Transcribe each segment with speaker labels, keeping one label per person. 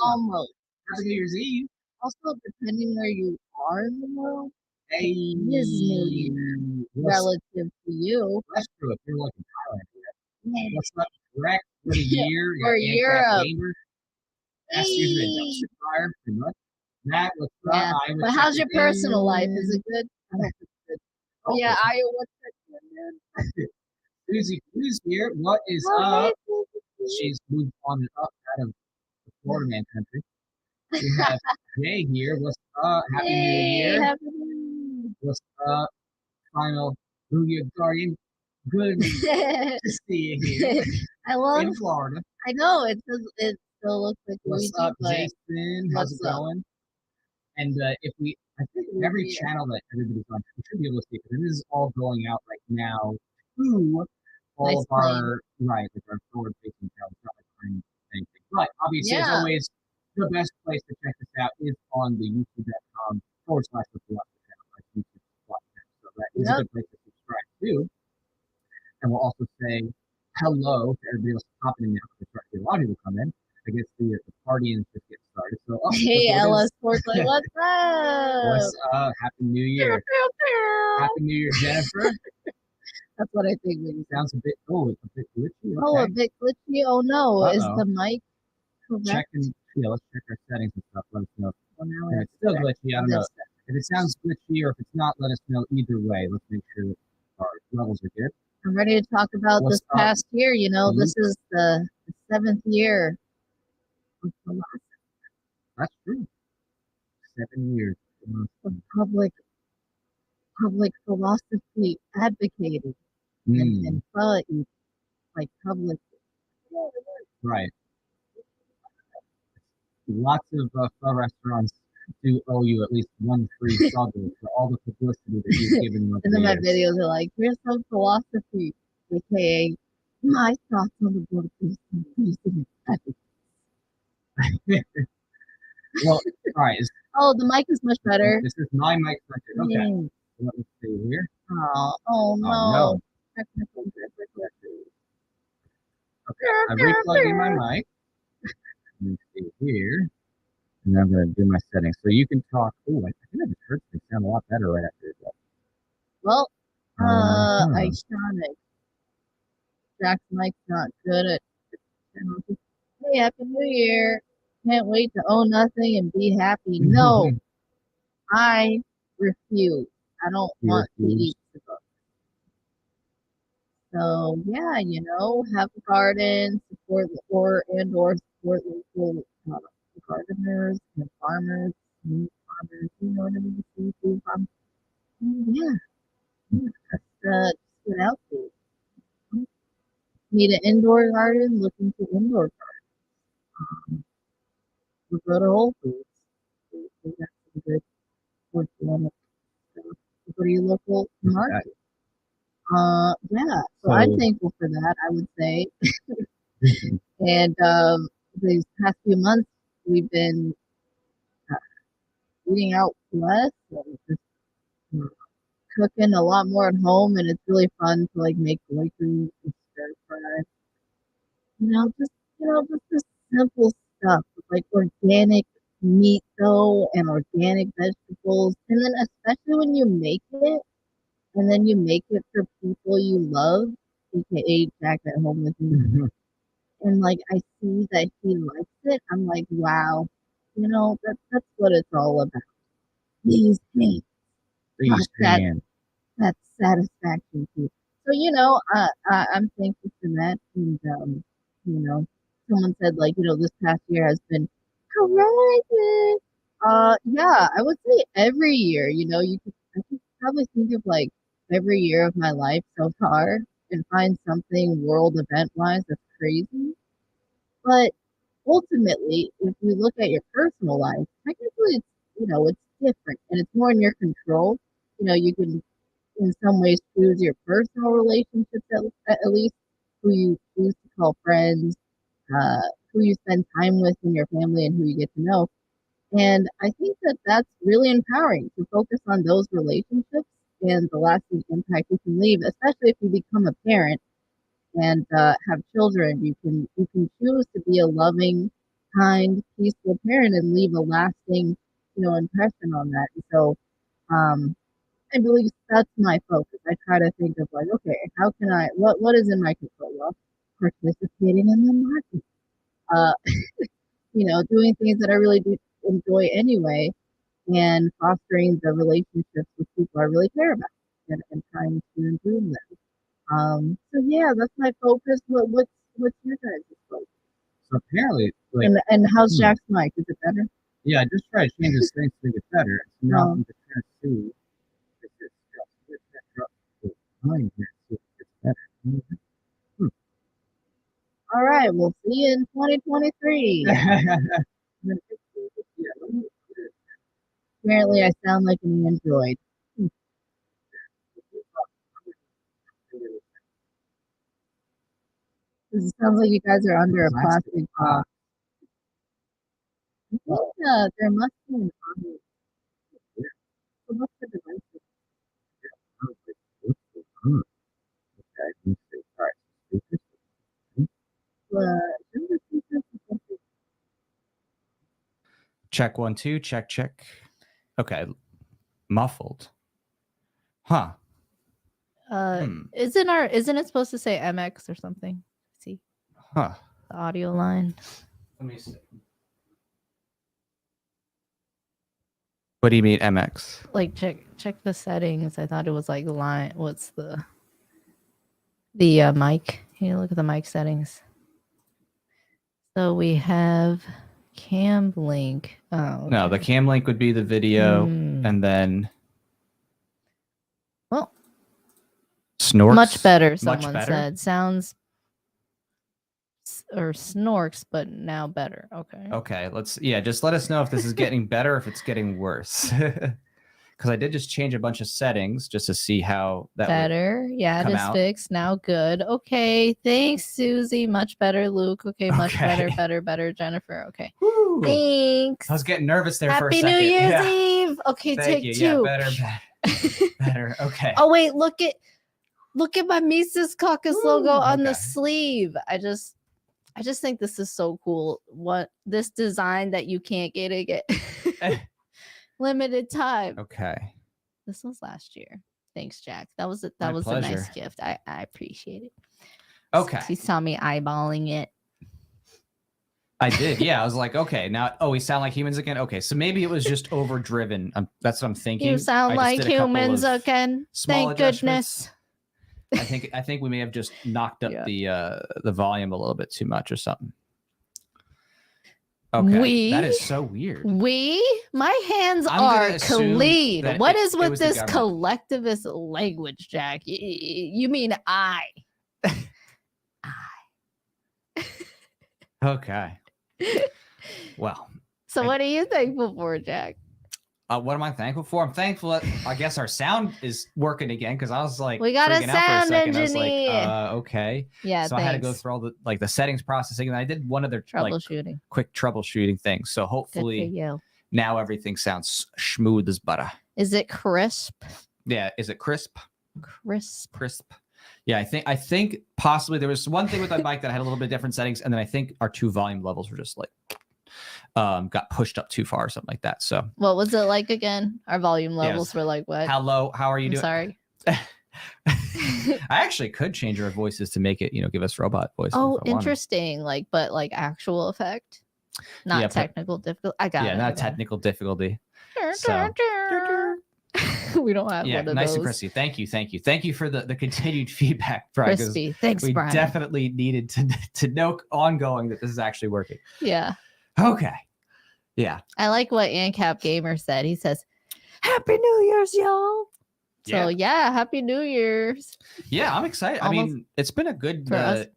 Speaker 1: Almost.
Speaker 2: Happy New Year's Eve.
Speaker 1: Also, depending where you are in the world,
Speaker 2: Hey,
Speaker 1: it is New Year relative to you.
Speaker 2: That's true. If you're like in Thailand,
Speaker 1: Yeah.
Speaker 2: what's up? Correct for the year.
Speaker 1: Or Europe.
Speaker 2: That's usually a dumpster fire, pretty much. That was
Speaker 1: Yeah. But how's your personal life? Is it good? I hope it's good. Oh, yeah, Iowa, what's that?
Speaker 2: Susie Cruz here. What is up? She's moved on and up out of the Florida man country. We have Jay here. What's up? Happy New Year.
Speaker 1: Happy New Year.
Speaker 2: What's up? Final New Year Guardian. Good to see you here.
Speaker 1: I love
Speaker 2: in Florida.
Speaker 1: I know it still looks like
Speaker 2: What's up, Jason? How's it going? And if we, I think every channel that everybody's on, we should be able to see because this is all going out right now to all of our like our forward-facing channels, not like anything. But obviously, as always, the best place to check this out is on the youtube.com/the Philosophy channel, like YouTube. So that is a good place to subscribe to. And we'll also say hello to everybody else popping in now because a lot of people come in. I guess the partying just get started. So,
Speaker 1: hey, Ella Sportsley, what's up?
Speaker 2: What's up? Happy New Year. Happy New Year, Jennifer.
Speaker 1: That's what I think. When
Speaker 2: sounds a bit, it's a bit glitchy. Okay.
Speaker 1: Oh, a bit glitchy. Oh, no. Is the mic correct?
Speaker 2: Let's check our settings and stuff. Let us know. If it's still glitchy. I don't know. If it sounds glitchy or if it's not, let us know either way. Let's make sure that our levels are good.
Speaker 1: I'm ready to talk about this past year. You know, this is the 7th year of philosophy.
Speaker 2: That's true. 7 years.
Speaker 1: Of public philosophy advocated and like public.
Speaker 2: Right. Lots of pho restaurants do owe you at least one free sub for all the publicity that you've given them.
Speaker 1: And then my videos are like, here's some philosophy, aka my thoughts on the board of peace and ethics.
Speaker 2: Well, all right.
Speaker 1: Oh, the mic is much better.
Speaker 2: This is my mic section. Okay. Let me see here.
Speaker 1: Oh no.
Speaker 2: Technical difficulties. Okay, I'm replugging my mic. Let me see here. And I'm going to do my settings. So you can talk. Oh, I think I just heard things sound a lot better right after this.
Speaker 1: Well, Iconic. Jack's mic's not good at. Hey, Happy New Year. Can't wait to own nothing and be happy. No, I refuse. I don't want to eat the book. So yeah, you know, have a garden, support or support local gardeners and farmers, meat farmers, you know what I mean, seafood farmers. Yeah, just get out there. Need an indoor garden? Look into indoor gardens. We'll go to Whole Foods. We got some good organic stuff. Go to your local market. Yeah, so I'm thankful for that, I would say. And these past few months, we've been eating out less and just cooking a lot more at home, and it's really fun to like make gourmet and stir fry. Just this simple stuff like organic meat though and organic vegetables, and then especially when you make it. And then you make it for people you love, aka Jack at home with me. And like I see that he likes it, I'm like, wow, that's what it's all about. These things. That satisfaction too. So I'm thankful for that. And someone said like, this past year has been courageous. Yeah, I would say every year, I could probably think of like every year of my life so far and find something world event wise that's crazy. But ultimately, if you look at your personal life, technically it's different and it's more in your control. You can in some ways choose your personal relationships at least, who you choose to call friends, who you spend time with in your family and who you get to know. And I think that that's really empowering to focus on those relationships and the lasting impact you can leave, especially if you become a parent and have children. You can choose to be a loving kind, peaceful parent and leave a lasting, impression on that. And so, I believe that's my focus. I try to think of like, okay, how can what is in my control? Well, participating in the market, uh, doing things that I really do enjoy anyway, and fostering the relationships with people I really care about, and trying to improve them. So yeah, that's my focus. What's your guys' focus?
Speaker 2: So apparently, like,
Speaker 1: And how's Jack's mic? Is it better?
Speaker 2: Yeah, I just tried to change his things to make it better. So now I'm just trying to see if it's just better.
Speaker 1: All right, we'll see you in 2023. Apparently, I sound like an android. It sounds like you guys are under a plastic box. Yeah, there must be an audio. So what's the device?
Speaker 3: Check 1 2. Check. Okay, muffled. Huh.
Speaker 4: Isn't it supposed to say MX or something? See,
Speaker 3: Huh.
Speaker 4: The audio line.
Speaker 3: Let me see. What do you mean MX?
Speaker 4: Like check the settings. I thought it was like line. What's the mic? Can you look at the mic settings? So we have cam link. Oh, okay.
Speaker 3: No, the cam link would be the video, and then snorks.
Speaker 4: Much better. Someone said sounds or snorks, but now better. Okay.
Speaker 3: Just let us know if this is getting better, if it's getting worse. Because I did just change a bunch of settings just to see how that
Speaker 4: better. Yeah, it is fixed now. Good. Okay, thanks, Susie. Much better, Luke. Okay, much better, Jennifer. Okay,
Speaker 3: Woo.
Speaker 4: Thanks.
Speaker 3: I was getting nervous there for a
Speaker 4: Happy
Speaker 3: second.
Speaker 4: New Year's Eve. Okay,
Speaker 3: Thank
Speaker 4: take
Speaker 3: you.
Speaker 4: two.
Speaker 3: Yeah, better. Okay.
Speaker 4: Oh wait, look at my Mises Caucus logo on the sleeve. I just think this is so cool. What this design that you can't get again. Limited time.
Speaker 3: Okay.
Speaker 4: This was last year. Thanks, Jack. That was a nice gift. I appreciate it.
Speaker 3: Okay.
Speaker 4: He saw me eyeballing it.
Speaker 3: I did. Yeah. I was like, okay, now, we sound like humans again. Okay. So maybe it was just overdriven. That's what I'm thinking.
Speaker 4: You sound like humans again. Thank goodness.
Speaker 3: I think we may have just knocked up the volume a little bit too much or something. Okay. That is so weird.
Speaker 4: My hands are clean. What is with this collectivist language, Jack? You mean I?
Speaker 3: Okay. Well.
Speaker 4: So what are you thankful for, Jack?
Speaker 3: What am I thankful for? I'm thankful that I guess our sound is working again, because I was like,
Speaker 4: we got a sound engineer.
Speaker 3: I was like, okay.
Speaker 4: Yeah.
Speaker 3: So I had to go through all the settings processing, and I did one other
Speaker 4: troubleshooting,
Speaker 3: quick troubleshooting thing. So hopefully now everything sounds smooth as butter.
Speaker 4: Is it crisp?
Speaker 3: Yeah. Is it crisp?
Speaker 4: Crisp.
Speaker 3: Yeah. I think possibly there was one thing with my mic that had a little bit different settings, and then I think our two volume levels were just like got pushed up too far or something like that. So
Speaker 4: what was it like again? Our volume levels were like what?
Speaker 3: How low? How are you doing?
Speaker 4: Sorry.
Speaker 3: I actually could change our voices to make it, give us robot voices.
Speaker 4: Oh, interesting. But actual effect, not technical difficulty. I got it.
Speaker 3: Yeah, not technical difficulty. So.
Speaker 4: We don't have one of
Speaker 3: nice
Speaker 4: those.
Speaker 3: and crispy. Thank you for the continued feedback, Brian.
Speaker 4: Crispy. Thanks,
Speaker 3: we
Speaker 4: Brian.
Speaker 3: Definitely needed to know ongoing that this is actually working.
Speaker 4: Yeah.
Speaker 3: Okay. Yeah.
Speaker 4: I like what ANCAP Gamer said. He says, "Happy New Year's, y'all." So yeah, Happy New Year's.
Speaker 3: Yeah, I'm excited. I mean, it's been a good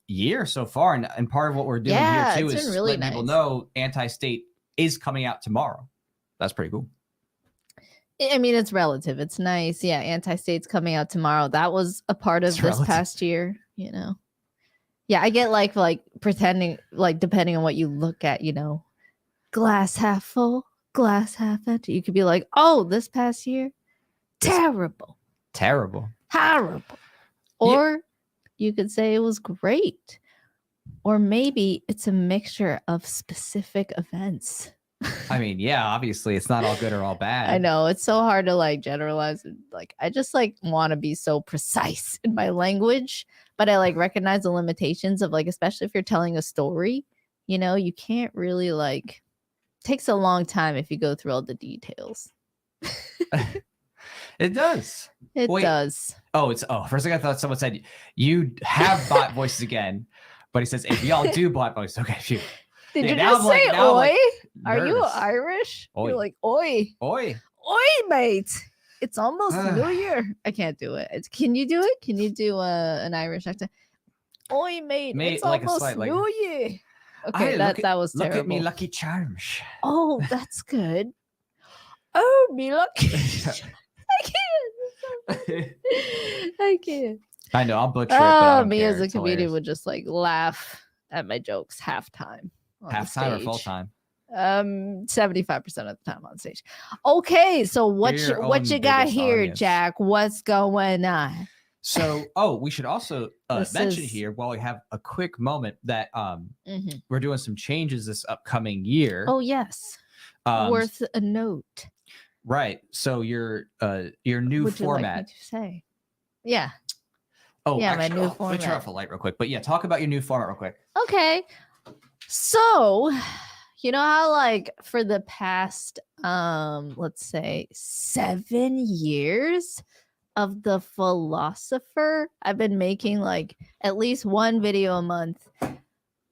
Speaker 3: year so far, and part of what we're doing here too is really letting people know Anti-State is coming out tomorrow. That's pretty cool.
Speaker 4: I mean, it's relative. It's nice. Yeah, Anti-State's coming out tomorrow. That was a part of this past year, Yeah, I get like pretending, depending on what you look at, glass half full, glass half empty. You could be like, oh, this past year, terrible.
Speaker 3: Horrible.
Speaker 4: Or you could say it was great. Or maybe it's a mixture of specific events.
Speaker 3: I mean, yeah, obviously it's not all good or all bad.
Speaker 4: I know it's so hard to like generalize. Like I just like want to be so precise in my language, but I like recognize the limitations of like, especially if you're telling a story, you know, you can't really like, takes a long time if you go through all the details.
Speaker 3: It does.
Speaker 4: It does.
Speaker 3: For a second I thought someone said you have bot voices again, but he says if y'all do bot voices, okay, phew.
Speaker 4: Did you just say oi? Are you Irish?
Speaker 3: Oi.
Speaker 4: You're like oi.
Speaker 3: Oi,
Speaker 4: Mate. It's almost New Year. I can't do it. Can you do it? Can you do an Irish accent? Oi, mate. It's like almost New Year. Okay, that was terrible.
Speaker 3: Look at me lucky charms.
Speaker 4: Oh, that's good. Oh, me lucky. I can't.
Speaker 3: I know, I'll butcher it. But
Speaker 4: me as a comedian would just like laugh at my jokes half-time.
Speaker 3: Half-time or full-time?
Speaker 4: 75% of the time on stage. Okay, so what you got here, audience. Jack? What's going on?
Speaker 3: So, we should also mention here while we have a quick moment that we're doing some changes this upcoming year.
Speaker 4: Oh yes, worth a note.
Speaker 3: Right. So your new
Speaker 4: Would
Speaker 3: format.
Speaker 4: You like me to say? Yeah.
Speaker 3: Oh yeah,
Speaker 4: actually, my new format.
Speaker 3: Let me turn off the light real quick. But yeah, talk about your new format real quick.
Speaker 4: Okay. So, you know how like for the past let's say 7 years of The Philosopher, I've been making like at least one video a month,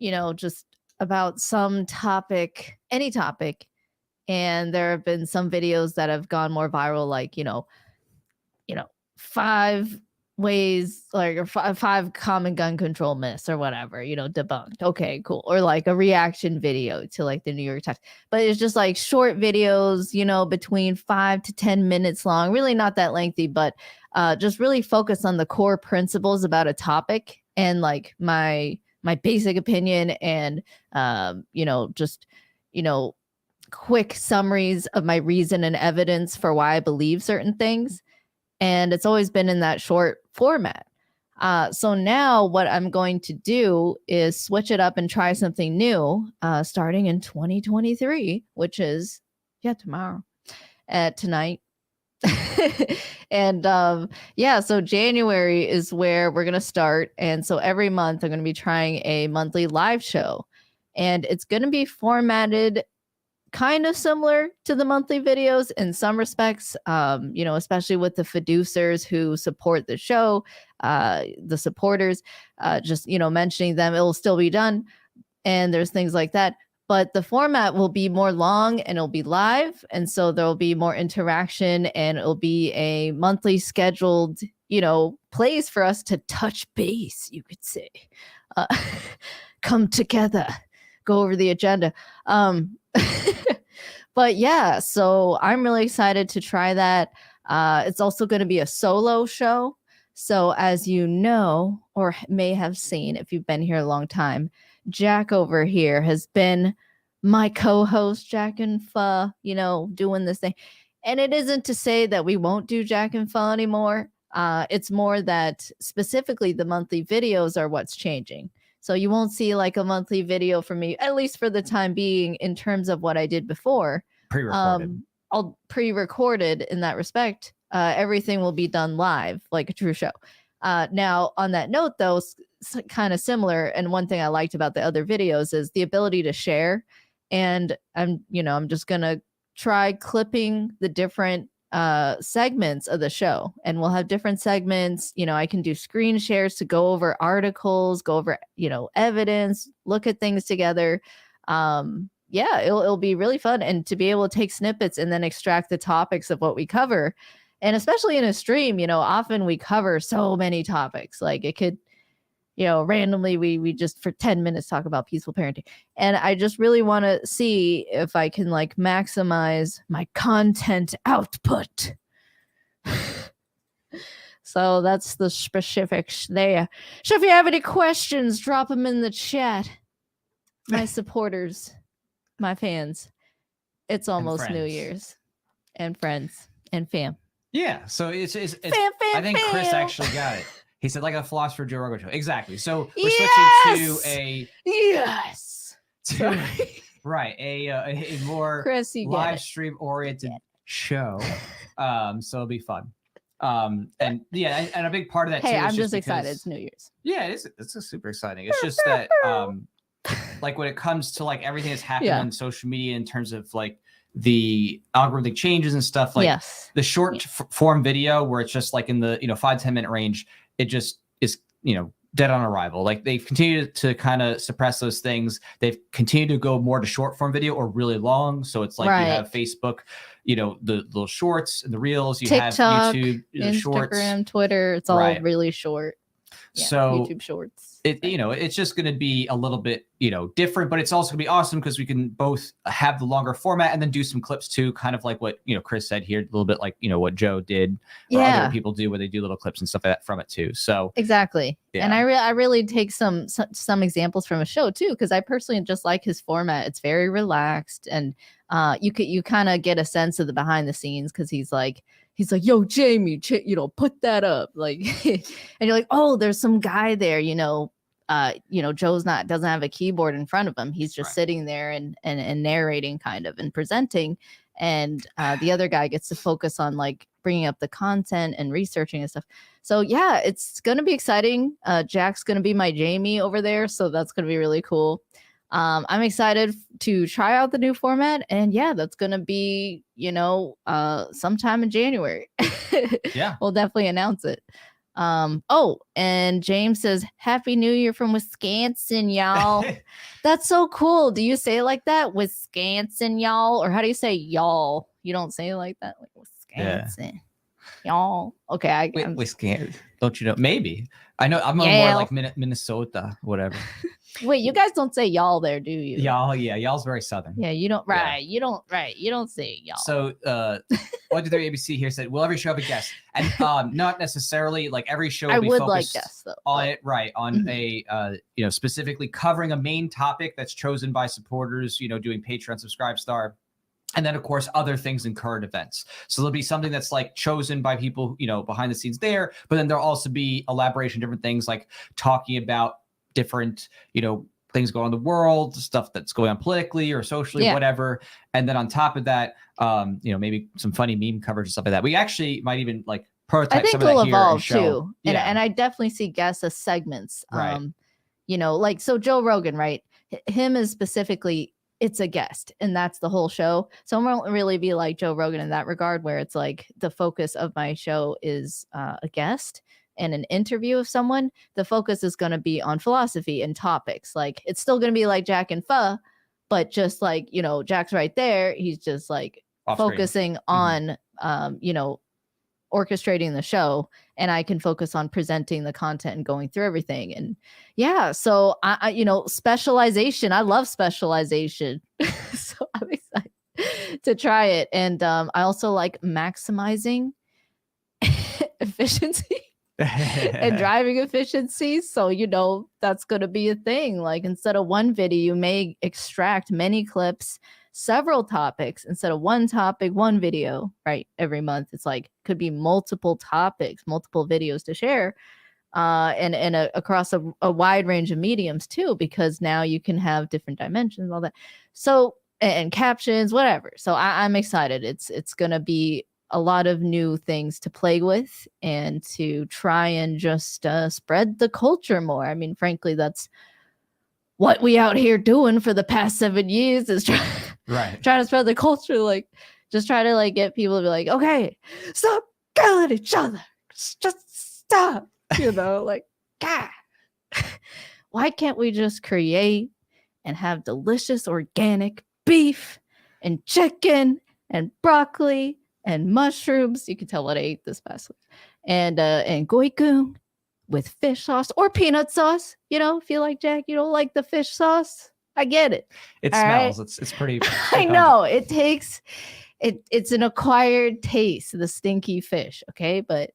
Speaker 4: you know, just about some topic, any topic. And there have been some videos that have gone more viral, like, you know, 5 ways, like, or 5 common gun control myths or whatever, you know, debunked. Okay, cool. Or like a reaction video to like the New York Times. But it's just like short videos, you know, between 5 to 10 minutes long, really not that lengthy, but just really focus on the core principles about a topic and like my basic opinion and, you know, just, you know, quick summaries of my reason and evidence for why I believe certain things. And it's always been in that short format. So now what I'm going to do is switch it up and try something new starting in 2023, which is, tomorrow tonight. And so January is where we're going to start. And so every month I'm going to be trying a monthly live show. And it's going to be formatted kind of similar to the monthly videos in some respects, you know, especially with the producers who support the show, the supporters, just, you know, mentioning them, it will still be done. And there's things like that. But the format will be more long and it'll be live. And so there'll be more interaction and it'll be a monthly scheduled, you know, place for us to touch base, you could say. Come together, go over the agenda. But yeah, so I'm really excited to try that. It's also going to be a solo show. So as you know, or may have seen, if you've been here a long time, Jack over here has been my co-host, Jack and Pho, you know, doing this thing. And it isn't to say that we won't do Jack and Pho anymore. It's more that specifically the monthly videos are what's changing. So you won't see like a monthly video from me, at least for the time being, in terms of what I did before.
Speaker 3: Pre-recorded.
Speaker 4: I'll pre-recorded in that respect. Everything will be done live, like a true show. Now, on that note, though, kind of similar. And one thing I liked about the other videos is the ability to share. And I'm just gonna try clipping the different segments of the show, and we'll have different segments. You know, I can do screen shares to go over articles, go over, you know, evidence, look at things together. It'll be really fun, and to be able to take snippets and then extract the topics of what we cover. And especially in a stream, you know, often we cover so many topics. Like it could, you know, randomly we just for 10 minutes talk about peaceful parenting. And I just really want to see if I can like maximize my content output. So that's the specifics there. So if you have any questions, drop them in the chat. My supporters, my fans. It's almost New Year's. And friends and fam.
Speaker 3: Yeah, so it's
Speaker 4: fam,
Speaker 3: I think
Speaker 4: fam.
Speaker 3: Chris actually got it. He said like a philosopher Joe Rogan show. Exactly. So we're switching to a right a more
Speaker 4: Chris,
Speaker 3: live stream oriented show. So it'll be fun. And yeah, and a big part of that too.
Speaker 4: I'm
Speaker 3: is
Speaker 4: just
Speaker 3: because,
Speaker 4: excited. It's New Year's.
Speaker 3: Yeah, it's super exciting. It's just that like when it comes to like everything that's happening on social media in terms of like the algorithmic changes and stuff, like the short form video where it's just like in the 5-10 minute range, it just is dead on arrival. Like they've continued to kind of suppress those things. They've continued to go more to short form video or really long. So it's like you have Facebook, the little shorts and the reels. You
Speaker 4: TikTok,
Speaker 3: have YouTube, the shorts,
Speaker 4: Instagram, Twitter. It's all really short. Yeah,
Speaker 3: so
Speaker 4: YouTube Shorts.
Speaker 3: It's just going to be a little bit different, but it's also going to be awesome because we can both have the longer format and then do some clips too, kind of like what Chris said here, a little bit like what Joe did or other people do, where they do little clips and stuff like that from it too. So
Speaker 4: exactly, and I really take some examples from a show too, because I personally just like his format. It's very relaxed, and you kind of get a sense of the behind the scenes because he's like, yo, Jamie, put that up. Like, and you're like, oh, there's some guy there, Joe's doesn't have a keyboard in front of him. He's just sitting there and narrating kind of and presenting. And the other guy gets to focus on like bringing up the content and researching and stuff. So yeah, it's going to be exciting. Jack's going to be my Jamie over there. So that's going to be really cool. I'm excited to try out the new format, and that's going to be, sometime in January. We'll definitely announce it. And James says, Happy New Year from Wisconsin, y'all. That's so cool. Do you say it like that? Wisconsin, y'all? Or how do you say y'all? You don't say it like that? Like Wisconsin. Y'all. Okay.
Speaker 3: Wisconsin. Don't you know? Maybe. I know I'm more like Minnesota, whatever.
Speaker 4: Wait, you guys don't say y'all there, do you?
Speaker 3: Y'all, y'all's very southern.
Speaker 4: Yeah, you don't. Right, you don't say y'all.
Speaker 3: So, 123 ABC here said, "Will every show have a guest?" And not necessarily. Like every show will be focused
Speaker 4: like guests, though,
Speaker 3: on it, right? On a specifically covering a main topic that's chosen by supporters. Doing Patreon, Subscribe Star. And then, of course, other things in current events. So there'll be something that's like chosen by people, behind the scenes there. But then there'll also be elaboration, different things like talking about different, things going on in the world, stuff that's going on politically or socially, whatever. And then on top of that, maybe some funny meme coverage and stuff like that. We actually might even like prototype some of that here. I think we'll evolve
Speaker 4: too. And I definitely see guests as segments.
Speaker 3: Right.
Speaker 4: Like, so Joe Rogan, right? Him is specifically, it's a guest, and that's the whole show. So I won't really be like Joe Rogan in that regard, where it's like the focus of my show is a guest and an interview of someone. The focus is going to be on philosophy and topics. Like it's still going to be like Jack and Pho, but just like, Jack's right there. He's just like focusing on, orchestrating the show, and I can focus on presenting the content and going through everything. And so I specialization, I love specialization. So I'm excited to try it. And I also like maximizing efficiency and driving efficiency. So, that's going to be a thing. Like instead of one video, you may extract many clips, several topics instead of one topic, one video, right? Every month. It's like, could be multiple topics, multiple videos to share, and across a wide range of mediums too, because now you can have different dimensions, all that. So, and captions, whatever. So I'm excited. It's going to be a lot of new things to play with and to try and just spread the culture more. I mean, frankly, that's what we out here doing for the past 7 years is trying to spread the culture. Like, just try to like get people to be like, okay, stop killing each other. Just stop. Like, God, why can't we just create and have delicious organic beef and chicken and broccoli and mushrooms? You can tell what I ate this past week. And goigoon with fish sauce or peanut sauce. If you like, Jack, you don't like the fish sauce, I get it.
Speaker 3: It smells. Right? It's pretty.
Speaker 4: I know it takes it. It's an acquired taste, the stinky fish. Okay, but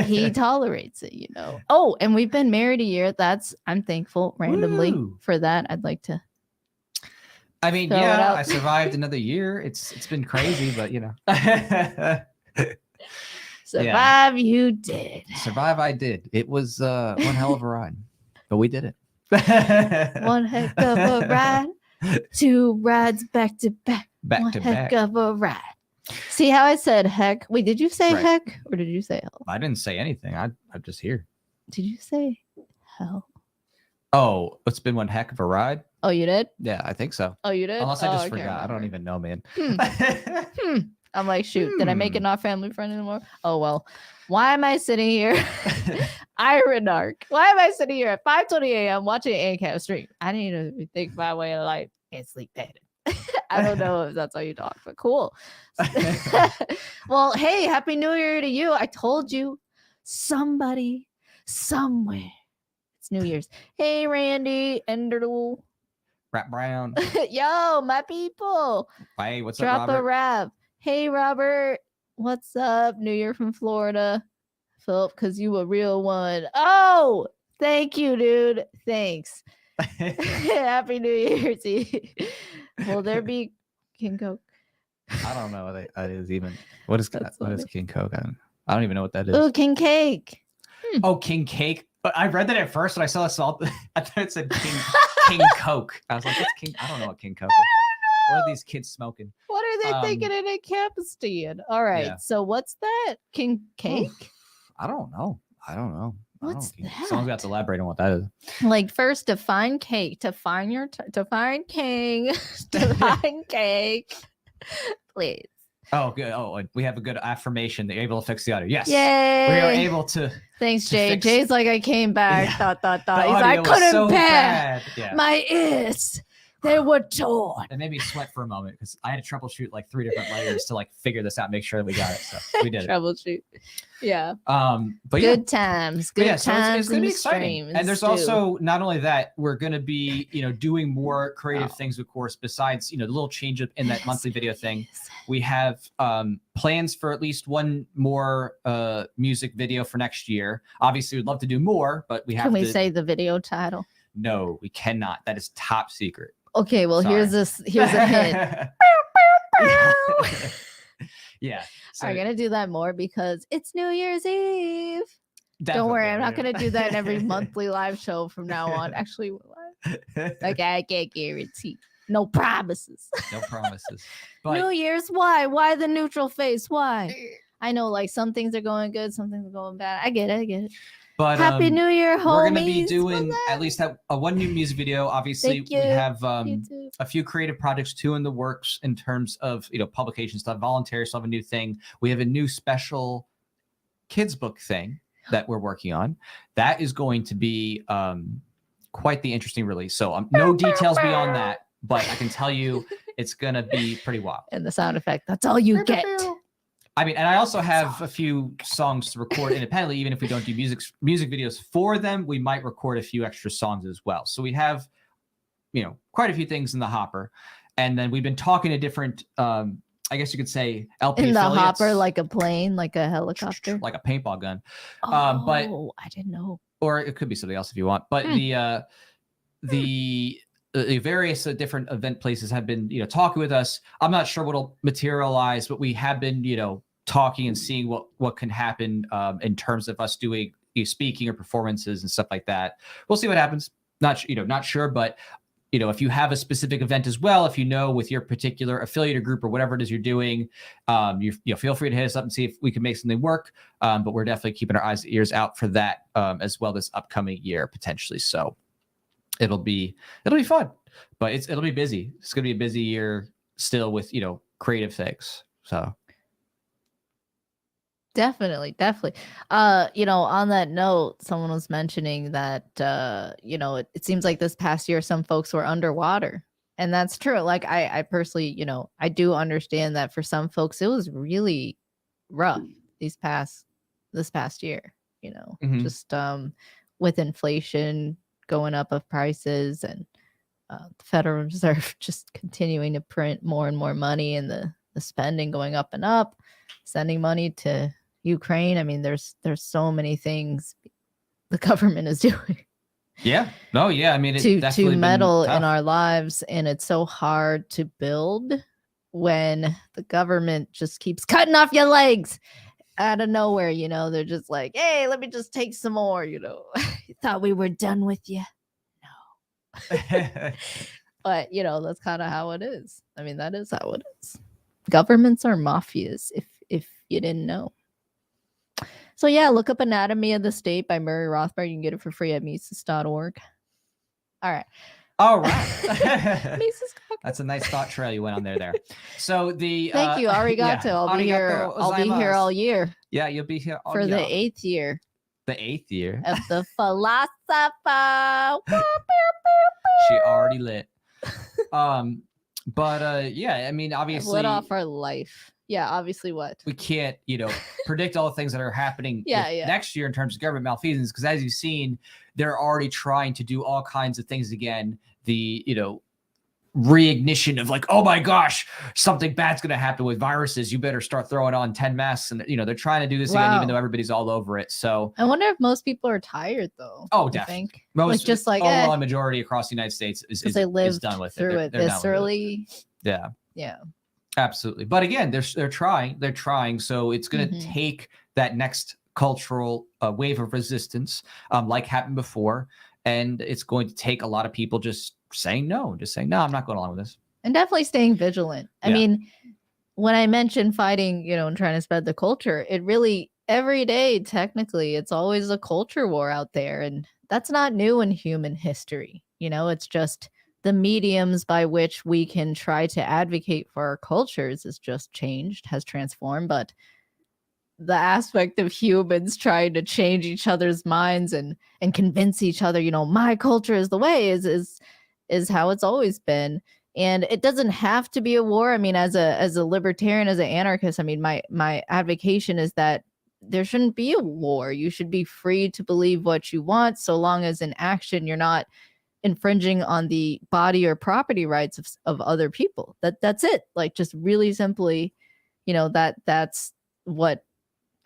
Speaker 4: he tolerates it. Oh, and we've been married a year. I'm thankful randomly for that. I'd like to.
Speaker 3: I mean, I survived another year. It's been crazy, but
Speaker 4: Survive, you did.
Speaker 3: Survive, I did. It was one hell of a ride, but we did it.
Speaker 4: One heck of a ride. 2 rides back to back. One heck of a ride. See how I said heck? Wait, did you say heck or did you say hell?
Speaker 3: I didn't say anything. I'm just here.
Speaker 4: Did you say hell?
Speaker 3: Oh, it's been one heck of a ride.
Speaker 4: Oh, you did?
Speaker 3: Yeah, I think so.
Speaker 4: Oh, you did?
Speaker 3: Unless I just forgot. I don't even know, man.
Speaker 4: I'm like, shoot, did I make it not family friendly anymore? Oh, well. Why am I sitting here? Ironark. Why am I sitting here at 5:20 a.m. watching an ANTISTATE stream? I need to think my way of life and sleep better. I don't know if that's how you talk, but cool. Well, hey, Happy New Year to you. I told you, somebody, somewhere. It's New Year's. Hey, Randy, Enderle.
Speaker 3: Rap Brown.
Speaker 4: Yo, my people.
Speaker 3: Hey, what's
Speaker 4: Drop
Speaker 3: up, Robert?
Speaker 4: a rap. Hey, Robert. What's up? New Year from Florida. Philip, because you a real one. Oh, thank you, dude. Thanks. Happy New Year's Eve. Will there be King Coke?
Speaker 3: I don't know what that is even. What is King Coke? I don't even know what that is.
Speaker 4: Oh, King Cake.
Speaker 3: Oh, King Cake. But I read that at first when I saw the salt. I thought it said King Coke. I was like, what's King? I don't know what King Coke is. What are these kids smoking?
Speaker 4: What are they thinking in a campus stand? All right. Yeah. So what's that? King Cake?
Speaker 3: I don't know.
Speaker 4: What's that?
Speaker 3: Someone's got to elaborate on what that is.
Speaker 4: Like, first, define cake. Define king. Define cake. Please.
Speaker 3: Oh, good. Oh, we have a good affirmation that you're able to fix the audio. Yes.
Speaker 4: Yay.
Speaker 3: We are able to.
Speaker 4: Thanks, Jay. Jay's like, I came back. Yeah. Thought. He's like, I couldn't bear my ears. They were torn.
Speaker 3: It made me sweat for a moment because I had to troubleshoot like 3 different layers to like figure this out, make sure that we got it. So we did it.
Speaker 4: Troubleshoot. Yeah.
Speaker 3: But
Speaker 4: good times. Good times.
Speaker 3: So it's gonna be exciting. And there's also not only that, we're gonna be, doing more creative things, of course, besides, the little change up in that monthly video thing. We have plans for at least one more music video for next year. Obviously, we'd love to do more, but we have
Speaker 4: to. Can we say the video title?
Speaker 3: No, we cannot. That is top secret.
Speaker 4: Okay, well, here's a hint.
Speaker 3: Yeah.
Speaker 4: So, I'm gonna do that more because it's New Year's Eve. Don't worry, I'm not gonna do that in every monthly live show from now on. Actually, like I can't guarantee. No promises.
Speaker 3: No promises. But
Speaker 4: New Year's, why? Why the neutral face? Why? I know, like, some things are going good, some things are going bad. I get it.
Speaker 3: But
Speaker 4: Happy New Year, homies.
Speaker 3: We're going to be doing at least one new music video. Obviously, we have a few creative projects too in the works in terms of publication stuff, voluntary stuff, a new thing. We have a new special kids book thing that we're working on. That is going to be quite the interesting release. So no details beyond that, but I can tell you it's going to be pretty wild.
Speaker 4: And the sound effect, that's all you get.
Speaker 3: I mean, and I also have a few songs to record independently. Even if we don't do music videos for them, we might record a few extra songs as well. So we have, quite a few things in the hopper. And then we've been talking to different, I guess you could say, LP
Speaker 4: in the
Speaker 3: affiliates.
Speaker 4: Hopper, like a plane, like a helicopter,
Speaker 3: like a paintball gun.
Speaker 4: Oh,
Speaker 3: but
Speaker 4: I didn't know.
Speaker 3: Or it could be something else if you want. But the various different event places have been, talking with us. I'm not sure what'll materialize, but we have been, talking and seeing what can happen in terms of us doing speaking or performances and stuff like that. We'll see what happens. Not sure, but if you have a specific event as well, if with your particular affiliate or group or whatever it is you're doing, you feel free to hit us up and see if we can make something work. But we're definitely keeping our eyes and ears out for that as well this upcoming year potentially. So it'll be fun, but it'll be busy. It's going to be a busy year still with creative things. So.
Speaker 4: Definitely. On that note, someone was mentioning that, it seems like this past year, some folks were underwater, and that's true. Like I personally, I do understand that for some folks, it was really rough this past year, just, with inflation going up of prices and, the Federal Reserve just continuing to print more and more money and the spending going up and up, sending money to Ukraine. I mean, there's so many things the government is doing.
Speaker 3: Yeah. No, yeah. I mean, it's
Speaker 4: to meddle in our lives, and it's so hard to build when the government just keeps cutting off your legs. out of nowhere, they're just like, hey, let me just take some more, thought we were done with you. No. But, that's kind of how it is. I mean, that is how it is. Governments are mafias, if you didn't know. So, yeah, look up Anatomy of the State by Murray Rothbard. You can get it for free at Mises.org. All right.
Speaker 3: That's a nice thought trail you went on there. So
Speaker 4: thank you, arigato. Yeah. I'll be here all year.
Speaker 3: Yeah, you'll be here all
Speaker 4: for
Speaker 3: year.
Speaker 4: The 8th year.
Speaker 3: The 8th year
Speaker 4: of the philosopher.
Speaker 3: She already lit. But yeah, I mean, obviously,
Speaker 4: lit off our life. Yeah, obviously, what
Speaker 3: we can't, predict all the things that are happening next year in terms of government malfeasance, because as you've seen, they're already trying to do all kinds of things again. The reignition of like, oh my gosh, something bad's going to happen with viruses. You better start throwing on 10 masks, and they're trying to do this again, even though everybody's all over it. So
Speaker 4: I wonder if most people are tired though.
Speaker 3: Oh, definitely. Most, just like overall majority across the United States is done with it.
Speaker 4: They're this early.
Speaker 3: Yeah.
Speaker 4: Yeah.
Speaker 3: Absolutely. But again, they're trying. So it's going to take that next cultural wave of resistance, like happened before. And it's going to take a lot of people just saying, no, I'm not going along with this.
Speaker 4: And definitely staying vigilant. I mean, when I mentioned fighting, and trying to spread the culture, it really, every day, technically, it's always a culture war out there. And that's not new in human history. It's just the mediums by which we can try to advocate for our cultures has just changed, has transformed. But the aspect of humans trying to change each other's minds and convince each other, my culture is the way is how it's always been. And it doesn't have to be a war. I mean, as a libertarian, as an anarchist, I mean, my advocation is that there shouldn't be a war. You should be free to believe what you want, so long as in action you're not infringing on the body or property rights of other people. That's it. Like, just really simply, that's what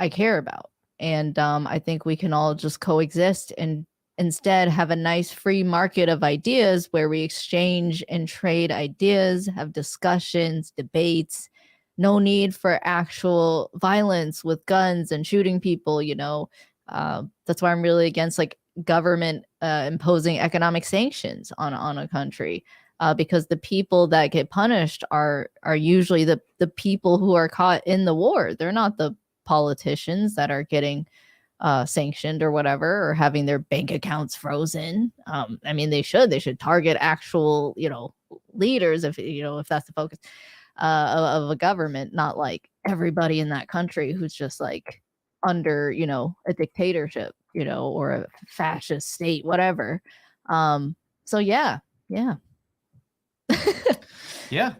Speaker 4: I care about. And I think we can all just coexist and instead have a nice free market of ideas where we exchange and trade ideas, have discussions, debates. No need for actual violence with guns and shooting people. That's why I'm really against like government imposing economic sanctions on a country, because the people that get punished are usually the people who are caught in the war. They're not the politicians that are getting sanctioned or whatever, or having their bank accounts frozen. I mean, they should target actual leaders if that's the focus of a government, not like everybody in that country who's just like under a dictatorship, or a fascist state, whatever. So yeah.
Speaker 3: Yeah,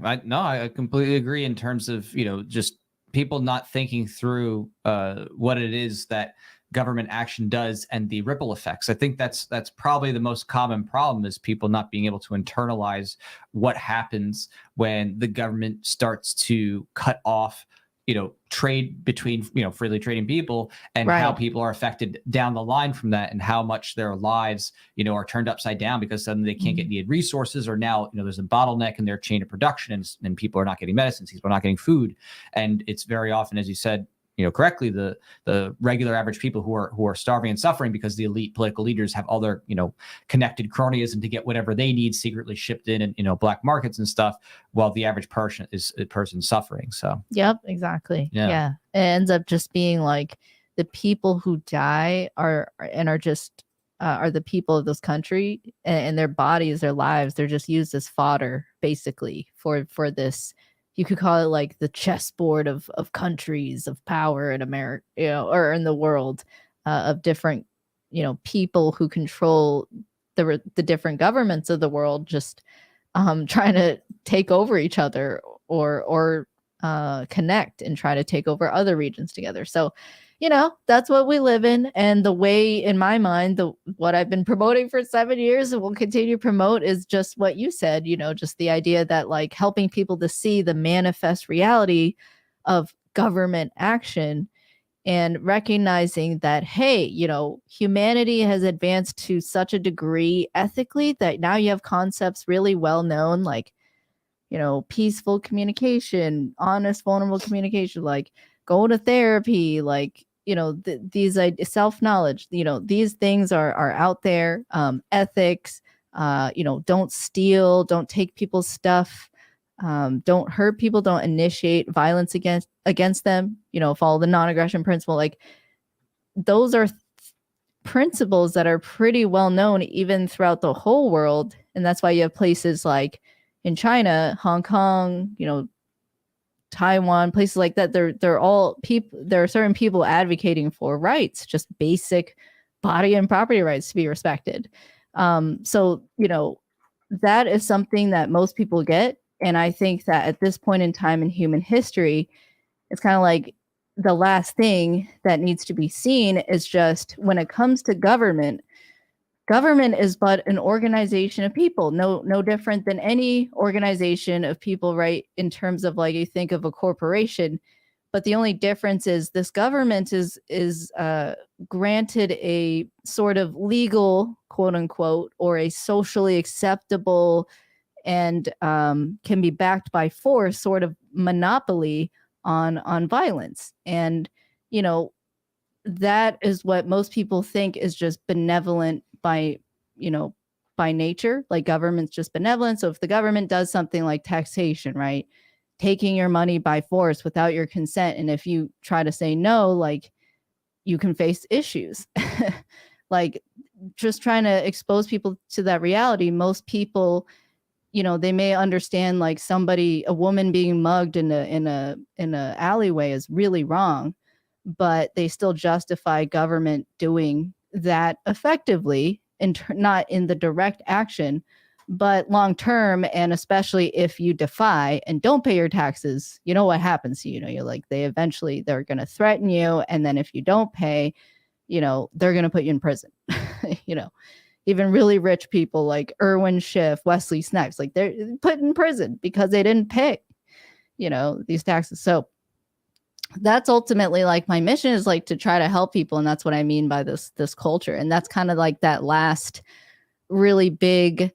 Speaker 3: I completely agree in terms of just people not thinking through what it is that government action does and the ripple effects. I think that's probably the most common problem, is people not being able to internalize what happens when the government starts to cut off trade between freely trading people, and how people are affected down the line from that, and how much their lives are turned upside down because suddenly they can't get needed resources, or now there's a bottleneck in their chain of production, and people are not getting medicines, people are not getting food. And it's very often, as you said correctly, the regular average people who are starving and suffering because the elite political leaders have all their connected cronyism to get whatever they need secretly shipped in black markets and stuff, while the average person is suffering. So
Speaker 4: yep, exactly. Yeah. It ends up just being like the people who die are the people of this country, and their bodies, their lives, they're just used as fodder basically for this. You could call it like the chessboard of countries of power in America, or in the world, of different, people who control the different governments of the world, just trying to take over each other, or connect and try to take over other regions together. So, that's what we live in. And the way, in my mind, what I've been promoting for 7 years and will continue to promote is just what you said, just the idea that like helping people to see the manifest reality of government action, and recognizing that, hey, humanity has advanced to such a degree ethically that now you have concepts really well known, like, peaceful communication, honest, vulnerable communication, like go to therapy, like, you know, these self-knowledge, you know, these things are out there. Ethics, you know, don't steal, don't take people's stuff, don't hurt people, don't initiate violence against them, you know, follow the non-aggression principle. Like, those are principles that are pretty well known even throughout the whole world. And that's why you have places like in China, Hong Kong, you know, Taiwan, places like that. They're all people. There are certain people advocating for rights, just basic body and property rights to be respected. So, you know, that is something that most people get. And I think that at this point in time in human history, it's kind of like the last thing that needs to be seen is just when it comes to government is but an organization of people, no different than any organization of people, right? In terms of, like, you think of a corporation, but the only difference is this government is granted a sort of legal, quote unquote, or a socially acceptable and can be backed by force sort of monopoly on violence. And, you know, that is what most people think is just benevolent by, you know, by nature. Like, government's just benevolent. So if the government does something like taxation, right, taking your money by force without your consent, and if you try to say no, like, you can face issues. Like, just trying to expose people to that reality. Most people, you know, they may understand, like, a woman being mugged in a alleyway is really wrong, but they still justify government doing that effectively, not in the direct action, but long term. And especially if you defy and don't pay your taxes, you know what happens to you. You know, you're like, they're going to threaten you, and then if you don't pay, you know, they're going to put you in prison. You know, even really rich people like Irwin Schiff, Wesley Snipes, like, they're put in prison because they didn't pay, you know, these taxes. So that's ultimately, like, my mission is, like, to try to help people. And that's what I mean by this culture. And that's kind of like that last really big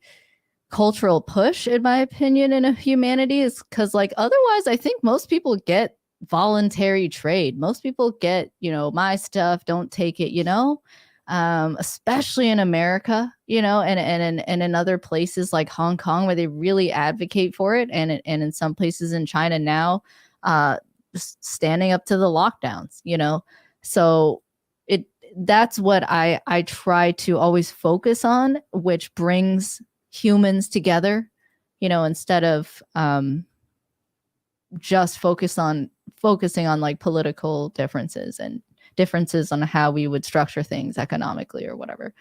Speaker 4: cultural push, in my opinion, in humanity, is because, like, otherwise I think most people get voluntary trade. Most people get, you know, my stuff, don't take it, you know, especially in America, you know, and in other places like Hong Kong, where they really advocate for it. And in some places in China now, just standing up to the lockdowns, you know. So that's what I try to always focus on, which brings humans together, you know, instead of just focusing on like political differences and differences on how we would structure things economically or whatever,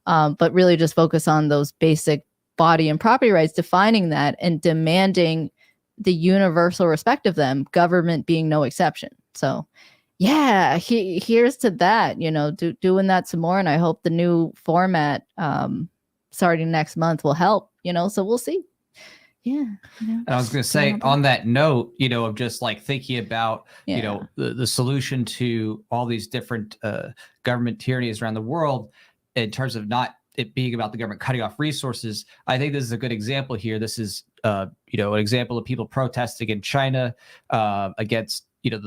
Speaker 4: but really just focus on those basic body and property rights, defining that and demanding the universal respect of them, government being no exception. So yeah, here's to that, you know, doing that some more. And I hope the new format starting next month will help, you know, so we'll see. Yeah. You know,
Speaker 3: and I was going to say on that note, you know, of just like thinking about, you know, the solution to all these different government tyrannies around the world in terms of not it being about the government cutting off resources. I think this is a good example here. This is, you know, an example of people protesting in China against, you know,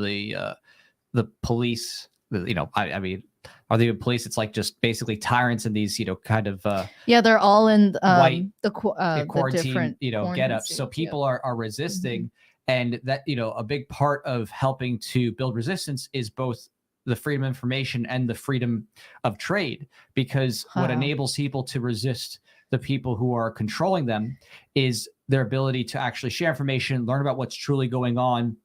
Speaker 3: the police. You know, I mean, are they even police? It's like just basically tyrants in these, you know, kind of
Speaker 4: they're all in
Speaker 3: white
Speaker 4: the
Speaker 3: quarantine, you know, get ups. So people are resisting, and that, you know, a big part of helping to build resistance is both the freedom of information and the freedom of trade, because what enables people to resist the people who are controlling them is their ability to actually share information, learn about what's truly going on,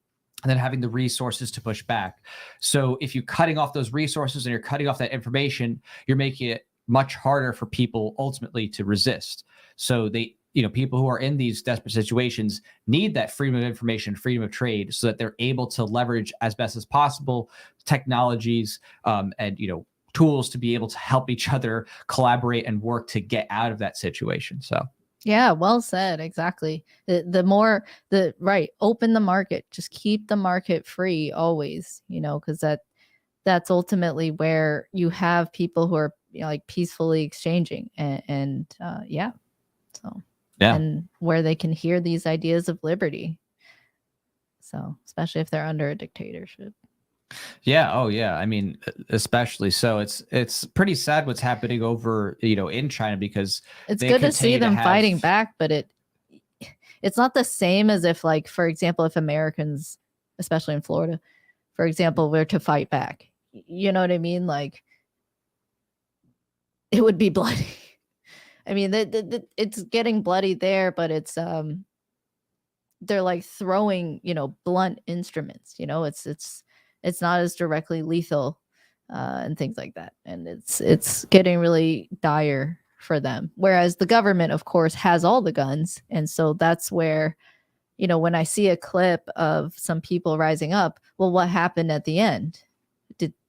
Speaker 3: and then having the resources to push back. So if you're cutting off those resources and you're cutting off that information, you're making it much harder for people ultimately to resist. So they, you know, people who are in these desperate situations need that freedom of information, freedom of trade, so that they're able to leverage as best as possible technologies and, you know, tools to be able to help each other collaborate and work to get out of that situation. So
Speaker 4: yeah, well said. Exactly. Right. Open the market. Just keep the market free always, you know, because that's ultimately where you have people who are, you know, like peacefully exchanging and yeah. So
Speaker 3: yeah,
Speaker 4: and where they can hear these ideas of liberty. So especially if they're under a dictatorship.
Speaker 3: Yeah. Oh, yeah. I mean, especially so. It's pretty sad what's happening over, in China, because
Speaker 4: it's
Speaker 3: they
Speaker 4: good to see
Speaker 3: continue
Speaker 4: them
Speaker 3: have,
Speaker 4: fighting back, but it's not the same as if, like, for example, if Americans, especially in Florida, for example, were to fight back. You know what I mean? Like, it would be bloody. I mean, it's getting bloody there, but it's they're like throwing, blunt instruments. It's not as directly lethal, and things like that, and it's getting really dire for them. Whereas the government, of course, has all the guns, and so that's where, when I see a clip of some people rising up, well, what happened at the end?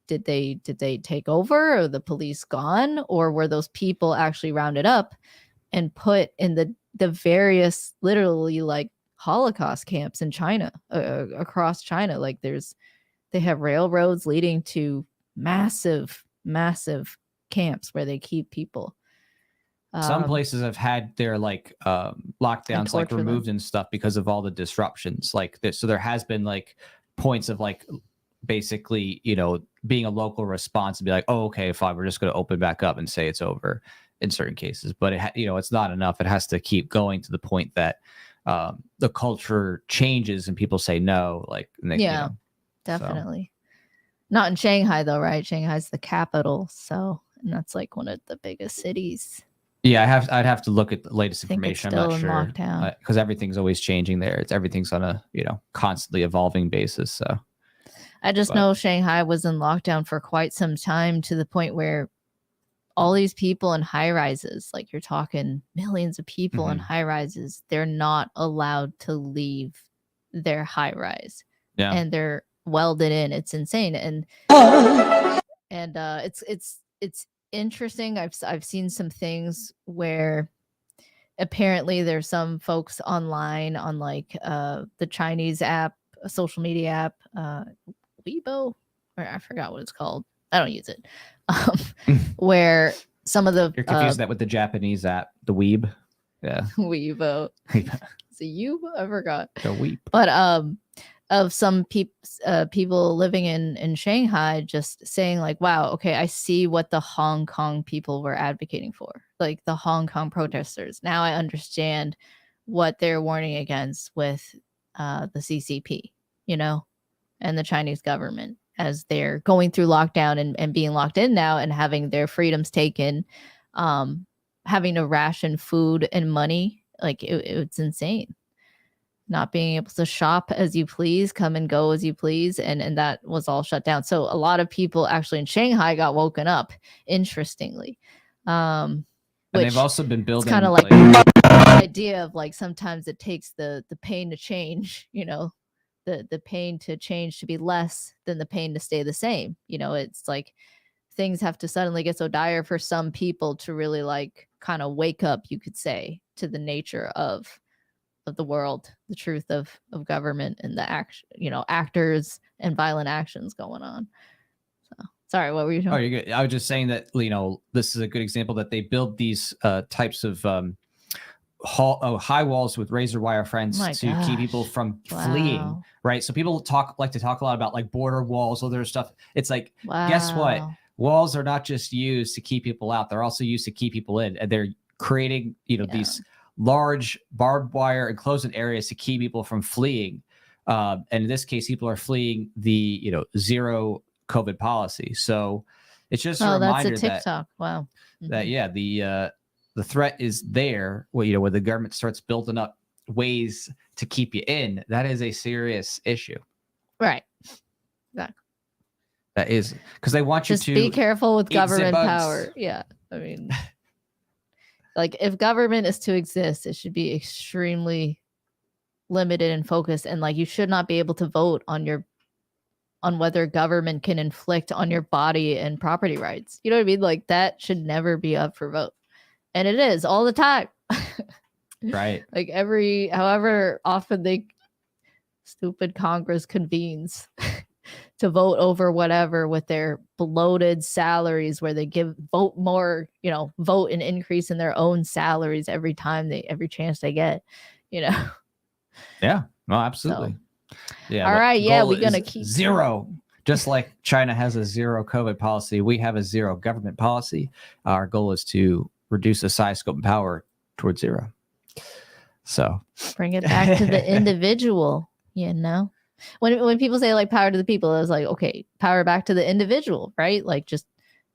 Speaker 4: Did they take over, or the police gone, or were those people actually rounded up and put in the various, literally, like, Holocaust camps in China, across China? Like, they have railroads leading to massive camps where they keep people.
Speaker 3: Some places have had their lockdowns like removed and stuff because of all the disruptions like this. So there has been like points of like basically, being a local response and be like, oh, okay, fine, we're just going to open back up and say it's over in certain cases. But it's not enough. It has to keep going to the point that the culture changes and people say no. Like,
Speaker 4: yeah, definitely. Not in Shanghai though, right? Shanghai's the capital, so, and that's like one of the biggest cities.
Speaker 3: Yeah, I'd have to look at the latest information. I'm not sure, because everything's always changing there. Everything's on a constantly evolving basis. So
Speaker 4: I just know Shanghai was in lockdown for quite some time, to the point where all these people in high rises, like you're talking millions of people in high rises, they're not allowed to leave their high rise.
Speaker 3: Yeah,
Speaker 4: and they're welded in. It's insane, and it's interesting. I've seen some things where apparently there's some folks online on like the Chinese app, a social media app, Weibo, or I forgot what it's called. I don't use it. Where some of the
Speaker 3: you're confused that with the Japanese app, the Weeb. Yeah,
Speaker 4: Weibo. It's a you. I forgot.
Speaker 3: The Weeb.
Speaker 4: But of some people living in Shanghai just saying like, wow, okay, I see what the Hong Kong people were advocating for, like the Hong Kong protesters. Now I understand what they're warning against with the CCP, and the Chinese government, as they're going through lockdown and being locked in now and having their freedoms taken, having to ration food and money. Like, it's insane. Not being able to shop as you please, come and go as you please, and that was all shut down. So a lot of people actually in Shanghai got woken up, interestingly.
Speaker 3: And they've also been building
Speaker 4: kind of like the idea of like, sometimes it takes the pain to change, the pain to change to be less than the pain to stay the same. It's like things have to suddenly get so dire for some people to really like kind of wake up, you could say, to the nature of the world, the truth of government, and the actors and violent actions going on. So sorry, what were you doing?
Speaker 3: Oh, you're good. I was just saying that this is a good example that they build these types of high walls with razor wire fence to keep people from fleeing, right? So people like to talk a lot about like border walls, other stuff. It's like, guess what? Walls are not just used to keep people out; they're also used to keep people in. And they're creating, these large barbed wire enclosed areas to keep people from fleeing. And in this case, people are fleeing the zero COVID policy. So it's just a reminder
Speaker 4: that's a TikTok. Wow.
Speaker 3: That the threat is there. Where the government starts building up ways to keep you in. That is a serious issue.
Speaker 4: Right. Exactly.
Speaker 3: That is because they want you to
Speaker 4: be careful with government power. Yeah, I mean. Like, if government is to exist, it should be extremely limited and focused, and like, you should not be able to vote on whether government can inflict on your body and property rights. You know what I mean? Like, that should never be up for vote, and it is all the time.
Speaker 3: Right.
Speaker 4: Like, however often stupid Congress convenes to vote over whatever with their bloated salaries, where they vote more, vote an increase in their own salaries every chance they get,
Speaker 3: Yeah, no, absolutely.
Speaker 4: So, yeah. All right. Yeah. We're going to keep
Speaker 3: zero Just like China has a zero COVID policy, we have a zero government policy. Our goal is to reduce the size, scope, and power towards zero. So
Speaker 4: bring it back to the individual, you know? When people say like power to the people, it's like, okay, power back to the individual, right? Like just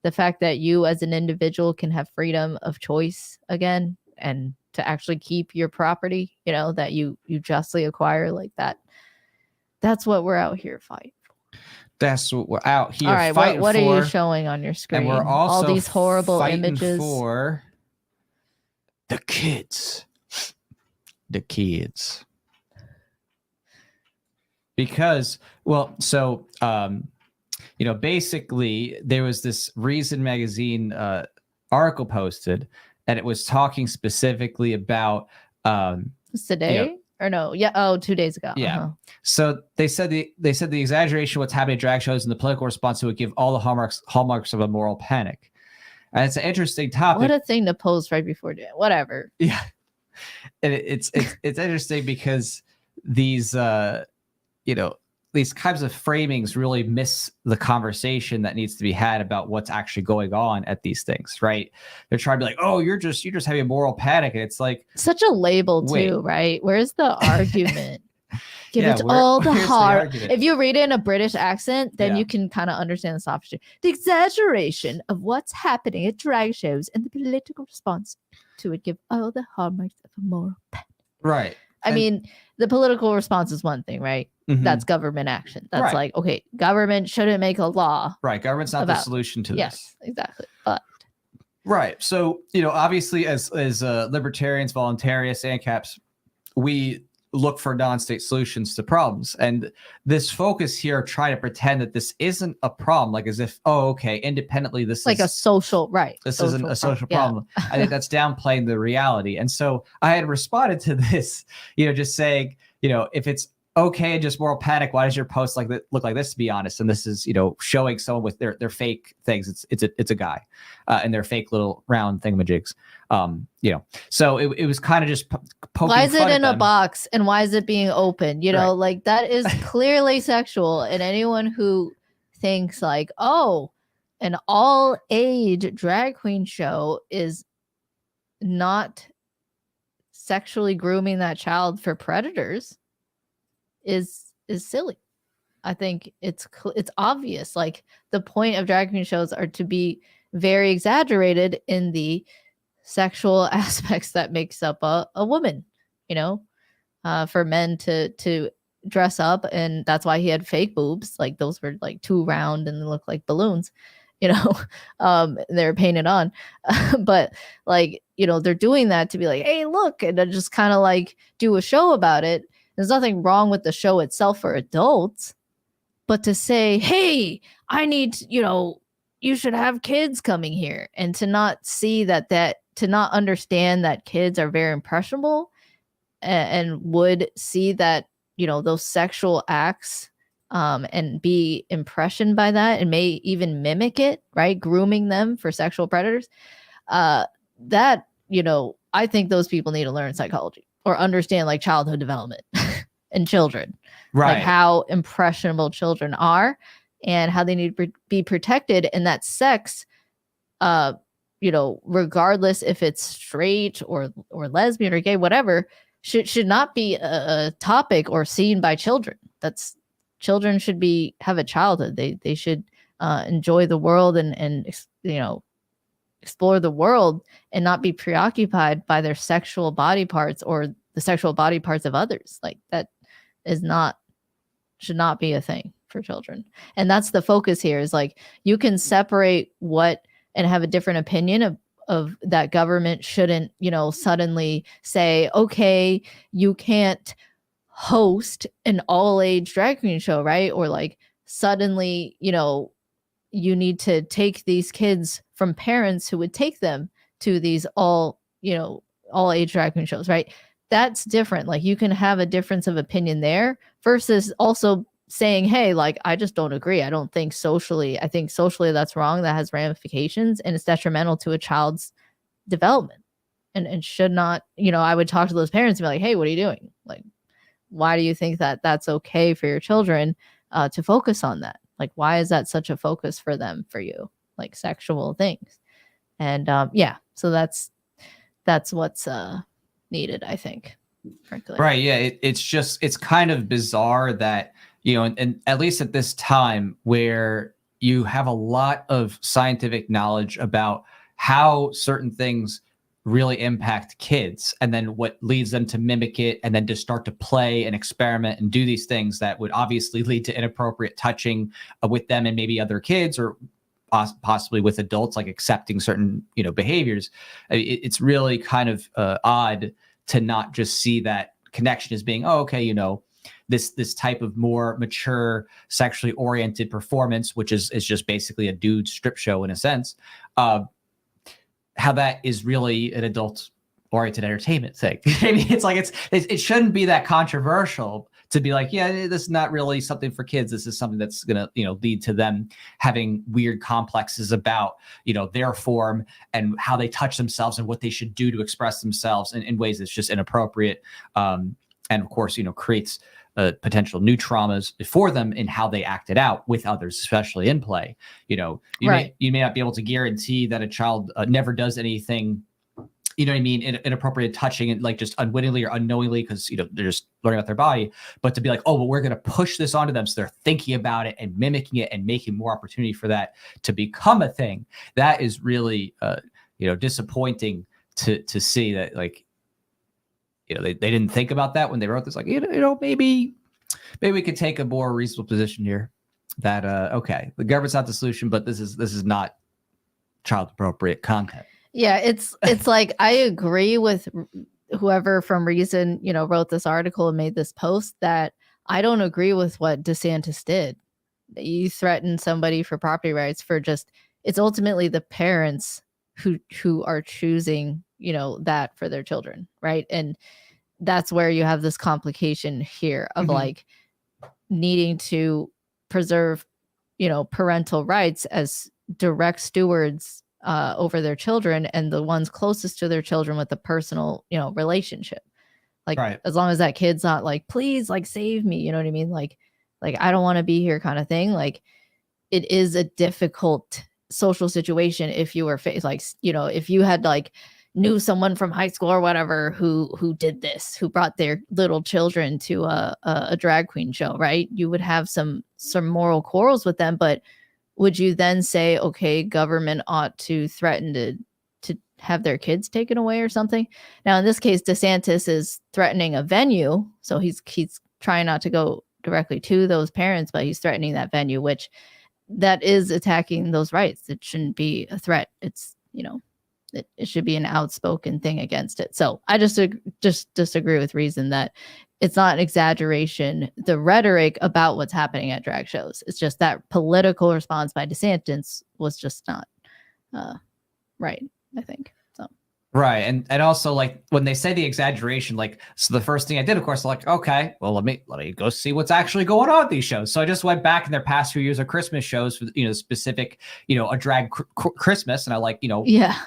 Speaker 4: the fact that you as an individual can have freedom of choice again, and to actually keep your property, you know, that you justly acquire, like that. That's what we're out here fighting for.
Speaker 3: That's what we're out here.
Speaker 4: All right,
Speaker 3: fighting
Speaker 4: what
Speaker 3: for.
Speaker 4: are you showing on your screen?
Speaker 3: And we're also
Speaker 4: all these horrible images
Speaker 3: for the kids. The kids. Because, well, so you know, basically there was this Reason magazine article posted, and it was talking specifically about
Speaker 4: today, you know, or no, yeah, 2 days ago.
Speaker 3: Yeah. So they said the exaggeration of what's happening at drag shows and the political response to it give all the hallmarks of a moral panic. And it's an interesting topic.
Speaker 4: What a thing to post right before doing whatever.
Speaker 3: Yeah. And it's interesting because these you know, these kinds of framings really miss the conversation that needs to be had about what's actually going on at these things, right? They're trying to be like, oh, you're just having a moral panic. And it's like
Speaker 4: such a label too, right? Where's the argument? Give it all the heart. If you read it in a British accent, then you can kind of understand the sophistry. The exaggeration of what's happening at drag shows and the political response to it give all the hallmarks of a moral panic.
Speaker 3: Right.
Speaker 4: I mean, the political response is one thing, right? Mm-hmm. That's government action. That's like, okay, government shouldn't make a law.
Speaker 3: Right. Government's not the solution to this.
Speaker 4: Yes, exactly. But
Speaker 3: right. So, you know, obviously as libertarians, voluntarists, ANCAPs, we look for non-state solutions to problems. And this focus here trying to pretend that this isn't a problem, like as if, oh, okay, independently, this
Speaker 4: like
Speaker 3: is
Speaker 4: a social, right.
Speaker 3: This isn't a social problem. Yeah. I think that's downplaying the reality. And so I had responded to this, you know, just saying, you know, if it's okay, just moral panic, why does your post like that look like this, to be honest? And this is, you know, showing someone with their fake things. It's a guy and their fake little round thingamajigs. You know, so it was kind of just poking
Speaker 4: why is it in
Speaker 3: a
Speaker 4: box and why is it being open? You know, like that is clearly sexual. And anyone who thinks like, oh, an all age drag queen show is not sexually grooming that child for predators is silly. I think it's obvious. Like the point of drag queen shows are to be very exaggerated in the sexual aspects that makes up a woman, you know, for men to dress up. And that's why he had fake boobs. Like those were like too round and they look like balloons, you know, they're painted on. But like, you know, they're doing that to be like, hey, look, and then just kind of like do a show about it. There's nothing wrong with the show itself for adults, but to say, hey, I need, you know, you should have kids coming here, and to not see to not understand that kids are very impressionable and would see that, you know, those sexual acts and be impressioned by that and may even mimic it, right? Grooming them for sexual predators. That, you know, I think those people need to learn psychology or understand like childhood development in children,
Speaker 3: right?
Speaker 4: Like how impressionable children are and how they need to be protected. And that sex, you know, regardless if it's straight or lesbian or gay, whatever, should not be a topic or seen by children. Children should have a childhood. They should enjoy the world and you know, explore the world and not be preoccupied by their sexual body parts or the sexual body parts of others. Like that should not be a thing for children. And that's the focus here, is like you can separate and have a different opinion of that government shouldn't, you know, suddenly say, okay, you can't host an all age drag queen show, right? Or like suddenly, you know, you need to take these kids from parents who would take them to these all age drag queen shows, right? That's different. Like you can have a difference of opinion there versus also saying, hey, like, I just don't agree. I think socially that's wrong. That has ramifications and it's detrimental to a child's development and should not, you know, I would talk to those parents and be like, hey, what are you doing? Like, why do you think that that's okay for your children to focus on that? Like, why is that such a focus for them, for you? Like sexual things. And yeah, so that's what's needed, I think. Frankly.
Speaker 3: Right. Yeah. It's kind of bizarre that, and at least at this time where you have a lot of scientific knowledge about how certain things really impact kids, and then what leads them to mimic it, and then to start to play and experiment and do these things that would obviously lead to inappropriate touching with them and maybe other kids, or possibly with adults, like accepting certain behaviors. It's really kind of odd to not just see that connection as being, okay, this type of more mature, sexually oriented performance, which is just basically a dude strip show in a sense. How that is really an adult oriented entertainment thing. I mean, it's like it shouldn't be that controversial to be like, yeah, this is not really something for kids. This is something that's gonna lead to them having weird complexes about their form and how they touch themselves and what they should do to express themselves in ways that's just inappropriate, and of course creates potential new traumas for them in how they act it out with others, especially in play. You may not be able to guarantee that a child never does anything, inappropriate touching, and like just unwittingly or unknowingly, because they're just learning about their body. But to be like, oh, well, we're going to push this onto them, so they're thinking about it and mimicking it and making more opportunity for that to become a thing. That is really disappointing to see that, like, they didn't think about that when they wrote this. Like, maybe we could take a more reasonable position here that okay, the government's not the solution, but this is not child appropriate content.
Speaker 4: Yeah, it's like, I agree with whoever from Reason wrote this article and made this post, that I don't agree with what DeSantis did. You threaten somebody for property rights for it's ultimately the parents who are choosing that for their children, right? And that's where you have this complication here of like needing to preserve parental rights as direct stewards over their children, and the ones closest to their children with the personal relationship. Like, right. As long as that kid's not like, please, like, save me, you know what I mean? Like I don't want to be here kind of thing. Like, it is a difficult social situation if you were if you had like knew someone from high school or whatever who did this, who brought their little children to a drag queen show, right? You would have some moral quarrels with them, but would you then say, okay, government ought to threaten to have their kids taken away or something? Now, in this case, DeSantis is threatening a venue, so he's trying not to go directly to those parents, but he's threatening that venue, which that is attacking those rights. It shouldn't be a threat. It's it should be an outspoken thing against it. So I just disagree with Reason that it's not an exaggeration, the rhetoric about what's happening at drag shows. It's just that political response by DeSantis was just not right, I think. So.
Speaker 3: Right. And also, like, when they say the exaggeration, like, so the first thing I did, of course, like, okay, well, let me go see what's actually going on at these shows. So I just went back in their past few years of Christmas shows for, specific, a drag Christmas. And I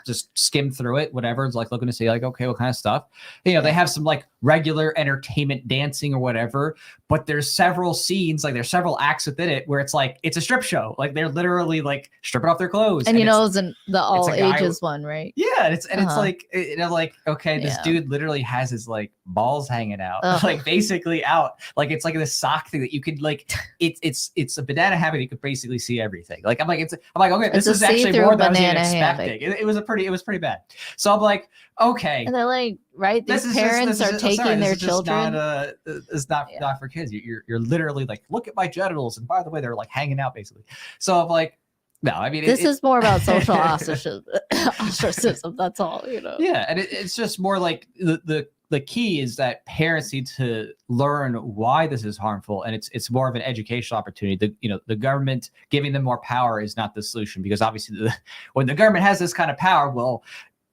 Speaker 3: just skimmed through it, whatever. It's like looking to see, like, okay, what kind of stuff, they have some like regular entertainment dancing or whatever, but there's several scenes, like there's several acts within it where it's like, it's a strip show. Like, they're literally like stripping off their clothes.
Speaker 4: And it's the all ages one, right?
Speaker 3: Yeah. It's like, okay, this dude literally has his like balls hanging out, like basically out. Like, it's like this sock thing that you could like, it's a banana hammock. You could basically see everything. Like, I'm like, okay, this is actually more than I was even expecting. It was pretty bad. So I'm like, okay.
Speaker 4: And they're like, right, these parents are taking their children.
Speaker 3: It's not for kids. You're literally like, look at my genitals. And by the way, they're like hanging out basically. So I'm like, no, I mean,
Speaker 4: this is more about social ostracism. That's all,
Speaker 3: Yeah, and it's just more like the key is that parents need to learn why this is harmful, and it's more of an educational opportunity. The government giving them more power is not the solution, because obviously when the government has this kind of power, well,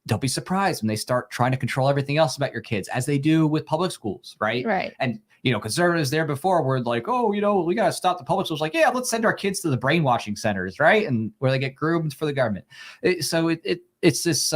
Speaker 3: don't be surprised when they start trying to control everything else about your kids, as they do with public schools, right?
Speaker 4: Right.
Speaker 3: And conservatives there before were like, oh, we got to stop the public schools. Like, yeah, let's send our kids to the brainwashing centers, right? And where they get groomed for the government. So it's this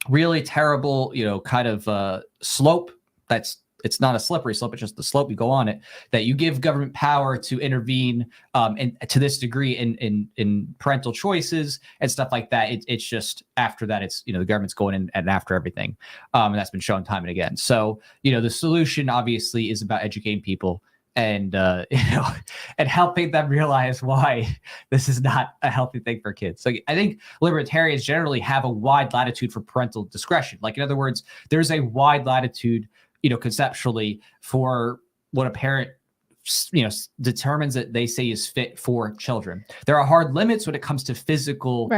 Speaker 3: really terrible, kind of slope that's it's not a slippery slope, it's just the slope you go on it, that you give government power to intervene and to this degree in parental choices and stuff like that. It's just after that, it's, the government's going in and after everything. And that's been shown time and again. So, the solution obviously is about educating people and and helping them realize why this is not a healthy thing for kids. So I think libertarians generally have a wide latitude for parental discretion. Like, in other words, there's a wide latitude, conceptually, for what a parent determines that they say is fit for children. There are hard limits when it comes to physical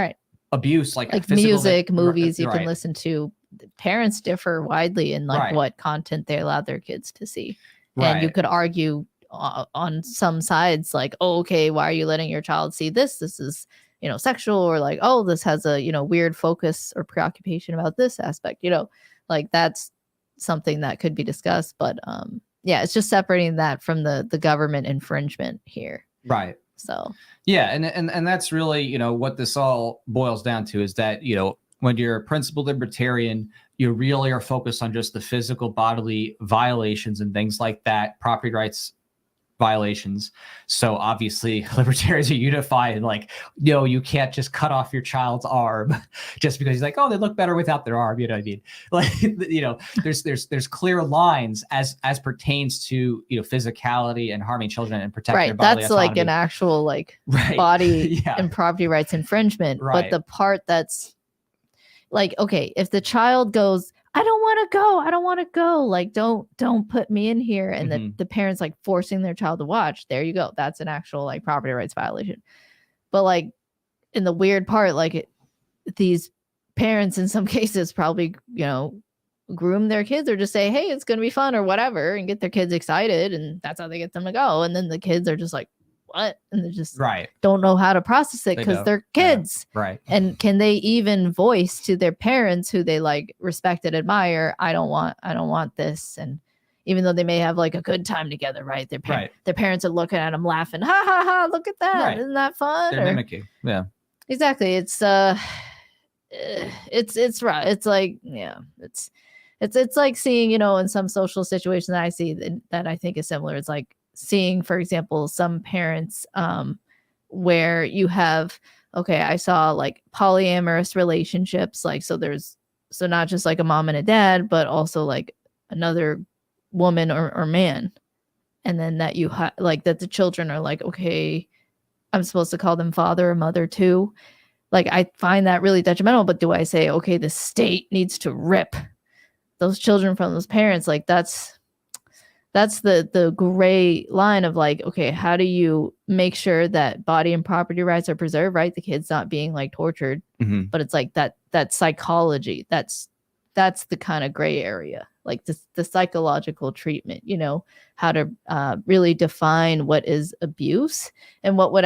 Speaker 3: abuse, like
Speaker 4: music, movies you can listen to. Parents differ widely in what content they allow their kids to see. And you could argue on some sides, like, oh, okay, why are you letting your child see this? This is, sexual, or like, oh, this has a, weird focus or preoccupation about this aspect, like that's something that could be discussed. But it's just separating that from the government infringement here.
Speaker 3: Right.
Speaker 4: So,
Speaker 3: yeah. And that's really, what this all boils down to is that, when you're a principled libertarian, you really are focused on just the physical bodily violations and things like that, property rights violations. So obviously libertarians are unified and like, you can't just cut off your child's arm just because he's like, oh, they look better without their arm. You know what I mean? Like, there's clear lines as pertains to, physicality and harming children and protecting their bodily
Speaker 4: that's
Speaker 3: autonomy.
Speaker 4: Like an actual body and property rights infringement. But the part that's like, okay, if the child goes, I don't want to go. Like, don't put me in here. And the parents like forcing their child to watch. There you go. That's an actual like property rights violation. But like in the weird part, like these parents in some cases probably, groom their kids or just say, hey, it's going to be fun or whatever, and get their kids excited. And that's how they get them to go. And then the kids are just like, what? And they just don't know how to process it because they're kids.
Speaker 3: Yeah. Right.
Speaker 4: And can they even voice to their parents who they like respect and admire, I don't want this. And even though they may have like a good time together, right? Their parents are looking at them laughing, ha ha ha, look at that. Right. Isn't that fun?
Speaker 3: They're mimicking. Yeah.
Speaker 4: Exactly. It's right. It's like, it's like seeing, in some social situations that I see that I think is similar. It's like seeing, for example, some parents where you have, I saw like polyamorous relationships, like, so not just like a mom and a dad, but also like another woman or man. And then that that the children are like, okay, I'm supposed to call them father or mother too. Like, I find that really detrimental. But do I say, okay, the state needs to rip those children from those parents? Like, that's the gray line of like, okay, how do you make sure that body and property rights are preserved, right? The kid's not being like tortured, but it's like that psychology, that's the kind of gray area, like the psychological treatment, how to really define what is abuse and what would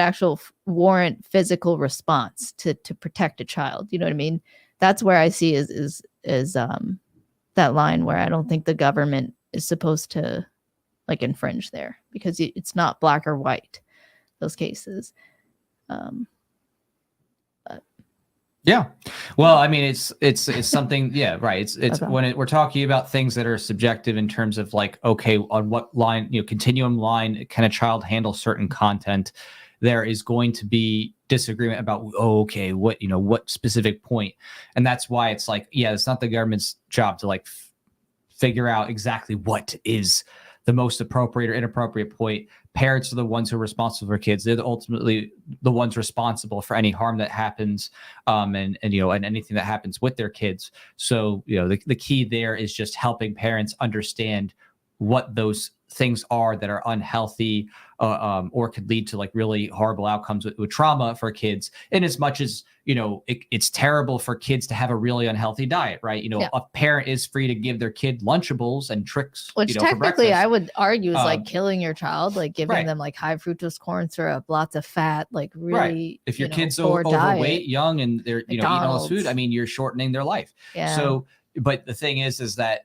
Speaker 4: warrant physical response to protect a child. You know what I mean? That's where I see is that line where I don't think the government is supposed to like infringe there, because it's not black or white, those cases.
Speaker 3: Yeah. Well, I mean, it's something. Yeah. Right. It's when we're talking about things that are subjective in terms of like, okay, on what line, continuum line can a child handle certain content? There is going to be disagreement about, what specific point. And that's why it's like, it's not the government's job to like figure out exactly what is the most appropriate or inappropriate point. Parents are the ones who are responsible for kids. They're ultimately the ones responsible for any harm that happens, and anything that happens with their kids. So, the key there is just helping parents understand what those things are that are unhealthy, or could lead to like really horrible outcomes with trauma for kids. And as much as, it's terrible for kids to have a really unhealthy diet, right? A parent is free to give their kid Lunchables and tricks,
Speaker 4: which technically I would argue is like killing your child, like giving them like high fructose corn syrup, lots of fat, like really.
Speaker 3: If your kid's overweight, young, and they're eating all this food, I mean, you're shortening their life.
Speaker 4: Yeah.
Speaker 3: So, but the thing is that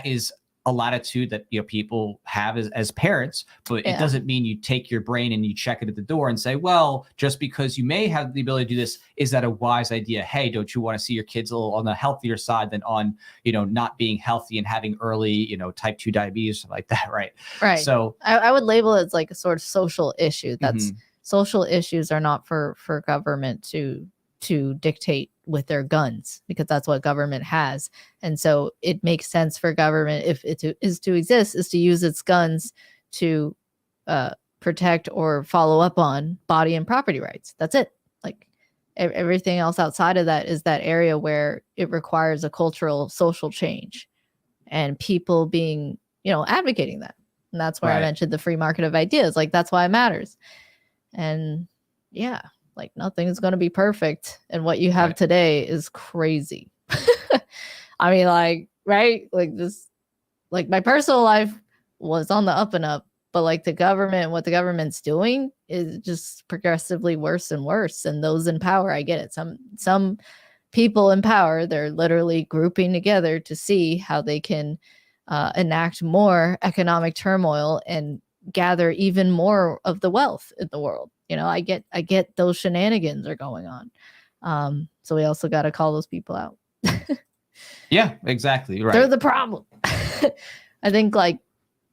Speaker 3: is a latitude that people have as parents, but it doesn't mean you take your brain and you check it at the door and say, well, just because you may have the ability to do this, is that a wise idea? Hey, don't you want to see your kids a little on the healthier side than on not being healthy and having early type 2 diabetes, something like that, right? So
Speaker 4: I would label it as like a sort of social issue. That's social issues are not for government to dictate with their guns, because that's what government has. And so it makes sense for government, if it is to exist, is to use its guns to protect or follow up on body and property rights. That's it. Like everything else outside of that is that area where it requires a cultural social change and people being advocating that. And that's where I mentioned the free market of ideas. Like that's why it matters. And yeah, like nothing's going to be perfect. And what you have today is crazy. I mean, like, right? Like this, like my personal life was on the up and up, but like the government, what the government's doing is just progressively worse and worse. And those in power, I get it. Some people in power, they're literally grouping together to see how they can enact more economic turmoil and gather even more of the wealth in the world. I get those shenanigans are going on. So we also got to call those people out.
Speaker 3: Yeah, exactly. Right.
Speaker 4: They're the problem. I think like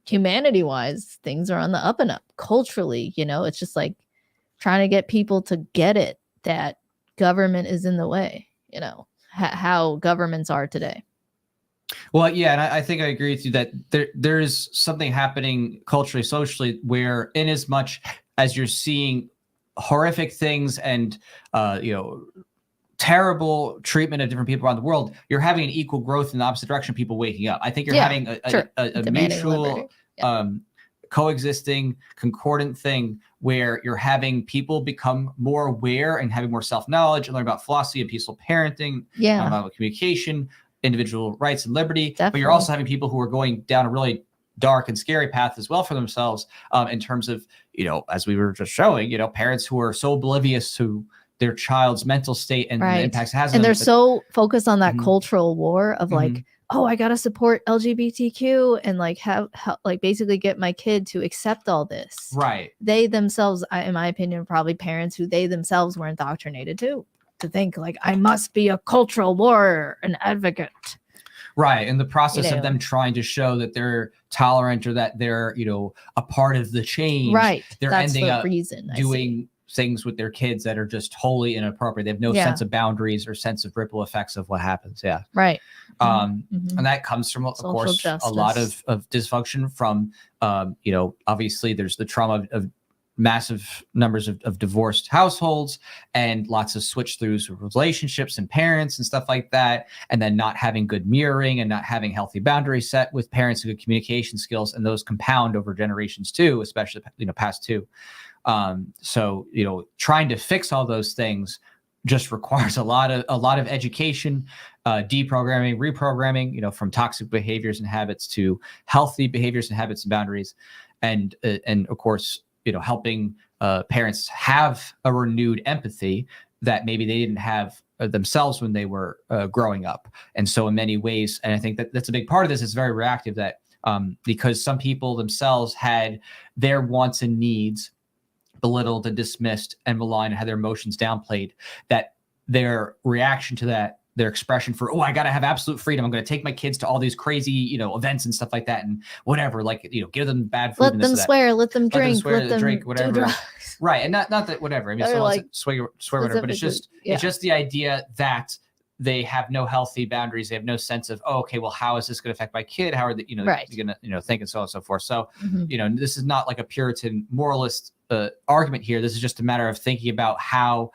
Speaker 4: humanity wise, things are on the up and up. Culturally, it's just like trying to get people to get it that government is in the way, how governments are today.
Speaker 3: Well, yeah, and I think I agree with you that there is something happening culturally, socially, where in as much as you're seeing horrific things and terrible treatment of different people around the world, you're having an equal growth in the opposite direction. People waking up. I think you're having a mutual coexisting, concordant thing where you're having people become more aware and having more self-knowledge and learn about philosophy and peaceful parenting, about communication, individual rights and liberty.
Speaker 4: Definitely.
Speaker 3: But you're also having people who are going down a really dark and scary path as well for themselves, in terms of, as we were just showing, parents who are so oblivious to their child's mental state and the impacts it has on
Speaker 4: them. And they're
Speaker 3: them.
Speaker 4: so focused on that cultural war of like, oh, I got to support LGBTQ and like have like basically get my kid to accept all this.
Speaker 3: Right.
Speaker 4: They themselves, in my opinion, probably parents who they themselves were indoctrinated to think like, I must be a cultural warrior, an advocate.
Speaker 3: Right. In the process of them trying to show that they're tolerant or that they're, a part of the change.
Speaker 4: Right.
Speaker 3: They're ending up doing things with their kids that are just wholly inappropriate. They have no sense of boundaries or sense of ripple effects of what happens. Yeah.
Speaker 4: Right.
Speaker 3: And that comes from, of course, justice. A lot of dysfunction from, obviously there's the trauma of massive numbers of divorced households and lots of switch throughs of relationships and parents and stuff like that. And then not having good mirroring and not having healthy boundaries set with parents and good communication skills. And those compound over generations too, especially, past two. So, trying to fix all those things just requires a lot of education, deprogramming, reprogramming, from toxic behaviors and habits to healthy behaviors and habits and boundaries. And of course, helping parents have a renewed empathy that maybe they didn't have themselves when they were growing up. And so in many ways, and I think that's a big part of this, is very reactive, that because some people themselves had their wants and needs belittled and dismissed and maligned and had their emotions downplayed, that their reaction to that, their expression for, I got to have absolute freedom. I'm going to take my kids to all these crazy, events and stuff like that. And whatever, like, give them bad food.
Speaker 4: Let them swear, let them drink, let them
Speaker 3: drink, whatever. Right. And not that, whatever. I mean, someone like, swear, whatever, but it's just the idea that they have no healthy boundaries. They have no sense of, okay, well, how is this going to affect my kid? How are they, going to, think and so on and so forth. So, this is not like a Puritan moralist argument here. This is just a matter of thinking about how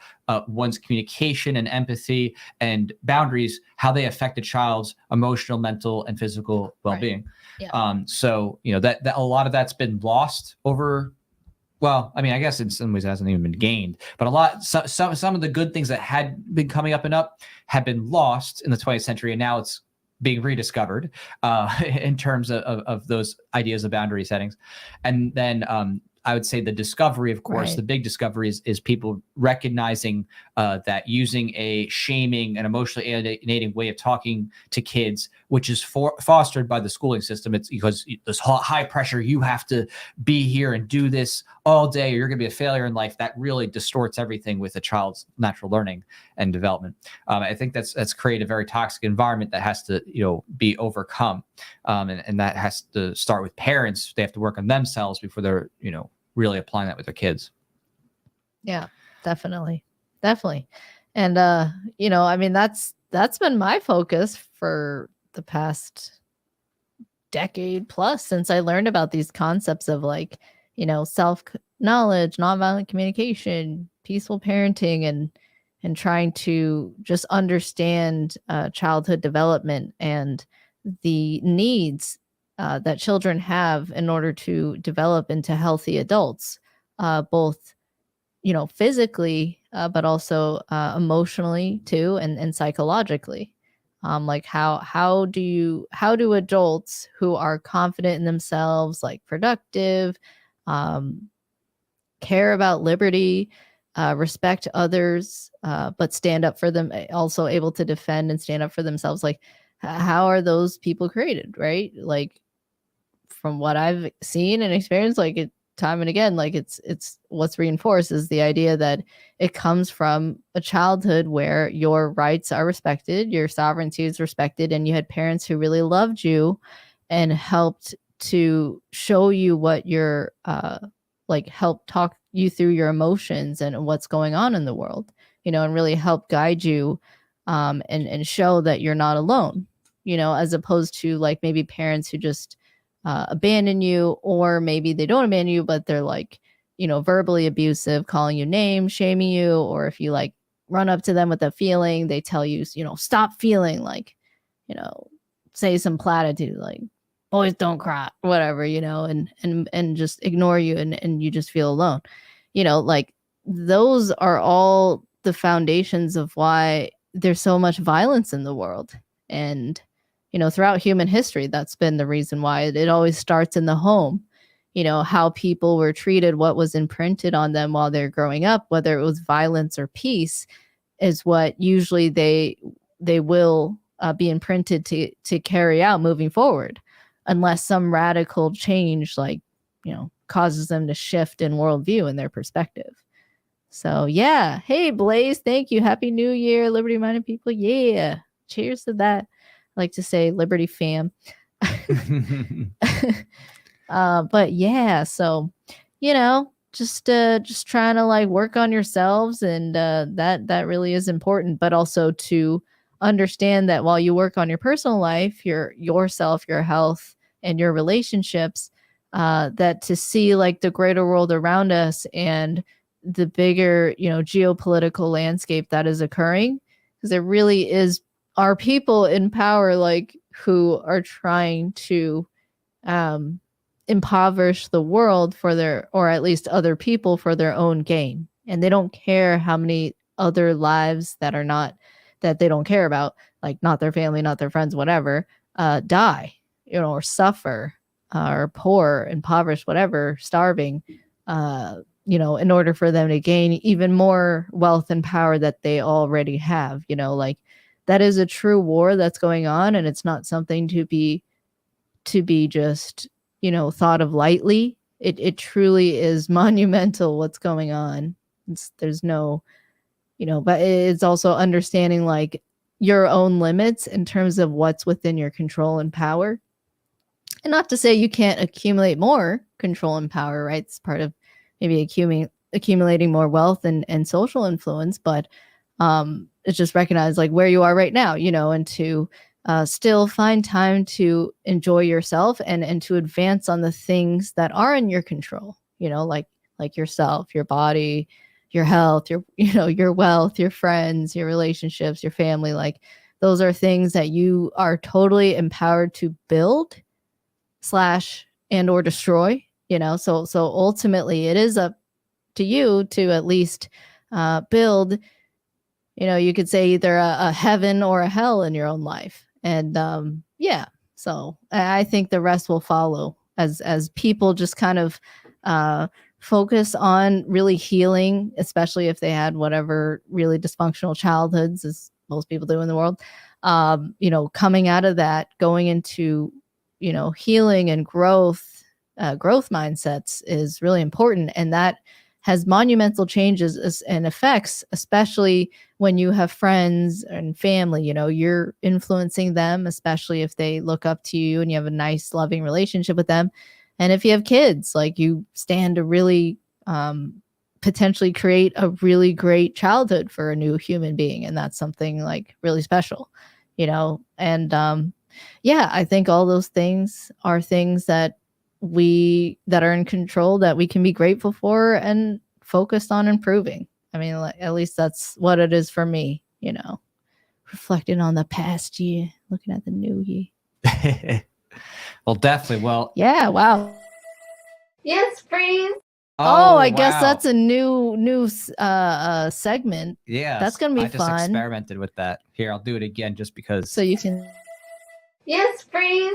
Speaker 3: one's communication and empathy and boundaries, how they affect a child's emotional, mental, and physical well-being.
Speaker 4: Right. Yeah.
Speaker 3: So, that a lot of that's been lost over. Well, I mean, I guess in some ways it hasn't even been gained, but some of the good things that had been coming up and up have been lost in the 20th century, and now it's being rediscovered in terms of those ideas of boundary settings. And then I would say the discovery, of course, the big discovery is people recognizing that using a shaming and emotionally alienating way of talking to kids, which is fostered by the schooling system. It's because this high pressure, you have to be here and do this all day or you're going to be a failure in life. That really distorts everything with a child's natural learning and development. I think that's created a very toxic environment that has to, be overcome. And that has to start with parents. They have to work on themselves before they're, really applying that with their kids.
Speaker 4: Yeah, definitely. And, I mean, that's been my focus for the past decade plus since I learned about these concepts of like, self-knowledge, nonviolent communication, peaceful parenting, and trying to just understand childhood development and the needs that children have in order to develop into healthy adults, both, physically, but also emotionally too, and psychologically. Like how do adults who are confident in themselves, like productive, care about liberty, respect others, but stand up for them, also able to defend and stand up for themselves, like how are those people created, right? Like from what I've seen and experienced, like it time and again, like it's what's reinforced is the idea that it comes from a childhood where your rights are respected, your sovereignty is respected, and you had parents who really loved you and helped to show you what your like help talk you through your emotions and what's going on in the world, and really help guide you, and show that you're not alone, as opposed to like maybe parents who just abandon you, or maybe they don't abandon you, but they're like, verbally abusive, calling you names, shaming you, or if you like run up to them with a feeling, they tell you, stop feeling, like, say some platitude like boys don't cry, whatever, and just ignore you, and you just feel alone. Like those are all the foundations of why there's so much violence in the world. And throughout human history, that's been the reason why it always starts in the home. How people were treated, what was imprinted on them while they're growing up, whether it was violence or peace, is what usually they will be imprinted to carry out moving forward, unless some radical change, like, causes them to shift in worldview and their perspective. So yeah. Hey, Blaze, thank you. Happy New Year, liberty-minded people. Yeah. Cheers to that. I like to say Liberty fam. But yeah, so just trying to like work on yourselves, and that really is important, but also to understand that while you work on your personal life, yourself, your health, and your relationships, that to see like the greater world around us and the bigger, geopolitical landscape that is occurring, because there really are people in power, like who are trying to impoverish the world or at least other people for their own gain. And they don't care how many other lives that they don't care about, like not their family, not their friends, whatever, die, or suffer, or poor, impoverished, whatever, starving, in order for them to gain even more wealth and power that they already have. Like that is a true war that's going on, and it's not something to be just, thought of lightly. It truly is monumental what's going on. There's no, but it's also understanding like your own limits in terms of what's within your control and power. And not to say you can't accumulate more control and power, right? It's part of maybe accumulating more wealth and social influence, but it's just recognize like where you are right now, and to still find time to enjoy yourself and to advance on the things that are in your control, like yourself, your body, your health, your wealth, your friends, your relationships, your family. Like those are things that you are totally empowered to build / and or destroy, so ultimately it is up to you to at least build, you could say either a heaven or a hell in your own life. And so I think the rest will follow as people just kind of Focus on really healing, especially if they had whatever really dysfunctional childhoods, as most people do in the world. Coming out of that, going into, healing and growth mindsets is really important. And that has monumental changes and effects, especially when you have friends and family. You're influencing them, especially if they look up to you and you have a nice, loving relationship with them. And if you have kids, like, you stand to really potentially create a really great childhood for a new human being. And that's something like really special, and I think all those things are things that are in control, that we can be grateful for and focused on improving. I mean, at least that's what it is for me, reflecting on the past year, looking at the new year.
Speaker 3: Well, definitely. Well,
Speaker 4: yeah. Wow.
Speaker 5: Yes, freeze.
Speaker 4: I guess that's a new segment.
Speaker 3: Yeah,
Speaker 4: that's gonna be fun.
Speaker 3: I just experimented with that. Here, I'll do it again just because.
Speaker 4: So you can.
Speaker 5: Yes, freeze.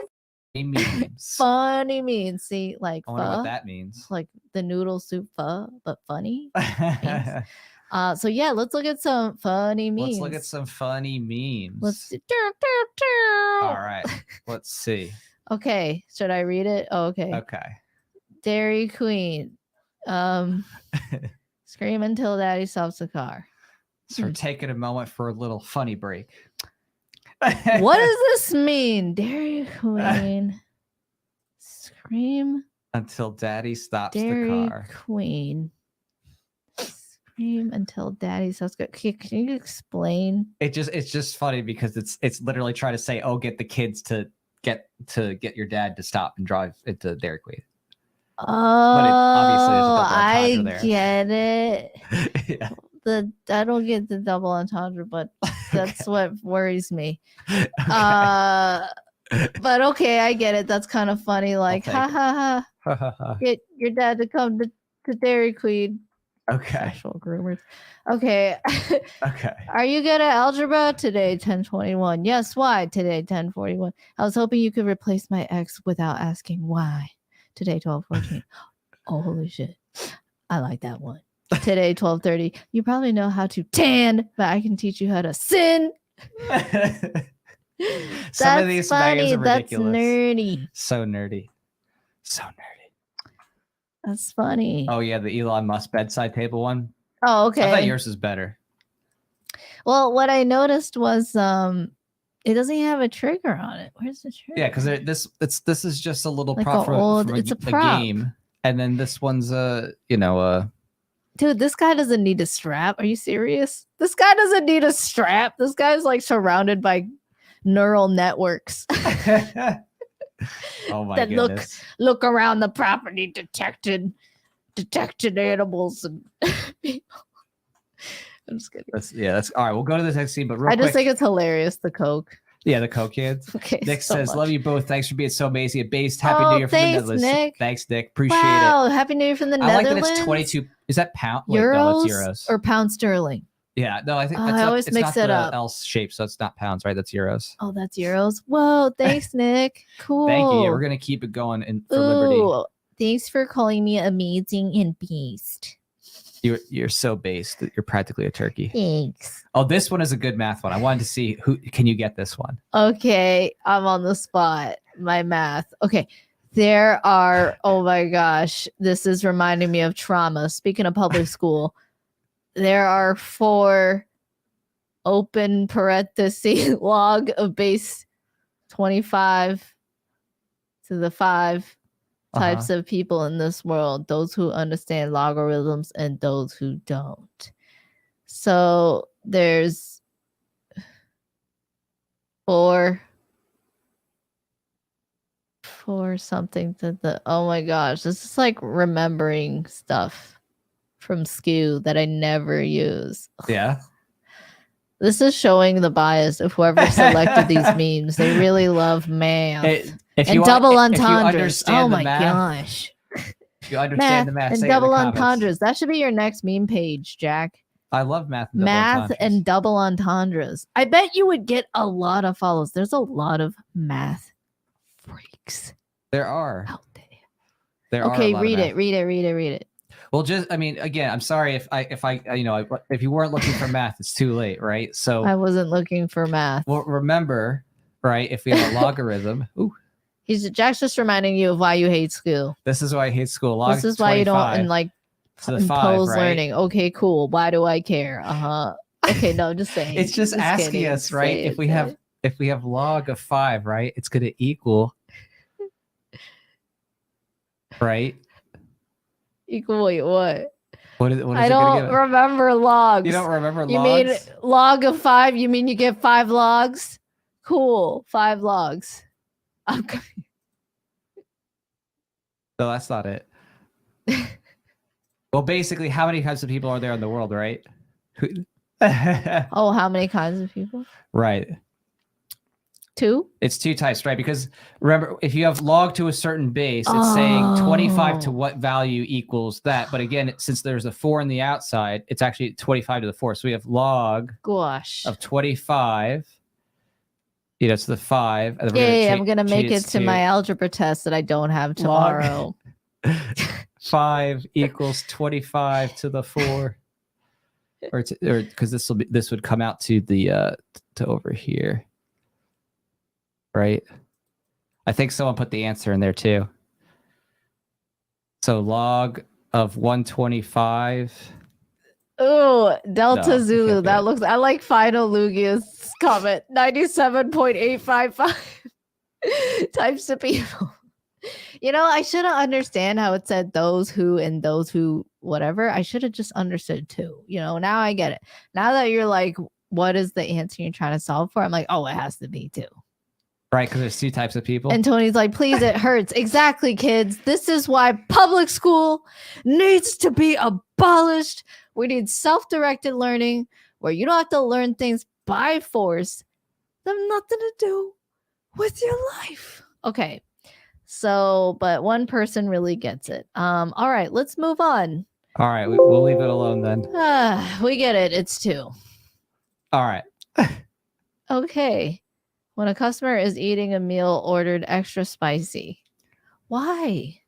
Speaker 3: Memes.
Speaker 4: Funny memes. See, like,
Speaker 3: I wonder what that means.
Speaker 4: Like the noodle soup pho, but funny. So yeah, let's look at some funny memes.
Speaker 3: Let's look at some funny memes.
Speaker 4: Let's do.
Speaker 3: All right. Let's see.
Speaker 4: Okay. Should I read it? Oh, okay.
Speaker 3: Okay.
Speaker 4: Dairy Queen. Scream until daddy stops the car.
Speaker 3: So we're taking a moment for a little funny break.
Speaker 4: What does this mean? Dairy Queen. Scream
Speaker 3: until daddy stops
Speaker 4: Dairy
Speaker 3: the car.
Speaker 4: Queen. Scream until daddy stops. Can you explain?
Speaker 3: It's just funny because it's literally trying to say, oh, get the kids to get your dad to stop and drive into Dairy Queen.
Speaker 4: Oh, I
Speaker 3: there.
Speaker 4: get it.
Speaker 3: Yeah.
Speaker 4: I don't get the double entendre, but that's what worries me.
Speaker 3: Okay.
Speaker 4: But okay, I get it. That's kind of funny. Like, ha ha ha. Get your dad to come to Dairy Queen.
Speaker 3: Okay.
Speaker 4: Sexual groomers. Okay.
Speaker 3: Okay.
Speaker 4: Are you good at algebra today? 1021. Yes. Why today? 1041. I was hoping you could replace my ex without asking why. Today 1214. Oh, holy shit! I like that one. Today 1230. You probably know how to tan, but I can teach you how to sin.
Speaker 3: Some of these
Speaker 4: funny.
Speaker 3: are ridiculous.
Speaker 4: That's nerdy.
Speaker 3: So nerdy. So nerdy.
Speaker 4: That's funny.
Speaker 3: Oh yeah, the Elon Musk bedside table one.
Speaker 4: Oh, okay.
Speaker 3: I thought yours is better.
Speaker 4: Well, what I noticed was it doesn't have a trigger on it. Where's the trigger?
Speaker 3: Yeah, because this is just a little
Speaker 4: like
Speaker 3: prop from
Speaker 4: it's a
Speaker 3: the
Speaker 4: prop.
Speaker 3: game, and then this one's
Speaker 4: Dude, this guy doesn't need a strap. Are you serious? This guy doesn't need a strap. This guy's like surrounded by neural networks.
Speaker 3: Oh my
Speaker 4: that
Speaker 3: goodness.
Speaker 4: Look around the property, detected animals and people. I'm just kidding.
Speaker 3: That's all right. We'll go to the next scene, but
Speaker 4: I just think it's hilarious, the Coke.
Speaker 3: Yeah, the Coke kids.
Speaker 4: Okay.
Speaker 3: Nick
Speaker 4: so
Speaker 3: says,
Speaker 4: much.
Speaker 3: "Love you both. Thanks for being so amazing at Based. Happy New Year from the Netherlands."
Speaker 4: Nick.
Speaker 3: Thanks, Nick. Appreciate it.
Speaker 4: Wow, Happy New Year from the Netherlands.
Speaker 3: I like that it's 22. Is that pound?
Speaker 4: Euros,
Speaker 3: Wait, no, it's euros.
Speaker 4: or pound sterling?
Speaker 3: Yeah, no, I think
Speaker 4: I always
Speaker 3: it's
Speaker 4: mix
Speaker 3: not
Speaker 4: it up.
Speaker 3: L shape, so it's not pounds, right? That's euros.
Speaker 4: Oh, that's euros. Whoa, thanks, Nick. Cool.
Speaker 3: Thank you. Yeah, we're gonna keep it going for Liberty.
Speaker 4: Thanks for calling me amazing and beast.
Speaker 3: You're so based that you're practically a turkey.
Speaker 4: Thanks.
Speaker 3: Oh, this one is a good math one. I wanted to see who can you get this one.
Speaker 4: Okay, I'm on the spot. My math. Okay. There are, oh my gosh, this is reminding me of trauma. Speaking of public school, there are 4 open parenthesis log of base 25 to the 5 types of people in this world, those who understand logarithms and those who don't. So there's 4 something to the, oh my gosh, this is like remembering stuff from SKU that I never use.
Speaker 3: Yeah.
Speaker 4: This is showing the bias of whoever selected these memes. They really love math. And double entendres. Oh my gosh.
Speaker 3: If you understand the math
Speaker 4: and double entendres. That should be your next meme page, Jack.
Speaker 3: I love math.
Speaker 4: And double entendres. I bet you would get a lot of follows. There's a lot of math freaks.
Speaker 3: There are.
Speaker 4: Out there. Okay, read it.
Speaker 3: Well, just I mean, again, I'm sorry if you weren't looking for math, it's too late, right? So
Speaker 4: I wasn't looking for math.
Speaker 3: Well, remember, right? If we have a logarithm,
Speaker 4: Jack's just reminding you of why you hate school.
Speaker 3: This is why I hate school. Log
Speaker 4: this is why you don't impose learning. Okay, cool. Why do I care? Okay, no, just saying.
Speaker 3: It's just asking kidding. Us, right? If we have log of 5, right? It's going to equal, right?
Speaker 4: Equal what?
Speaker 3: What is
Speaker 4: I don't remember logs.
Speaker 3: You don't remember logs?
Speaker 4: You mean log of 5? You mean you get 5 logs? Cool, 5 logs. Okay.
Speaker 3: No, that's not it. Well, basically, how many kinds of people are there in the world, right?
Speaker 4: Oh, how many kinds of people?
Speaker 3: Right.
Speaker 4: 2?
Speaker 3: It's 2 types, right? Because remember, if you have log to a certain base, it's saying 25 to what value equals that. But again, since there's a 4 on the outside, it's actually 25 to the 4. So we have log of 25, to the 5. And
Speaker 4: I'm going to make it to my algebra test that I don't have tomorrow.
Speaker 3: Log 5 equals 25 to the 4. Or because this would come out to the to over here. Right? I think someone put the answer in there too. So log of 125.
Speaker 4: Oh, Delta Zulu. That looks, I like Final Lugia's comment. 97.855 types of people. I should have understand how it said those who and those who whatever. I should have just understood too. Now I get it. Now that you're like, what is the answer you're trying to solve for? I'm like, oh, it has to be 2.
Speaker 3: Right, because there's 2 types of people.
Speaker 4: And Tony's like, please, it hurts. Exactly, kids. This is why public school needs to be abolished. We need self-directed learning where you don't have to learn things by force. They have nothing to do with your life. Okay. So, but one person really gets it. All right, let's move on.
Speaker 3: All right, we'll leave it alone then.
Speaker 4: We get it. It's 2.
Speaker 3: All right.
Speaker 4: Okay. When a customer is eating a meal ordered extra spicy. Why?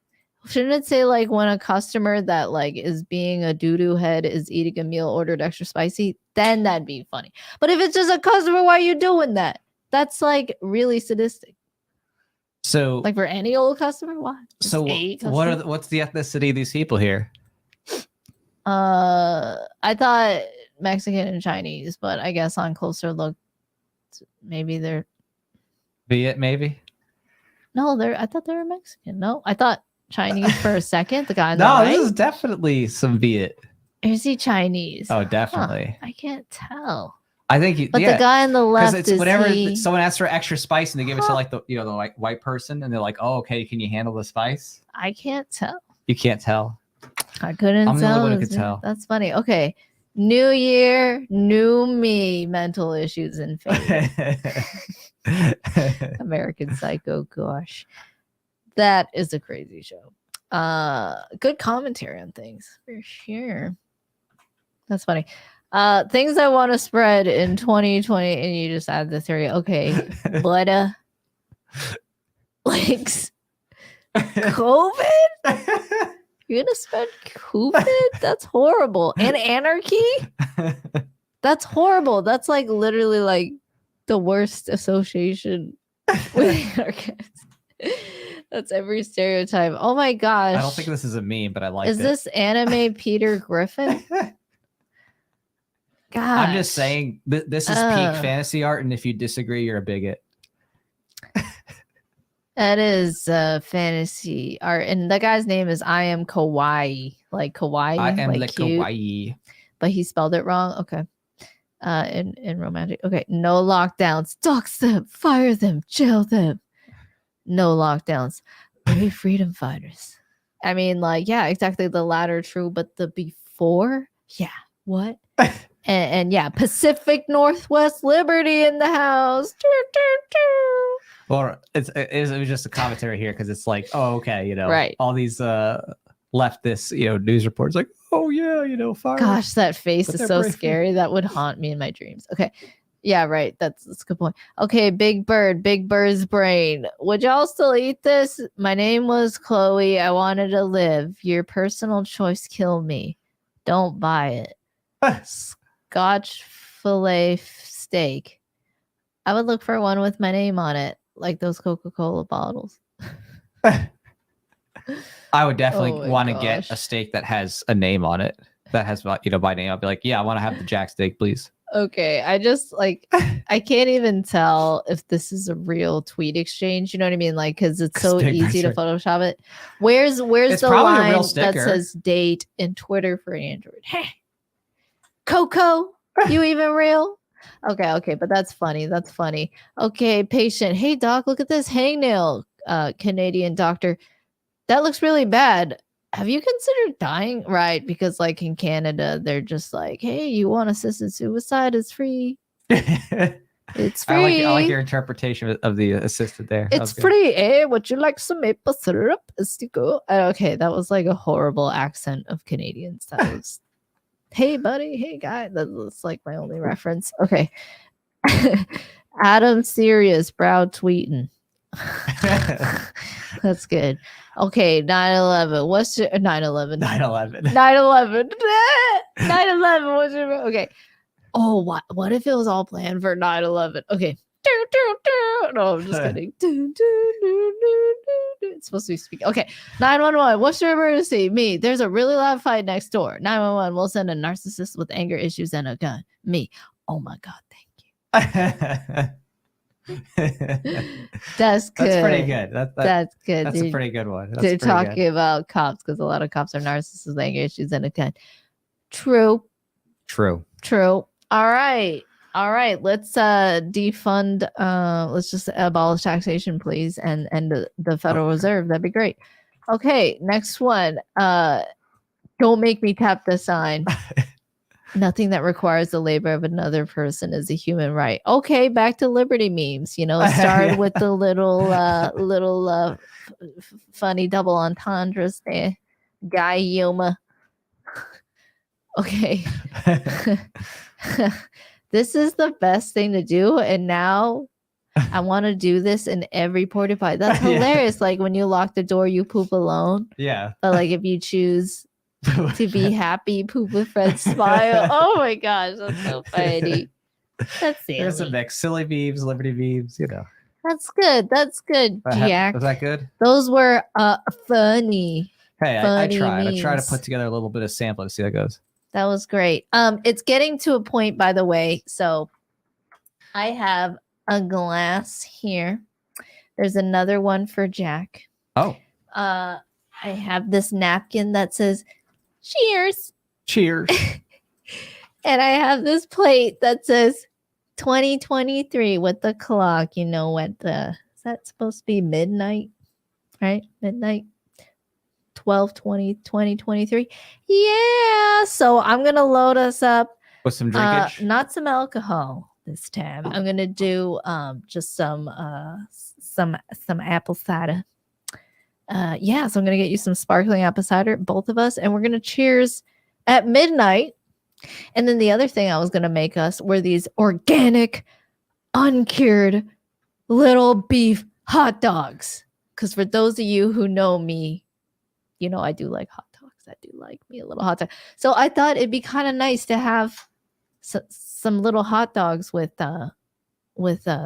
Speaker 4: Shouldn't it say like when a customer that like is being a doo-doo head is eating a meal ordered extra spicy? Then that'd be funny. But if it's just a customer, why are you doing that? That's like really sadistic.
Speaker 3: So
Speaker 4: like for any old customer, why?
Speaker 3: So what's the ethnicity of these people here?
Speaker 4: I thought Mexican and Chinese, but I guess on closer look, maybe they're
Speaker 3: Viet, maybe?
Speaker 4: No, I thought they were Mexican. No, I thought Chinese for a second. The guy on the right?
Speaker 3: This is definitely some Viet.
Speaker 4: Is he Chinese?
Speaker 3: Oh, definitely.
Speaker 4: I can't tell.
Speaker 3: I think,
Speaker 4: but the guy on the left
Speaker 3: it's
Speaker 4: is
Speaker 3: whenever someone asks for extra spice and they give it to like the the white person and they're like, oh, okay, can you handle the spice?
Speaker 4: I can't tell.
Speaker 3: You can't tell.
Speaker 4: I couldn't
Speaker 3: I'm
Speaker 4: tell.
Speaker 3: the only one who could tell.
Speaker 4: That's funny. Okay. New year, new me, mental issues in favor. American Psycho, gosh. That is a crazy show. Good commentary on things, for sure. That's funny. Things I want to spread in 2020, and you just add the 3. Okay. Butter. Likes. COVID? You're gonna spread COVID? That's horrible. And anarchy? That's horrible. That's like literally like the worst association with anarchists. That's every stereotype. Oh my gosh.
Speaker 3: I don't think this is a meme, but I like it.
Speaker 4: Is this anime Peter Griffin? God.
Speaker 3: I'm just saying this is peak fantasy art, and if you disagree, you're a bigot.
Speaker 4: That is fantasy art, and the guy's name is I am Kawaii, like kawaii.
Speaker 3: I am
Speaker 4: like cute,
Speaker 3: kawaii,
Speaker 4: but he spelled it wrong. Okay, in romantic. Okay, no lockdowns. Dox them, fire them, jail them. No lockdowns. Brave freedom fighters. I mean, like, yeah, exactly. The latter true, but the before, yeah, what? and yeah, Pacific Northwest Liberty in the house.
Speaker 3: Well, it was just a commentary here because it's like, oh, okay,
Speaker 4: right.
Speaker 3: All these leftist, news reports like, oh yeah, fire.
Speaker 4: Gosh, that face is so scary. That would haunt me in my dreams. Okay, Yeah, right. That's a good point. Okay, Big Bird's brain. Would y'all still eat this? My name was Chloe. I wanted to live. Your personal choice killed me. Don't buy it. Scotch fillet steak. I would look for one with my name on it, like those Coca-Cola bottles.
Speaker 3: I would definitely want to get a steak that has a name on it. That has, my name. I'll be like, yeah, I want to have the Jack steak, please.
Speaker 4: Okay, I just I can't even tell if this is a real tweet exchange. You know what I mean? Like, because it's so easy to Photoshop it. Where's the line that says date in Twitter for Android? Hey, Coco, you even real? Okay, but that's funny. That's funny. Okay, patient. Hey, doc, look at this hangnail. Canadian doctor. That looks really bad. Have you considered dying? Right, because like in Canada, they're just like, hey, you want assisted suicide? It's free. It's free.
Speaker 3: I like your interpretation of the assisted there.
Speaker 4: It's free, eh? Would you like some maple syrup? Okay, that was like a horrible accent of Canadians. That was, hey, buddy, hey, guy. That's like my only reference. Okay. Adam Serious, Brow tweeting. That's good. Okay, 9/11. What's your 9/11?
Speaker 3: 9/11.
Speaker 4: 9/11. 9/11. What's your okay? Oh, what if it was all planned for 9/11? Okay. No, I'm just kidding. It's supposed to be speaking. Okay. 911. What's your emergency? Me. There's a really loud fight next door. 911. We'll send a narcissist with anger issues and a gun. Me. Oh my God. Thank you. That's good.
Speaker 3: That's pretty good.
Speaker 4: That's good.
Speaker 3: That's a pretty good one.
Speaker 4: They're talking about cops because a lot of cops are narcissists with anger issues and a gun. True. All right. Let's defund. Let's just abolish taxation, please, and the Federal Reserve. That'd be great. Okay, next one. Don't make me tap the sign. Nothing that requires the labor of another person is a human right. Okay, back to Liberty memes. Started with the little funny double entendres there. Guy Yoma. Okay. This is the best thing to do, and now I want to do this in every porta potty. That's hilarious. Like when you lock the door, you poop alone.
Speaker 3: Yeah.
Speaker 4: But like if you choose to be happy, poop with friends, smile. Oh my gosh, that's so funny. That's silly.
Speaker 3: There's a mix. Silly memes, Liberty memes,
Speaker 4: That's good. Jack.
Speaker 3: Was that good?
Speaker 4: Those were funny.
Speaker 3: Hey,
Speaker 4: funny
Speaker 3: I tried.
Speaker 4: memes.
Speaker 3: I tried to put together a little bit of sample to see how it goes.
Speaker 4: That was great. It's getting to a point, by the way. So I have a glass here. There's another one for Jack.
Speaker 3: Oh.
Speaker 4: I have this napkin that says cheers.
Speaker 3: Cheers.
Speaker 4: And I have this plate that says 2023 with the clock. Is that supposed to be midnight? Right? Midnight. 12/20/2023. Yeah. So I'm gonna load us up
Speaker 3: with some drinkage.
Speaker 4: Not some alcohol this time. I'm gonna do just some apple cider. So I'm gonna get you some sparkling apple cider, both of us, and we're gonna cheers at midnight. And then the other thing I was gonna make us were these organic, uncured little beef hot dogs. Because for those of you who know me, I do like hot dogs. I do like me a little hot dog. So I thought it'd be kind of nice to have some little hot dogs with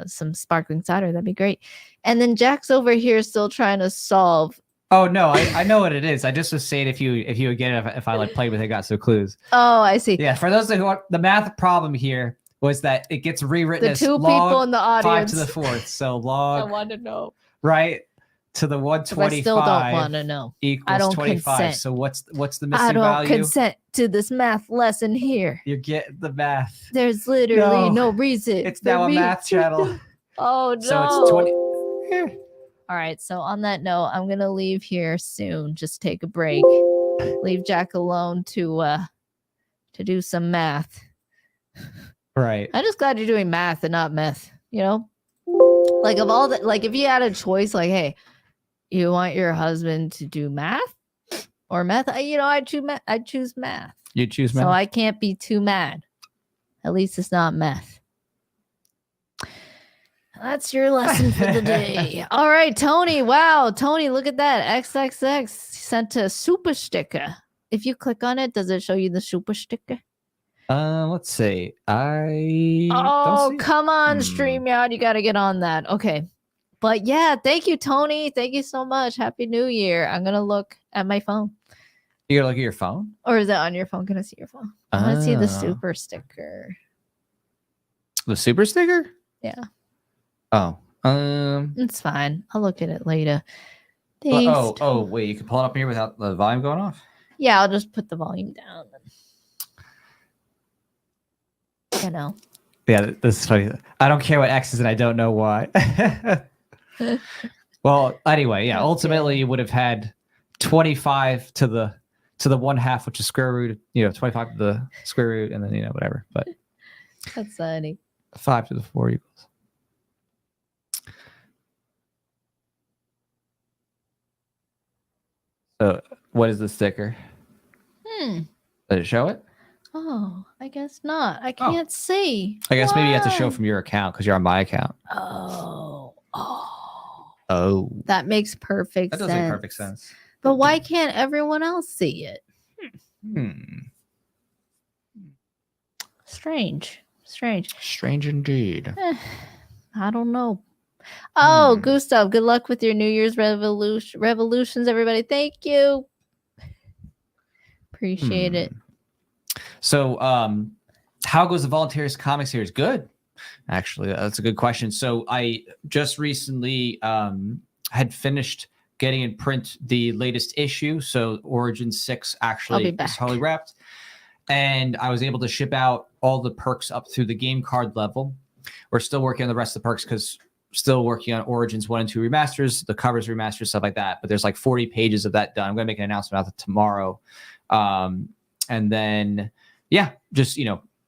Speaker 4: some sparkling cider. That'd be great. And then Jack's over here still trying to solve.
Speaker 3: Oh no, I know what it is. I just was saying if you would get it if I like played with it, got some clues.
Speaker 4: Oh, I see.
Speaker 3: Yeah, for those who are, the math problem here was that it gets rewritten
Speaker 4: the
Speaker 3: as
Speaker 4: two people in the audience
Speaker 3: 5 to the 4th. So log.
Speaker 4: I want to know.
Speaker 3: Right. To the 125.
Speaker 4: I still don't want to know.
Speaker 3: Equals
Speaker 4: I don't
Speaker 3: 25.
Speaker 4: Consent.
Speaker 3: So what's the missing value?
Speaker 4: I don't
Speaker 3: value?
Speaker 4: consent to this math lesson here.
Speaker 3: You get the math.
Speaker 4: There's literally no reason.
Speaker 3: It's now a math channel.
Speaker 4: Oh no.
Speaker 3: So it's 20.
Speaker 4: All right. So on that note, I'm gonna leave here soon. Just take a break. Leave Jack alone to do some math.
Speaker 3: Right.
Speaker 4: I'm just glad you're doing math and not meth. Like of all the if you had a choice, like, hey, you want your husband to do math or meth? I choose math.
Speaker 3: You choose math.
Speaker 4: So I can't be too mad. At least it's not meth. That's your lesson for the day. All right, Tony. Wow, Tony, look at that. XXX sent a super sticker. If you click on it, does it show you the super sticker?
Speaker 3: Let's see. I don't see
Speaker 4: come on,
Speaker 3: it.
Speaker 4: StreamYard. You got to get on that. Okay. But yeah, thank you, Tony. Thank you so much. Happy New Year. I'm going to look at my phone.
Speaker 3: You're looking at your phone?
Speaker 4: Or is it on your phone? Can I see your phone? I want to see the super sticker.
Speaker 3: The super sticker?
Speaker 4: Yeah.
Speaker 3: Oh.
Speaker 4: It's fine. I'll look at it later.
Speaker 3: Thanks, wait, you can pull it up here without the volume going off?
Speaker 4: Yeah, I'll just put the volume down. You know.
Speaker 3: Yeah, this is funny. I don't care what X is, and I don't know why. Well, anyway, yeah. Ultimately, you would have had 25 to the 1/2, which is square root. 25 to the square root, and then whatever. But
Speaker 4: that's funny.
Speaker 3: 5 to the 4 equals. So, what is the sticker? Does it show it?
Speaker 4: Oh, I guess not. I can't see.
Speaker 3: I guess maybe you have to show from your account because you're on my account.
Speaker 4: Oh. That makes perfect sense.
Speaker 3: That does make perfect sense.
Speaker 4: But why can't everyone else see it? Strange indeed. I don't know. Oh, Gustav, good luck with your New Year's revolutions, everybody. Thank you. Appreciate it.
Speaker 3: So, how goes the Volunteers comic series? Good. Actually, that's a good question. So I just recently had finished getting in print the latest issue. So Origin 6 actually is totally wrapped. And I was able to ship out all the perks up through the game card level. We're still working on the rest of the perks because still working on Origins 1 and 2 remasters, the covers remasters, stuff like that. But there's like 40 pages of that done. I'm going to make an announcement about that tomorrow. And then, just,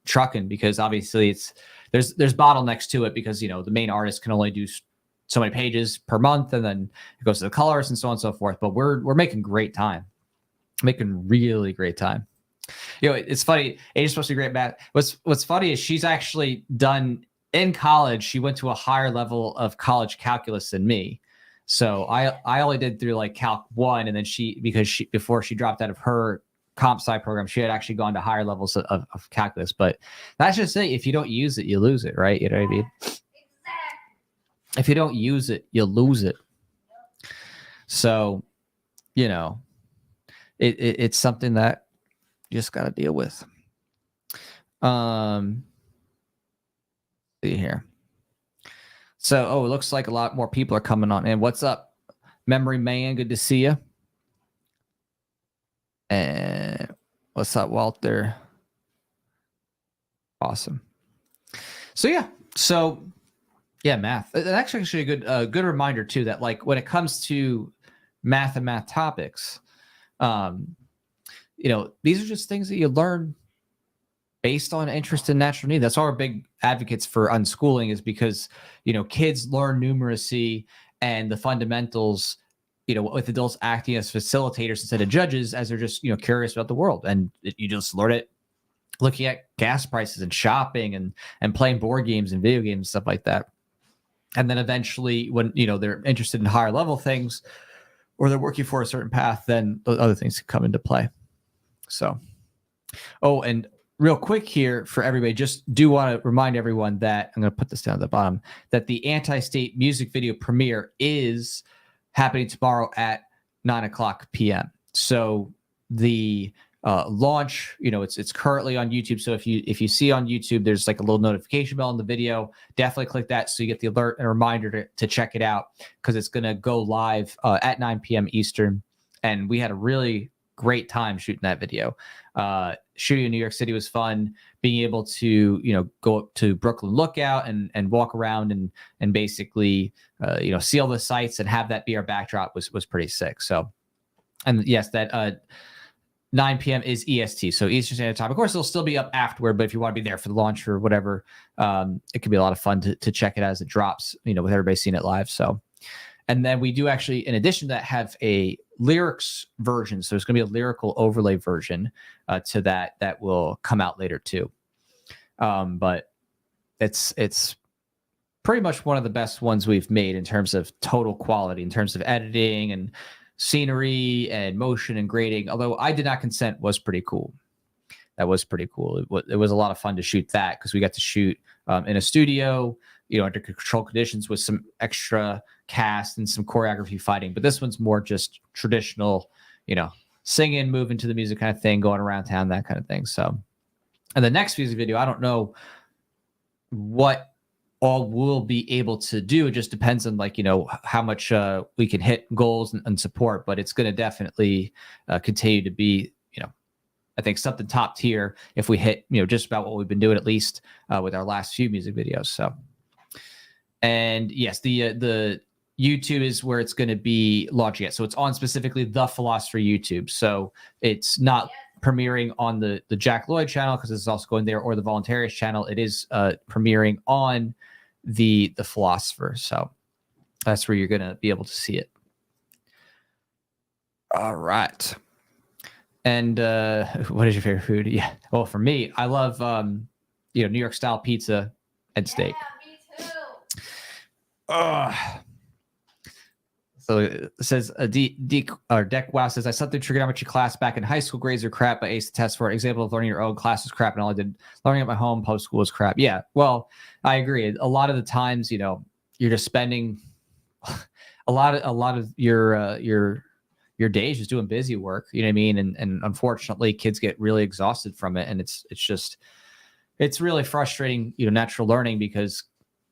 Speaker 3: trucking, because obviously there's bottlenecks to it because, the main artist can only do so many pages per month, and then it goes to the colors and so on and so forth. But we're making great time, making really great time. It's funny. A's supposed to be great at math. What's funny is she's actually done in college. She went to a higher level of college calculus than me. So I only did through like Calc 1, and then before she dropped out of her comp sci program, she had actually gone to higher levels of calculus. But that's just it. If you don't use it, you lose it, right? You know what I mean? If you don't use it, you lose it. So, it's something that you just got to deal with. See here. So, it looks like a lot more people are coming on. And what's up, Memory Man? Good to see you. And what's up, Walter? Awesome. So, math. That's actually a good reminder too, that like when it comes to math and math topics, these are just things that you learn based on interest and natural need. That's why we're big advocates for unschooling, is because, kids learn numeracy and the fundamentals, with adults acting as facilitators instead of judges, as they're just, curious about the world. And you just learn it looking at gas prices and shopping and playing board games and video games and stuff like that. And then eventually when, they're interested in higher level things, or they're working for a certain path, then other things can come into play. So, and real quick here for everybody, just do want to remind everyone that I'm going to put this down at the bottom, that the Anti-State music video premiere is happening tomorrow at 9:00 p.m. So the launch, it's currently on YouTube. So if you see on YouTube, there's like a little notification bell in the video. Definitely click that so you get the alert and reminder to check it out, because it's going to go live at 9 p.m. Eastern. And we had a really great time shooting that video. Shooting in New York City was fun. Being able to, go up to Brooklyn Lookout and walk around and basically, see all the sights and have that be our backdrop was pretty sick. So, and yes, that 9 p.m. is EST, so Eastern Standard Time. Of course, it'll still be up afterward, but if you want to be there for the launch or whatever, it could be a lot of fun to check it as it drops, with everybody seeing it live. So, and then we do actually, in addition to that, have a lyrics version. So there's going to be a lyrical overlay version to that will come out later too. But it's pretty much one of the best ones we've made in terms of total quality, in terms of editing and scenery and motion and grading. Although I Did Not Consent was pretty cool. That was pretty cool. It was a lot of fun to shoot that because we got to shoot in a studio, under controlled conditions with some extra cast and some choreography fighting. But this one's more just traditional, singing, moving to the music kind of thing, going around town, that kind of thing. So, and the next music video, I don't know what all we'll be able to do. It just depends on how much we can hit goals and support, but it's going to definitely continue to be, I think something top tier if we hit, just about what we've been doing, at least with our last few music videos. So, and yes, the YouTube is where it's going to be launching it. So it's on specifically the Philosopher YouTube. So it's not premiering on the Jack Lloyd channel because it's also going there, or the Voluntarious channel. It is premiering on the Philosopher. So that's where you're going to be able to see it. All right. And what is your favorite food? Yeah. Well, for me, I love New York style pizza and steak.
Speaker 5: Yeah, me too.
Speaker 3: So it says Deck Wow says, I slept through trigonometry class back in high school. Grades are crap, but aced the test for it. Example of learning your own class was crap, and all I did learning at my home post school was crap. Yeah, well, I agree. A lot of the times, you're just spending a lot of your days just doing busy work. You know what I mean? And unfortunately, kids get really exhausted from it, and it's really frustrating. Natural learning, because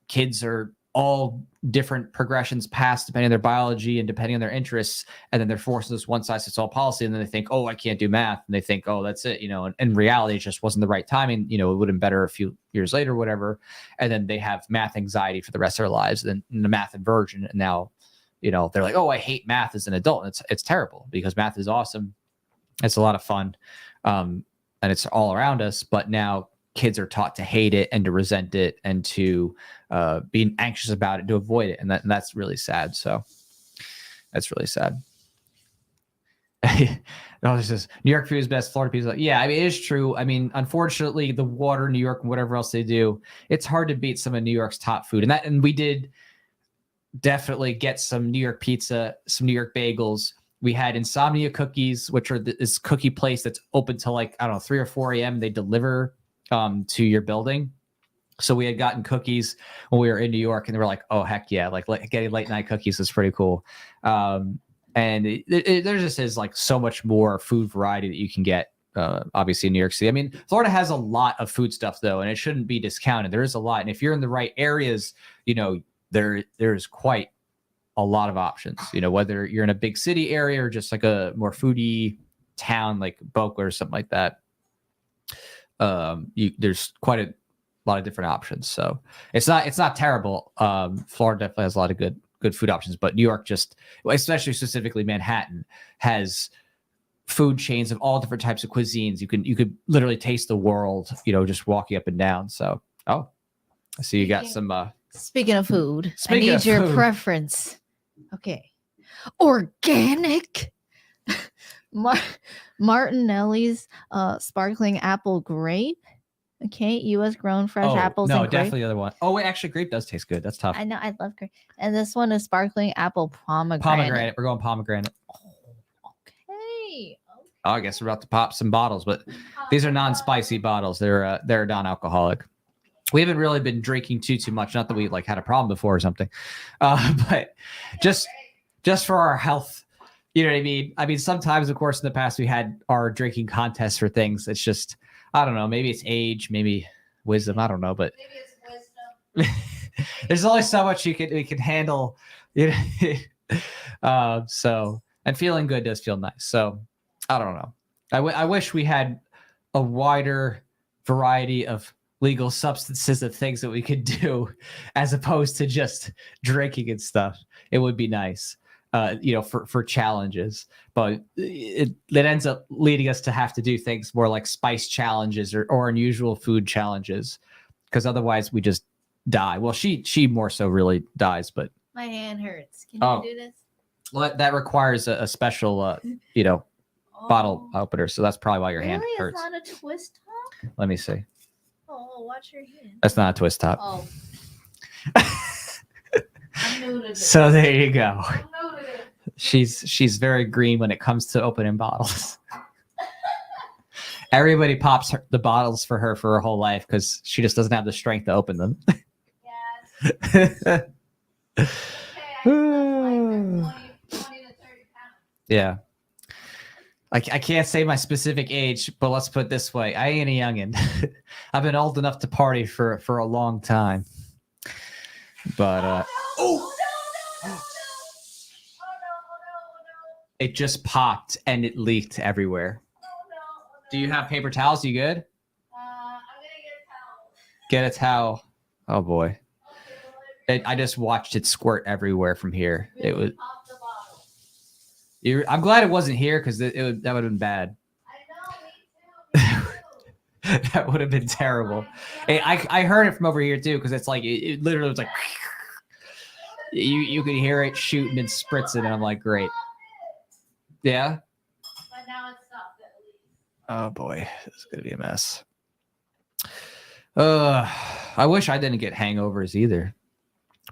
Speaker 3: kids are all different progressions past depending on their biology and depending on their interests, and then they're forced to this one size fits all policy, and then they think, oh, I can't do math, and they think, oh, that's it, and in reality it just wasn't the right timing. It would have been better a few years later, whatever, and then they have math anxiety for the rest of their lives, and then the math inversion, and now they're like, oh, I hate math as an adult. And it's terrible, because math is awesome, it's a lot of fun, and it's all around us, but now kids are taught to hate it and to resent it and to be anxious about it, to avoid it. And that's really sad. So that's really sad. This is New York food is best. Florida pizza. Yeah, I mean, it is true. I mean, unfortunately, the water, New York, and whatever else they do, it's hard to beat some of New York's top food. And we did definitely get some New York pizza, some New York bagels. We had Insomnia Cookies, which are this cookie place that's open till 3 or 4 a.m. They deliver to your building. So we had gotten cookies when we were in New York, and they were like, oh, heck yeah. Getting late night cookies is pretty cool. And there just is so much more food variety that you can get, obviously, in New York City. I mean, Florida has a lot of food stuff, though, and it shouldn't be discounted. There is a lot. And if you're in the right areas, there's quite a lot of options, whether you're in a big city area or just a more foodie town like Boca or something like that. There's quite a lot of different options. So it's not terrible. Florida definitely has a lot of good food options, but New York, just especially specifically Manhattan, has food chains of all different types of cuisines. You could literally taste the world, just walking up and down. So, I see you got some.
Speaker 4: Speaking of food, I need your preference. Okay. Organic. Martinelli's sparkling apple grape. Okay, U.S. grown fresh apples.
Speaker 3: No,
Speaker 4: and
Speaker 3: definitely
Speaker 4: grape.
Speaker 3: the other one. Oh wait, actually, grape does taste good. That's tough.
Speaker 4: I know, I love grape. And this one is sparkling apple pomegranate.
Speaker 3: Pomegranate. We're going pomegranate.
Speaker 4: Okay.
Speaker 3: Oh, I guess we're about to pop some bottles, but these are non-spicy bottles. They're non-alcoholic. We haven't really been drinking too much. Not that we had a problem before or something, but just for our health. You know what I mean? I mean, sometimes, of course, in the past, we had our drinking contests for things. It's just, I don't know. Maybe it's age, maybe wisdom. I don't know, but
Speaker 5: Maybe it's wisdom.
Speaker 3: there's only so much we can handle. So, and feeling good does feel nice. So, I don't know. I wish we had a wider variety of legal substances of things that we could do, as opposed to just drinking and stuff. It would be nice. For challenges, but it ends up leading us to have to do things more like spice challenges or unusual food challenges, because otherwise we just die. Well, she more so really dies, but
Speaker 4: my hand hurts. Can you do this?
Speaker 3: Well, that requires a special, bottle opener. So that's probably why your hand hurts.
Speaker 4: It's not a twist top?
Speaker 3: Let me see.
Speaker 4: Oh, watch your hand.
Speaker 3: That's not a twist top.
Speaker 4: Oh.
Speaker 5: I'm new to this.
Speaker 3: So there you go.
Speaker 5: I'm new to this.
Speaker 3: She's very green when it comes to opening bottles. Everybody pops the bottles for her whole life because she just doesn't have the strength to open them.
Speaker 5: Yes. Okay, I like 20 to 30 pounds.
Speaker 3: Yeah. I can't say my specific age, but let's put it this way. I ain't a youngin'. I've been old enough to party for a long time. But it just popped and it leaked everywhere. Do you have paper towels? You good?
Speaker 5: I'm gonna get a towel.
Speaker 3: Get a towel. Oh boy. I just watched it squirt everywhere from here. It was.
Speaker 5: Pop the bottle.
Speaker 3: I'm glad it wasn't here because that would have been bad.
Speaker 5: I know, me too.
Speaker 3: That would have been terrible. Hey, I heard it from over here too because it's like it literally was like you could hear it shooting and spritzing, and I'm like, great. Yeah.
Speaker 5: But now it's stopped at least.
Speaker 3: Oh boy, this is gonna be a mess. I wish I didn't get hangovers either,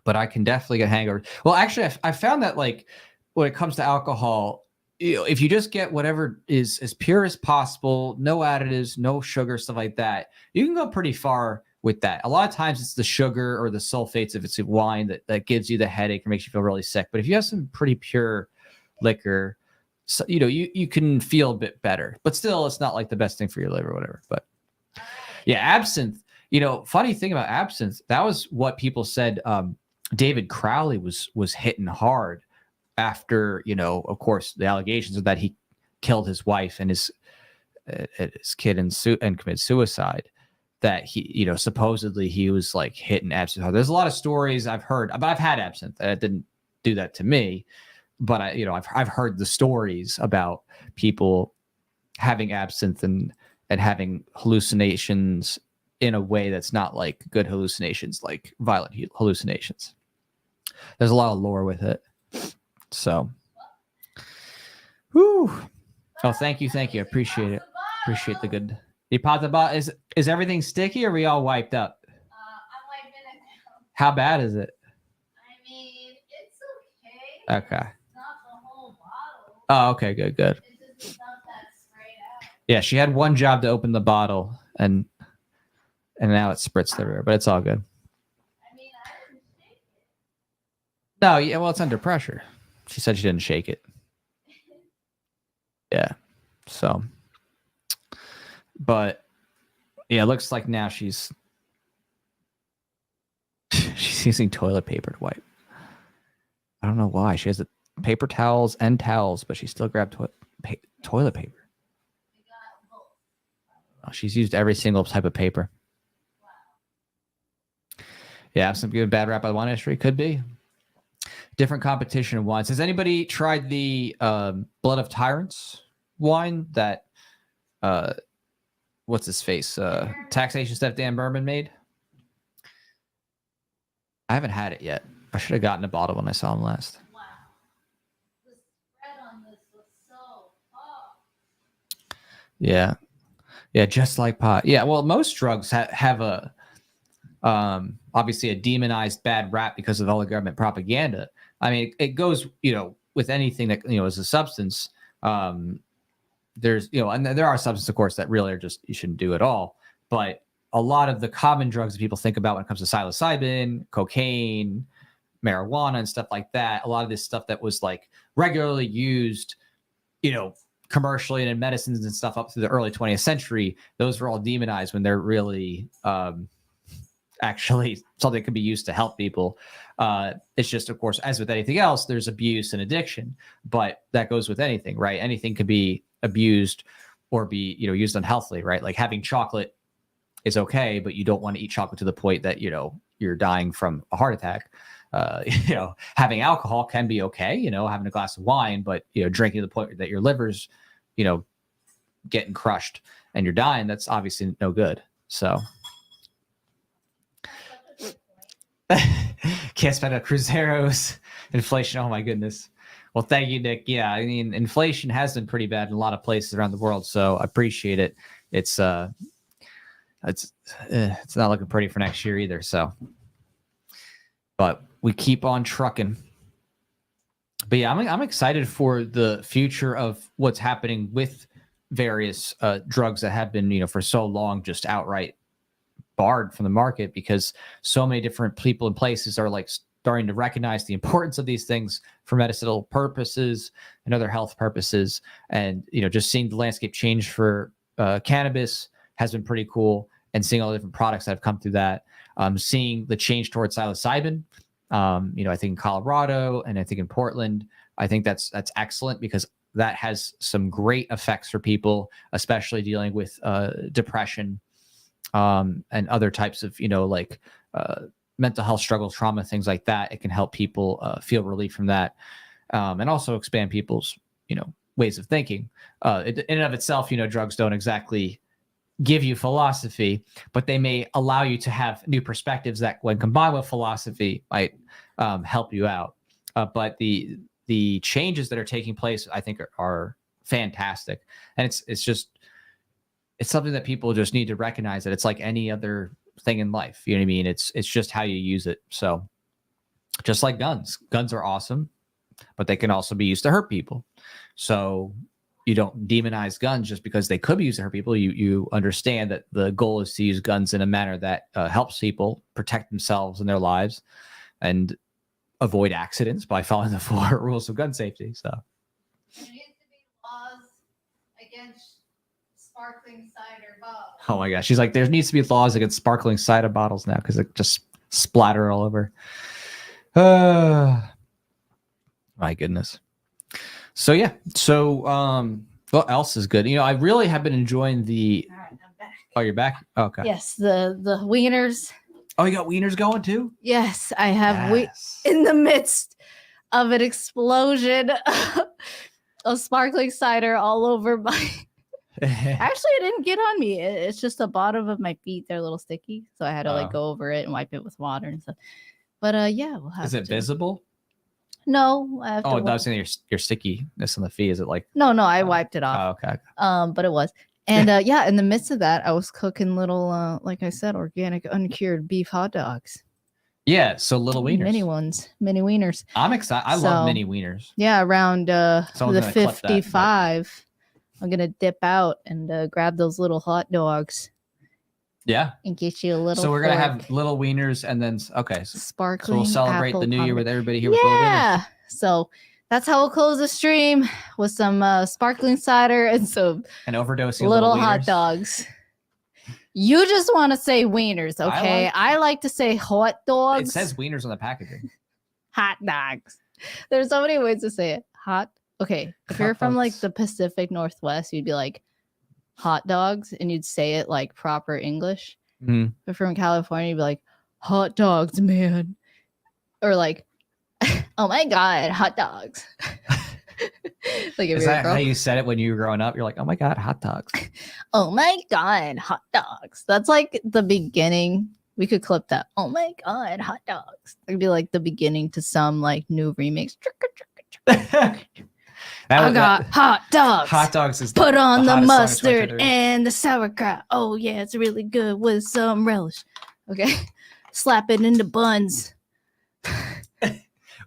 Speaker 3: but I can definitely get hangovers. Well, actually, I found that like when it comes to alcohol, if you just get whatever is as pure as possible, no additives, no sugar, stuff like that, you can go pretty far with that. A lot of times it's the sugar or the sulfates, if it's a wine, that gives you the headache or makes you feel really sick. But if you have some pretty pure liquor, so, you can feel a bit better. But still, it's not like the best thing for your liver or whatever. But yeah, absinthe. Funny thing about absinthe, that was what people said. David Crowley was hitting hard after, of course, the allegations of that he killed his wife and his kid and committed suicide. That he, supposedly he was like hitting absinthe hard. There's a lot of stories I've heard, but I've had absinthe. It didn't do that to me, but I've heard the stories about people having absinthe and having hallucinations in a way that's not like good hallucinations, like violent hallucinations. There's a lot of lore with it. So, whew. Oh, thank you. I appreciate it. Appreciate the good. You popped the bottle. Is everything sticky or are we all wiped up?
Speaker 5: I'm wiping it down.
Speaker 3: How bad is it?
Speaker 5: I mean, it's okay.
Speaker 3: Okay.
Speaker 5: It's not the whole bottle.
Speaker 3: Oh, okay. Good.
Speaker 5: It's just the stuff that's sprayed out.
Speaker 3: Yeah, she had one job to open the bottle and now it's spritzed everywhere, but it's all good.
Speaker 5: I mean, I didn't shake it.
Speaker 3: No, yeah, well, it's under pressure. She said she didn't shake it. Yeah. So, but yeah, it looks like now she's using toilet paper to wipe. I don't know why. She has the paper towels and towels, but she still grabbed toilet paper.
Speaker 5: We got both.
Speaker 3: Oh, she's used every single type of paper.
Speaker 5: Wow.
Speaker 3: Yeah, some good bad rap by the wine industry. Could be. Different competition of wines. Has anybody tried the Blood of Tyrants wine that what's his face? Taxation Stuff Dan Berman made? I haven't had it yet. I should have gotten a bottle when I saw him last.
Speaker 5: Wow. The spread on this was so tough.
Speaker 3: Yeah. Yeah, just like pot. Yeah, well, most drugs have a obviously a demonized bad rap because of all the government propaganda. I mean, it goes, with anything that, is a substance. There's, and there are substances, of course, that really are just, you shouldn't do at all. But a lot of the common drugs that people think about when it comes to psilocybin, cocaine, marijuana, and stuff like that, a lot of this stuff that was like regularly used, commercially and in medicines and stuff up through the early 20th century, those were all demonized when they're really actually something that could be used to help people. It's just, of course, as with anything else, there's abuse and addiction, but that goes with anything, right? Anything could be abused or be, used unhealthily, right? Like having chocolate is okay, but you don't want to eat chocolate to the point that, you're dying from a heart attack. Having alcohol can be okay, having a glass of wine, but, drinking to the point that your liver's, getting crushed and you're dying, that's obviously no good. So can't spend on cruceros, inflation. Oh my goodness. Well, thank you, Nick. Yeah, I mean, inflation has been pretty bad in a lot of places around the world, so I appreciate it. It's not looking pretty for next year either. So, but we keep on trucking. But yeah, I'm excited for the future of what's happening with various drugs that have been, for so long just outright barred from the market, because so many different people and places are like starting to recognize the importance of these things for medicinal purposes and other health purposes. And, just seeing the landscape change for cannabis has been pretty cool, and seeing all the different products that have come through that. Seeing the change towards psilocybin, I think in Colorado and I think in Portland, I think that's excellent, because that has some great effects for people, especially dealing with depression and other types of, mental health struggles, trauma, things like that. It can help people feel relief from that, and also expand people's, ways of thinking. In and of itself, drugs don't exactly give you philosophy, but they may allow you to have new perspectives that, when combined with philosophy, might help you out. But the changes that are taking place, I think, are fantastic, and it's something that people just need to recognize, that it's like any other thing in life. You know what I mean? It's just how you use it. So just like guns are awesome, but they can also be used to hurt people. So you don't demonize guns just because they could be used to hurt people. You understand that the goal is to use guns in a manner that helps people protect themselves and their lives and avoid accidents by following the 4 rules of gun safety. So
Speaker 5: There needs to be laws against sparkling cider bottles.
Speaker 3: oh my gosh, she's like, there needs to be laws against sparkling cider bottles now, because it just splatter all over. My goodness. So yeah. So what else is good? I really have been enjoying the.
Speaker 5: All right, I'm back.
Speaker 3: Oh, you're back? Okay.
Speaker 4: Yes, the wieners.
Speaker 3: Oh, you got wieners going too?
Speaker 4: Yes, I have
Speaker 3: Yes.
Speaker 4: in the midst of an explosion of sparkling cider all over my. Actually, it didn't get on me. It's just the bottom of my feet. They're a little sticky, so I had to go over it and wipe it with water and stuff. But yeah, we'll have.
Speaker 3: Is it visible?
Speaker 4: No, I have to.
Speaker 3: Oh, I was saying your stickiness on the feet. Is it like?
Speaker 4: No, I wiped it off.
Speaker 3: Oh, okay.
Speaker 4: But it was. And yeah, in the midst of that, I was cooking little, like I said, organic, uncured beef hot dogs.
Speaker 3: Yeah, so little wieners.
Speaker 4: Mini wieners.
Speaker 3: I'm excited. I love mini wieners.
Speaker 4: Yeah, around the
Speaker 3: Someone's gonna clip that,
Speaker 4: 55, I'm gonna dip out and grab those little hot dogs.
Speaker 3: Yeah.
Speaker 4: And get you a little.
Speaker 3: So we're gonna have little wieners, and then so
Speaker 4: sparkling.
Speaker 3: we'll celebrate the new year with everybody here. With
Speaker 4: yeah. So that's how we'll close the stream, with some sparkling cider and some
Speaker 3: overdosing
Speaker 4: little hot dogs. You just want to say wieners, okay? I like to say hot dogs.
Speaker 3: It says wieners on the packaging.
Speaker 4: Hot dogs. There's so many ways to say it. Hot. Okay, if you're from like the Pacific Northwest, you'd be like hot dogs, and you'd say it like proper English.
Speaker 3: Mm-hmm.
Speaker 4: But from California, you'd be like hot dogs, man, or like, oh my god, hot dogs. Like,
Speaker 3: is that how you said it when you were growing up? You're like, oh my god, hot dogs.
Speaker 4: Oh my god, hot dogs. That's like the beginning. We could clip that. Oh my god, hot dogs. It'd be like the beginning to some like new remix. I got hot dogs.
Speaker 3: Hot dogs is
Speaker 4: put on the mustard and the sauerkraut. Oh yeah, it's really good with some relish. Okay, slap it into buns.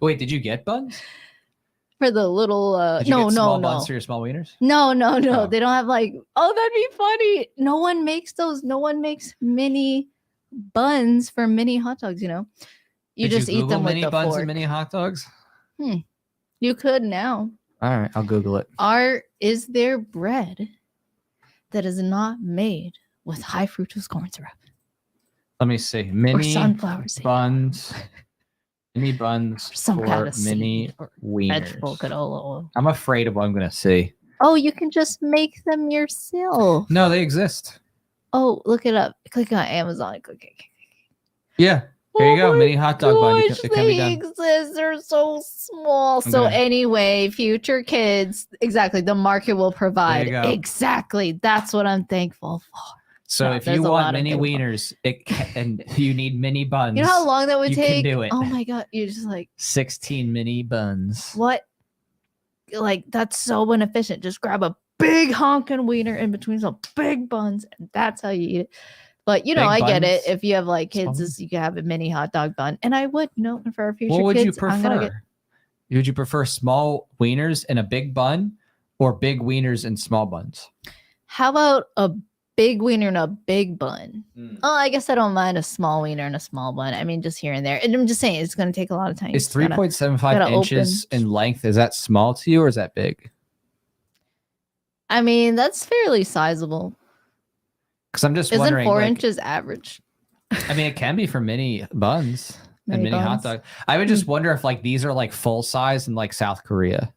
Speaker 3: Wait, did you get buns?
Speaker 4: For the little no
Speaker 3: buns for your small wieners?
Speaker 4: No. Oh. They don't have like, oh, that'd be funny. No one makes those. No one makes mini buns for mini hot dogs, You just eat them with
Speaker 3: mini
Speaker 4: the
Speaker 3: buns
Speaker 4: fork.
Speaker 3: and mini hot dogs?
Speaker 4: You could now.
Speaker 3: All right, I'll Google it.
Speaker 4: Is there bread that is not made with high fructose corn syrup?
Speaker 3: Let me see. Mini
Speaker 4: or sunflower seed.
Speaker 3: Buns. Mini buns
Speaker 4: Some
Speaker 3: for
Speaker 4: kind of
Speaker 3: mini wieners.
Speaker 4: Vegetable canola oil.
Speaker 3: I'm afraid of what I'm going to see.
Speaker 4: Oh, you can just make them yourself.
Speaker 3: No, they exist.
Speaker 4: Oh, look it up. Click on Amazon. Click it.
Speaker 3: Yeah. Here you go. Mini hot dog bun. It can be done.
Speaker 4: Exist. They're so small. So anyway, future kids, exactly. The market will provide. Exactly. That's what I'm thankful for.
Speaker 3: So if you want mini wieners and you need mini buns,
Speaker 4: you know how long that would take?
Speaker 3: You can do it.
Speaker 4: Oh my god, you're just like
Speaker 3: 16 mini buns.
Speaker 4: What? Like, that's so inefficient. Just grab a big honking wiener in between some big buns, and that's how you eat it. But you know,
Speaker 3: Big
Speaker 4: I get it.
Speaker 3: buns?
Speaker 4: If you have like
Speaker 3: Small
Speaker 4: kids,
Speaker 3: buns?
Speaker 4: you can have a mini hot dog bun. And I would, you know, for our future
Speaker 3: What would
Speaker 4: kids,
Speaker 3: you prefer? Would you prefer small wieners in a big bun or big wieners in small buns?
Speaker 4: how about a big wiener and a big bun? Oh, I guess I don't mind a small wiener and a small bun. I mean, just here and there. And I'm just saying, it's going to take a lot of time.
Speaker 3: Is 3.75 inches in length, is that small to you or is that big?
Speaker 4: I mean, that's fairly sizable.
Speaker 3: Because I'm just
Speaker 4: Isn't
Speaker 3: wondering.
Speaker 4: 4
Speaker 3: like,
Speaker 4: inches average?
Speaker 3: I mean, it can be for mini buns and mini hot
Speaker 4: buns.
Speaker 3: dog. I would just wonder if like these are like full size in like South Korea.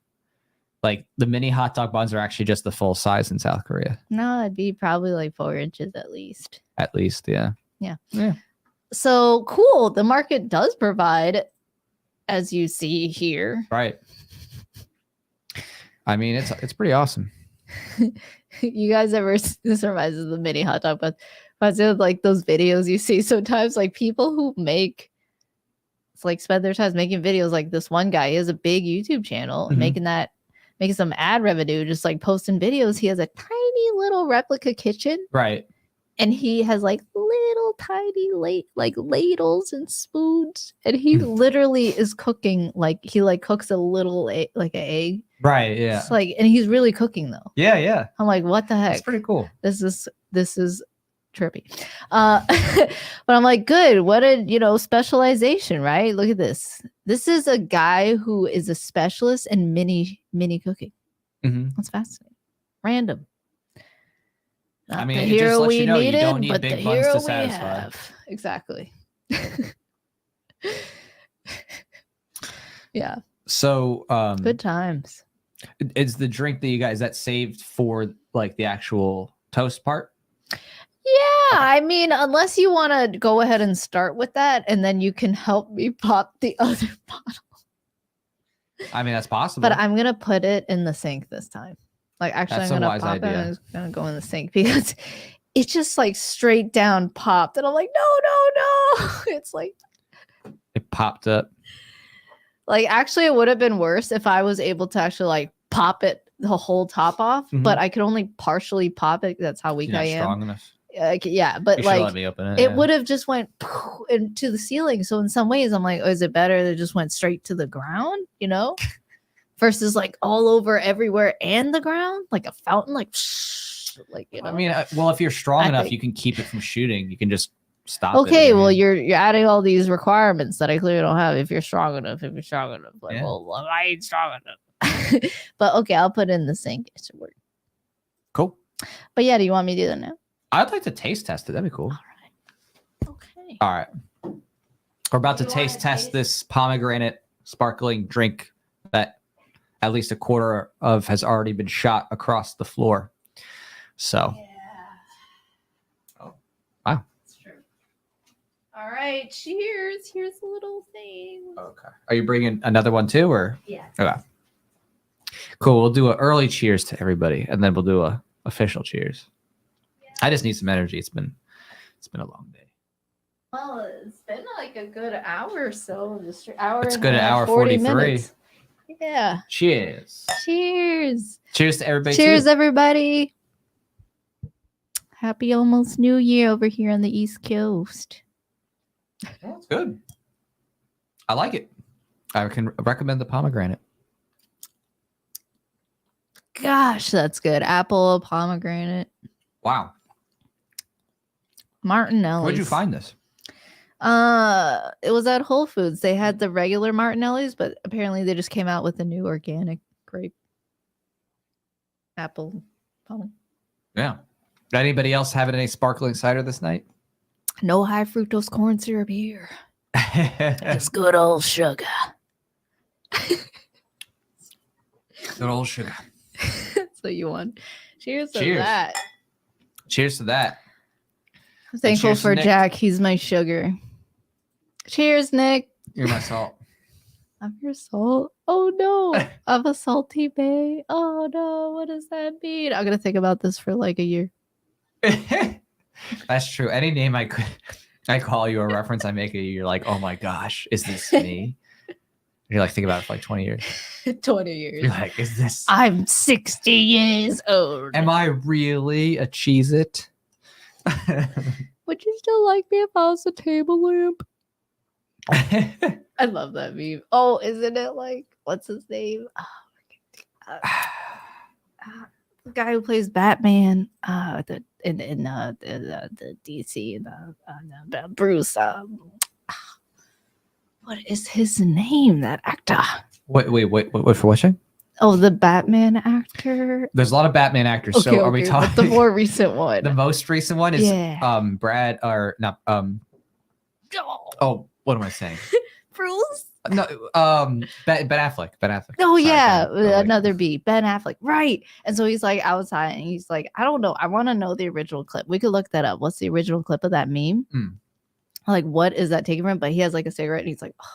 Speaker 3: Like the mini hot dog buns are actually just the full size in South Korea.
Speaker 4: No, it'd be probably like 4 inches at least.
Speaker 3: At least, yeah.
Speaker 4: Yeah. So cool. The market does provide, as you see here.
Speaker 3: Right. I mean, it's pretty awesome.
Speaker 4: You guys ever? This reminds me of the mini hot dog, but like those videos you see sometimes, like people who make, it's like spend their time making videos. Like this one guy, he has a big YouTube channel,
Speaker 3: Mhm.
Speaker 4: making some ad revenue, just like posting videos. He has a tiny little replica kitchen,
Speaker 3: Right.
Speaker 4: and he has like little tiny ladles and spoons, and he literally is cooking like he like cooks a little like an egg.
Speaker 3: Right. Yeah.
Speaker 4: It's like, and he's really cooking though.
Speaker 3: Yeah. Yeah.
Speaker 4: I'm like, what the heck?
Speaker 3: It's pretty cool.
Speaker 4: This is trippy. But I'm like, good. What a specialization, right? Look at this. This is a guy who is a specialist in mini cooking.
Speaker 3: Mhm.
Speaker 4: That's fascinating. Random. Not
Speaker 3: I mean,
Speaker 4: the
Speaker 3: it just
Speaker 4: hero
Speaker 3: lets
Speaker 4: we
Speaker 3: you know you
Speaker 4: needed,
Speaker 3: don't need
Speaker 4: but
Speaker 3: big
Speaker 4: the
Speaker 3: buns
Speaker 4: hero
Speaker 3: to
Speaker 4: we
Speaker 3: satisfy.
Speaker 4: have. Exactly. Yeah.
Speaker 3: So,
Speaker 4: Good times.
Speaker 3: is the drink that you guys that saved for like the actual toast part?
Speaker 4: Yeah, I mean, unless you want to go ahead and start with that, and then you can help me pop the other bottle.
Speaker 3: I mean, that's possible.
Speaker 4: But I'm gonna put it in the sink this time. Like, actually,
Speaker 3: That's
Speaker 4: I'm
Speaker 3: a
Speaker 4: gonna
Speaker 3: wise
Speaker 4: pop it
Speaker 3: idea.
Speaker 4: and it's gonna go in the sink because it just like straight down popped, and I'm like, no. It's like
Speaker 3: It popped up.
Speaker 4: actually, it would have been worse if I was able to actually like pop it the whole top off, but I could only partially pop it. That's how weak
Speaker 3: You're
Speaker 4: I
Speaker 3: not
Speaker 4: am.
Speaker 3: strong enough.
Speaker 4: Yeah, but
Speaker 3: You should let
Speaker 4: like
Speaker 3: me open it.
Speaker 4: it
Speaker 3: yeah.
Speaker 4: would have just went into the ceiling. So in some ways, I'm like, oh, is it better that it just went straight to the ground? Versus like all over everywhere and the ground, like a fountain, like
Speaker 3: I mean, well, if you're strong
Speaker 4: I
Speaker 3: enough,
Speaker 4: think-
Speaker 3: you can keep it from shooting. You can just stop it.
Speaker 4: Okay, well, you're adding all these requirements that I clearly don't have. If you're strong enough, like,
Speaker 3: Yeah.
Speaker 4: well, I ain't strong enough. But okay, I'll put it in the sink. It should work.
Speaker 3: Cool.
Speaker 4: But yeah, do you want me to do that now?
Speaker 3: I'd like to taste test it. That'd be cool.
Speaker 4: Okay.
Speaker 3: All right. We're about to
Speaker 4: You wanna
Speaker 3: taste test
Speaker 4: taste?
Speaker 3: this pomegranate sparkling drink that at least a quarter of has already been shot across the floor. So,
Speaker 4: Yeah.
Speaker 3: Oh, wow.
Speaker 4: It's true. All right, cheers. Here's a little thing.
Speaker 3: okay. Are you bringing another one too, or?
Speaker 4: Yeah.
Speaker 3: Okay. Cool. We'll do an early cheers to everybody, and then we'll do a official cheers. I just need some energy. It's been a long day.
Speaker 4: Well, it's been like a good hour or so. Just hour.
Speaker 3: It's
Speaker 4: and
Speaker 3: good,
Speaker 4: a
Speaker 3: an
Speaker 4: half,
Speaker 3: hour
Speaker 4: 40
Speaker 3: 43.
Speaker 4: minutes. Yeah.
Speaker 3: Cheers.
Speaker 4: Cheers.
Speaker 3: Cheers to everybody.
Speaker 4: Cheers,
Speaker 3: too.
Speaker 4: everybody. Happy almost New Year over here on the East Coast.
Speaker 3: That's good. I like it. I can recommend the pomegranate.
Speaker 4: Gosh, that's good. Apple, pomegranate,
Speaker 3: Wow.
Speaker 4: Martinelli.
Speaker 3: Where'd you find this?
Speaker 4: It was at Whole Foods. They had the regular Martinellis, but apparently they just came out with a new organic grape apple pomegranate.
Speaker 3: Yeah. Anybody else having any sparkling cider this night?
Speaker 4: No high fructose corn syrup here. It's good old sugar.
Speaker 3: Good old sugar.
Speaker 4: So you want. Cheers to
Speaker 3: Cheers.
Speaker 4: that.
Speaker 3: Cheers to that.
Speaker 4: I'm thankful
Speaker 3: cheers to
Speaker 4: for
Speaker 3: Nick.
Speaker 4: Jack. He's my sugar. Cheers, Nick.
Speaker 3: You're my salt.
Speaker 4: I'm your salt. Oh no. I'm a salty bay. Oh no. What does that mean? I'm gonna think about this for like a year.
Speaker 3: That's true. Any name I call you a reference I make it, you're like, oh my gosh, is this me? You're like, think about it for like 20 years.
Speaker 4: 20 years.
Speaker 3: You're like, is this?
Speaker 4: I'm 60 years old.
Speaker 3: Am I really a Cheez-It?
Speaker 4: Would you still like me if I was a table lamp? I love that meme. Oh, isn't it like what's his name? The guy who plays Batman, the DC, the Bruce. What is his name? That actor.
Speaker 3: Wait, for what show?
Speaker 4: Oh, the Batman actor.
Speaker 3: There's a lot of Batman actors.
Speaker 4: Okay,
Speaker 3: so are we talking
Speaker 4: the more recent one?
Speaker 3: The most recent one is Brad or not oh, what am I saying?
Speaker 4: Bruce?
Speaker 3: No, Ben Affleck.
Speaker 4: Oh, yeah, another B. Ben Affleck, right? And so he's like outside, and he's like, I don't know. I want to know the original clip. We could look that up. What's the original clip of that meme? Like, what is that taken from? But he has like a cigarette, and he's like, oh.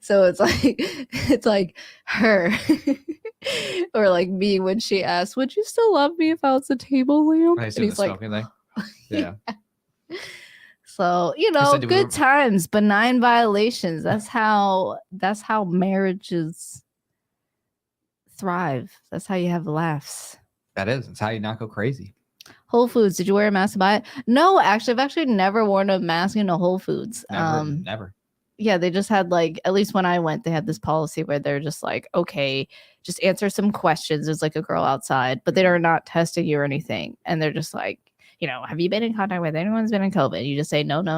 Speaker 4: So it's like her or like me when she asked, would you still love me if I was a table lamp?
Speaker 3: And he's like, yeah.
Speaker 4: So, good times, benign violations. That's how marriages thrive. That's how you have laughs.
Speaker 3: That's how you not go crazy.
Speaker 4: Whole Foods, did you wear a mask to buy it? No, actually, I've actually never worn a mask in a Whole Foods.
Speaker 3: Never.
Speaker 4: Yeah, they just had like, at least when I went, they had this policy where they're just like, okay, just answer some questions. There's like a girl outside, but they are not testing you or anything. And they're just like, have you been in contact with anyone who's been in COVID? You just say, no. Do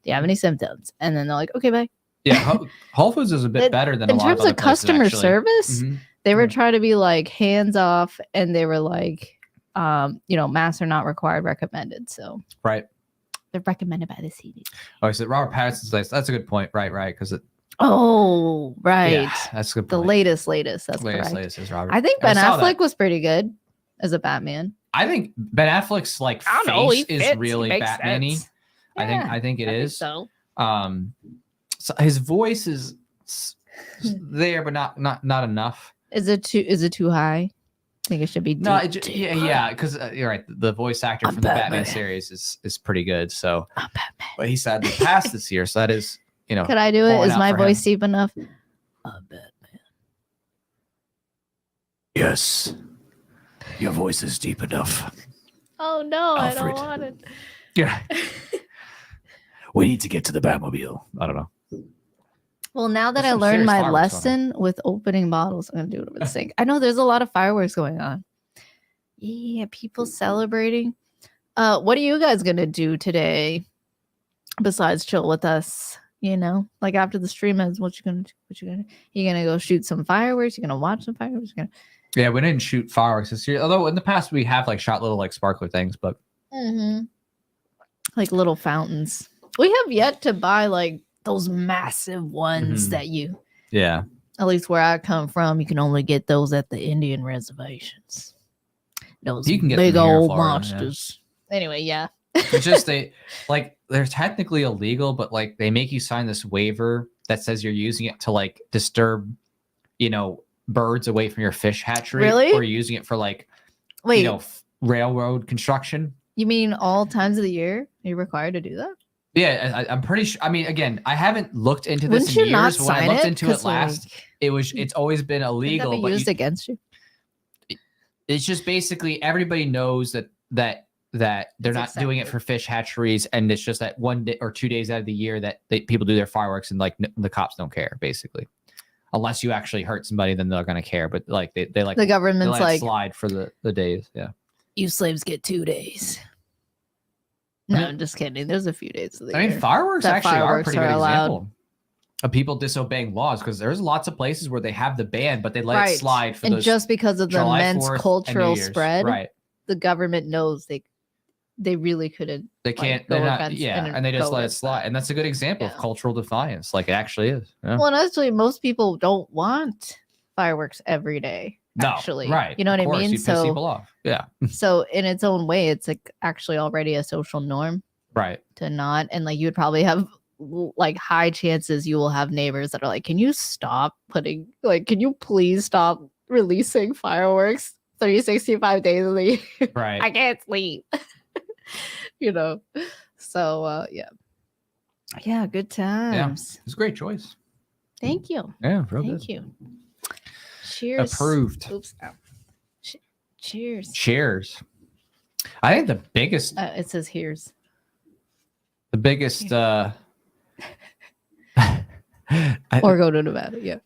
Speaker 4: you have any symptoms? And then they're like, okay, bye.
Speaker 3: Yeah, Whole Foods is a bit better than a lot of other
Speaker 4: in terms of customer
Speaker 3: places,
Speaker 4: service. They were trying to be like hands off, and they were like, masks are not required, recommended. So
Speaker 3: right.
Speaker 4: They're recommended by the CDC.
Speaker 3: Oh, so Robert Pattinson's place. That's a good point. Right. Because it.
Speaker 4: Oh, right.
Speaker 3: Yeah, that's a good point.
Speaker 4: The latest. That's
Speaker 3: latest is Robert.
Speaker 4: I think Ben Affleck was pretty good as a Batman.
Speaker 3: I think Ben Affleck's like face is really Batman-y.
Speaker 4: Yeah,
Speaker 3: I think it is.
Speaker 4: So
Speaker 3: his voice is there, but not enough.
Speaker 4: Is it too high? I think it should be deep.
Speaker 3: No, because you're right. The voice actor from the Batman series is pretty good. So, but he sadly passed this year. So that is,
Speaker 4: Could I do it? Is my voice deep enough? Batman.
Speaker 3: Yes, your voice is deep enough.
Speaker 4: Oh no, Alfred. I don't want it.
Speaker 3: Yeah. We need to get to the Batmobile. I don't know.
Speaker 4: Well, now that I learned my lesson with opening bottles, I'm going to do it over the sink. I know there's a lot of fireworks going on. Yeah, people celebrating. What are you guys going to do today besides chill with us? Like after the stream ends, what you going to do? You going to go shoot some fireworks? You going to watch some fireworks?
Speaker 3: Yeah, we didn't shoot fireworks this year. Although in the past we have like shot little like sparkler things, but
Speaker 4: like little fountains. We have yet to buy like those massive ones that at least where I come from, you can only get those at the Indian reservations. Those you can get big old monsters. Yeah. Anyway, yeah.
Speaker 3: It's just they're technically illegal, but like they make you sign this waiver that says you're using it to like disturb, birds away from your fish hatchery.
Speaker 4: Really?
Speaker 3: Or using it for like railroad construction.
Speaker 4: You mean all times of the year? Are you required to do that?
Speaker 3: Yeah, I'm pretty sure. I mean, again, I haven't looked into this in years. When I looked into it last, it's always been illegal.
Speaker 4: But used against you.
Speaker 3: It's just basically everybody knows that they're not doing it for fish hatcheries, and it's just that 1 day or 2 days out of the year that people do their fireworks, and like the cops don't care, basically, unless you actually hurt somebody, then they're gonna care. But like they like
Speaker 4: the government's like
Speaker 3: slide for the days. Yeah,
Speaker 4: you slaves get 2 days. No, I'm just kidding. There's a few days of the year.
Speaker 3: I mean, fireworks actually are a pretty good example of people disobeying laws, because there's lots of places where they have the ban, but they let it slide for
Speaker 4: just because of the immense cultural spread,
Speaker 3: right?
Speaker 4: The government knows they really couldn't.
Speaker 3: They can't. And they just let it slide, and that's a good example of cultural defiance. Like it actually is. Yeah.
Speaker 4: Well, and actually, most people don't want fireworks every day. Actually,
Speaker 3: right?
Speaker 4: You know what I mean?
Speaker 3: So piss people off. Yeah.
Speaker 4: So in its own way, it's like actually already a social norm,
Speaker 3: right?
Speaker 4: To not, and like you would probably have like high chances you will have neighbors that are like, can you please stop releasing fireworks 365 days of the year?
Speaker 3: Right.
Speaker 4: I can't sleep. So yeah, good times.
Speaker 3: Yeah, it's a great choice.
Speaker 4: Thank you.
Speaker 3: Yeah,
Speaker 4: thank you. Cheers.
Speaker 3: Approved.
Speaker 4: Oops. Cheers.
Speaker 3: Cheers. I think the biggest.
Speaker 4: It says here's.
Speaker 3: The biggest.
Speaker 4: Or go to Nevada. Yeah.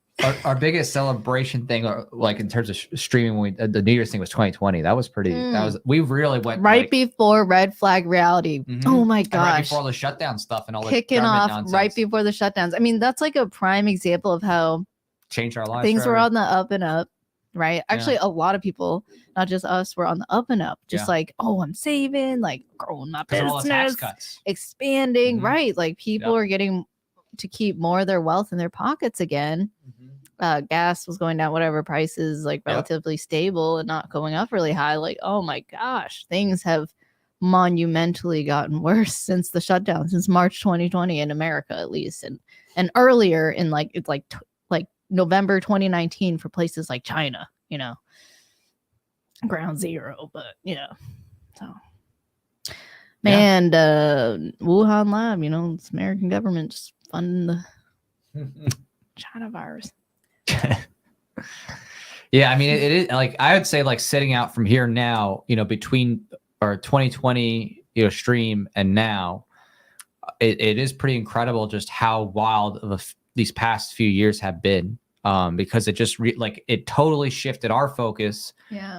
Speaker 3: Our biggest celebration thing, like in terms of streaming, the New Year's thing was 2020. That was pretty. That was we really went
Speaker 4: right before Red Flag Reality. Oh my gosh!
Speaker 3: And right before all the shutdown stuff and all the
Speaker 4: kicking off
Speaker 3: nonsense.
Speaker 4: Right before the shutdowns. I mean, that's like a prime example of how
Speaker 3: changed our lives.
Speaker 4: Things were on the up and up, right? Actually, a lot of people, not just us, were on the up and up. Just like, oh, I'm saving, like growing my business, expanding, right? Like people are getting to keep more of their wealth in their pockets again. Gas was going down, whatever, prices like relatively stable and not going up really high. Like, oh my gosh, things have monumentally gotten worse since the shutdown, since March 2020 in America, at least, and earlier in like it's like November 2019 for places like China, you know, ground zero. But so man, Wuhan lab, you know, it's American government just funding the China virus.
Speaker 3: Yeah, I mean, it is like I would say, like sitting out from here now, you know, between our 2020, you know, stream and now, it is pretty incredible just how wild these past few years have been. Because it just it totally shifted our focus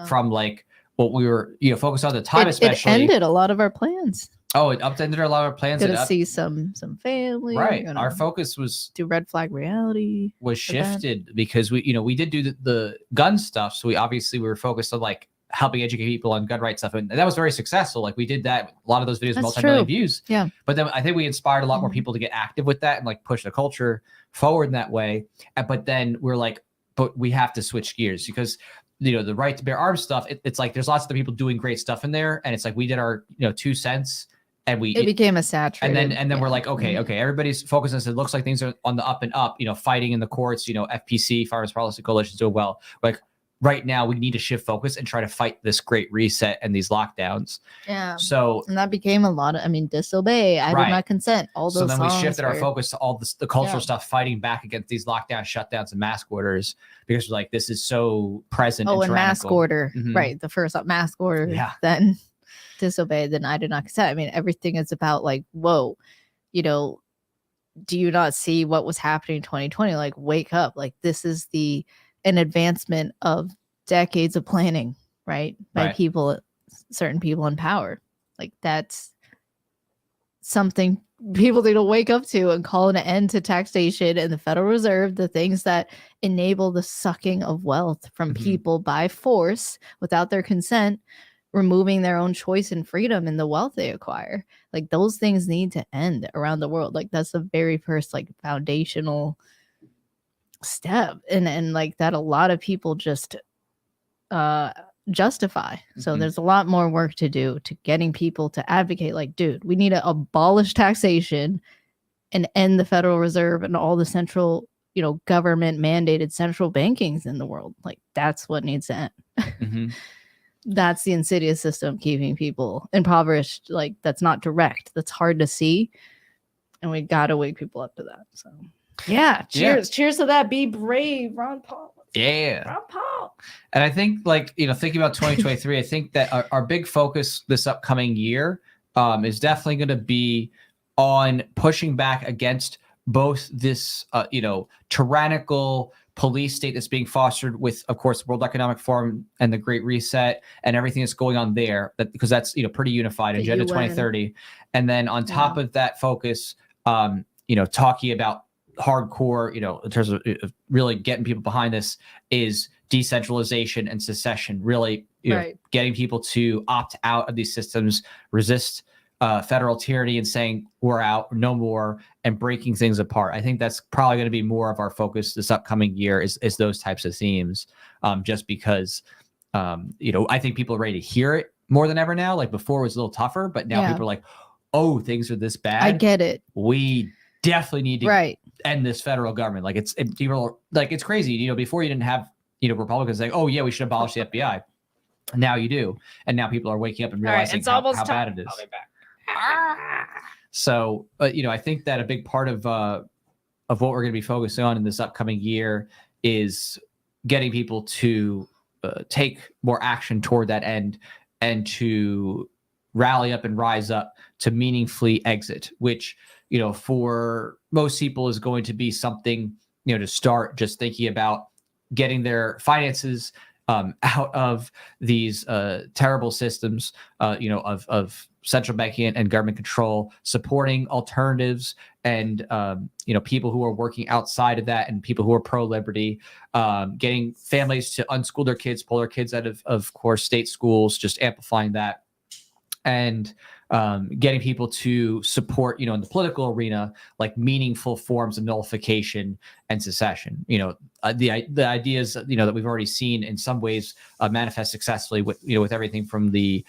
Speaker 3: from like what we were, you know, focused on at the time, especially.
Speaker 4: It ended a lot of our plans.
Speaker 3: Oh, it upended a lot of our plans.
Speaker 4: To see some family.
Speaker 3: Right. Our focus was
Speaker 4: do Red Flag Reality.
Speaker 3: Was shifted because we did do the gun stuff. So we were focused on like helping educate people on gun rights stuff. And that was very successful. Like we did that. A lot of those videos, multi-million views.
Speaker 4: Yeah.
Speaker 3: But then I think we inspired a lot more people to get active with that and like push the culture forward in that way. But then we're like, but we have to switch gears because, you know, the right to bear arms stuff, it's like there's lots of people doing great stuff in there. And it's like we did our, 2 cents. And it became
Speaker 4: a saturated.
Speaker 3: And then we're like, okay, everybody's focused on this. It looks like things are on the up and up, you know, fighting in the courts, you know, FPC, Firearms Policy Coalition, doing well. Like right now we need to shift focus and try to fight this great reset and these lockdowns.
Speaker 4: Yeah.
Speaker 3: So,
Speaker 4: and that became a lot of, disobey, I do not consent. All those.
Speaker 3: So then we shifted our focus to all the cultural stuff, fighting back against these lockdowns, shutdowns, and mask orders because we're like, this is so present.
Speaker 4: Oh, and mask order. Right. The first mask order.
Speaker 3: Yeah.
Speaker 4: Then disobey, then I did not consent. Everything is about like, whoa, you know, do you not see what was happening in 2020? Like, wake up. Like, this is an advancement of decades of planning, right? By certain people in power. Like, that's something people need to wake up to and call an end to taxation and the Federal Reserve, the things that enable the sucking of wealth from people by force without their consent, removing their own choice and freedom in the wealth they acquire. Like, those things need to end around the world. Like, that's the very first like foundational step, and like that a lot of people just justify. So there's a lot more work to do to getting people to advocate, like, dude, we need to abolish taxation and end the Federal Reserve and all the central, you know, government mandated central bankings in the world. Like, that's what needs to end. That's the insidious system keeping people impoverished. Like, that's not direct. That's hard to see. And we got to wake people up to that. So, yeah. Cheers. Yeah. Cheers to that. Be brave, Ron Paul.
Speaker 3: Yeah.
Speaker 4: Ron Paul. And
Speaker 3: I think, like, you know, thinking about 2023, I think that our big focus this upcoming year is definitely going to be on pushing back against both this, you know, tyrannical police state that's being fostered with, of course, the World Economic Forum and the Great Reset and everything that's going on there, because that's, you know, pretty unified, Agenda 2030. And then on top of that focus, you know, talking about hardcore, you know, in terms of really getting people behind this, is decentralization and secession, really, you know, getting people to opt out of these systems, resist federal tyranny and saying we're out, no more, and breaking things apart. I think that's probably going to be more of our focus this upcoming year is those types of themes, just because, you know, I think people are ready to hear it more than ever now. Like, before it was a little tougher, but now people are like, oh, things are this bad.
Speaker 4: I get it.
Speaker 3: We definitely need to end this federal government. Like, people are, like, it's crazy. You know, before you didn't have, you know, Republicans saying, oh yeah, we should abolish the FBI. Now you do. And now people are waking up and realizing how bad it is.
Speaker 4: I'll be back.
Speaker 3: So, you know, I think that a big part of what we're going to be focusing on in this upcoming year is getting people to take more action toward that end and to rally up and rise up to meaningfully exit, which, for most people is going to be something, to start just thinking about getting their finances out of these terrible systems, of central banking and government control, supporting alternatives and, people who are working outside of that and people who are pro-liberty, getting families to unschool their kids, pull their kids out of course, state schools, just amplifying that. And getting people to support, in the political arena, like meaningful forms of nullification and secession. The ideas, that we've already seen in some ways manifest successfully with, with everything from the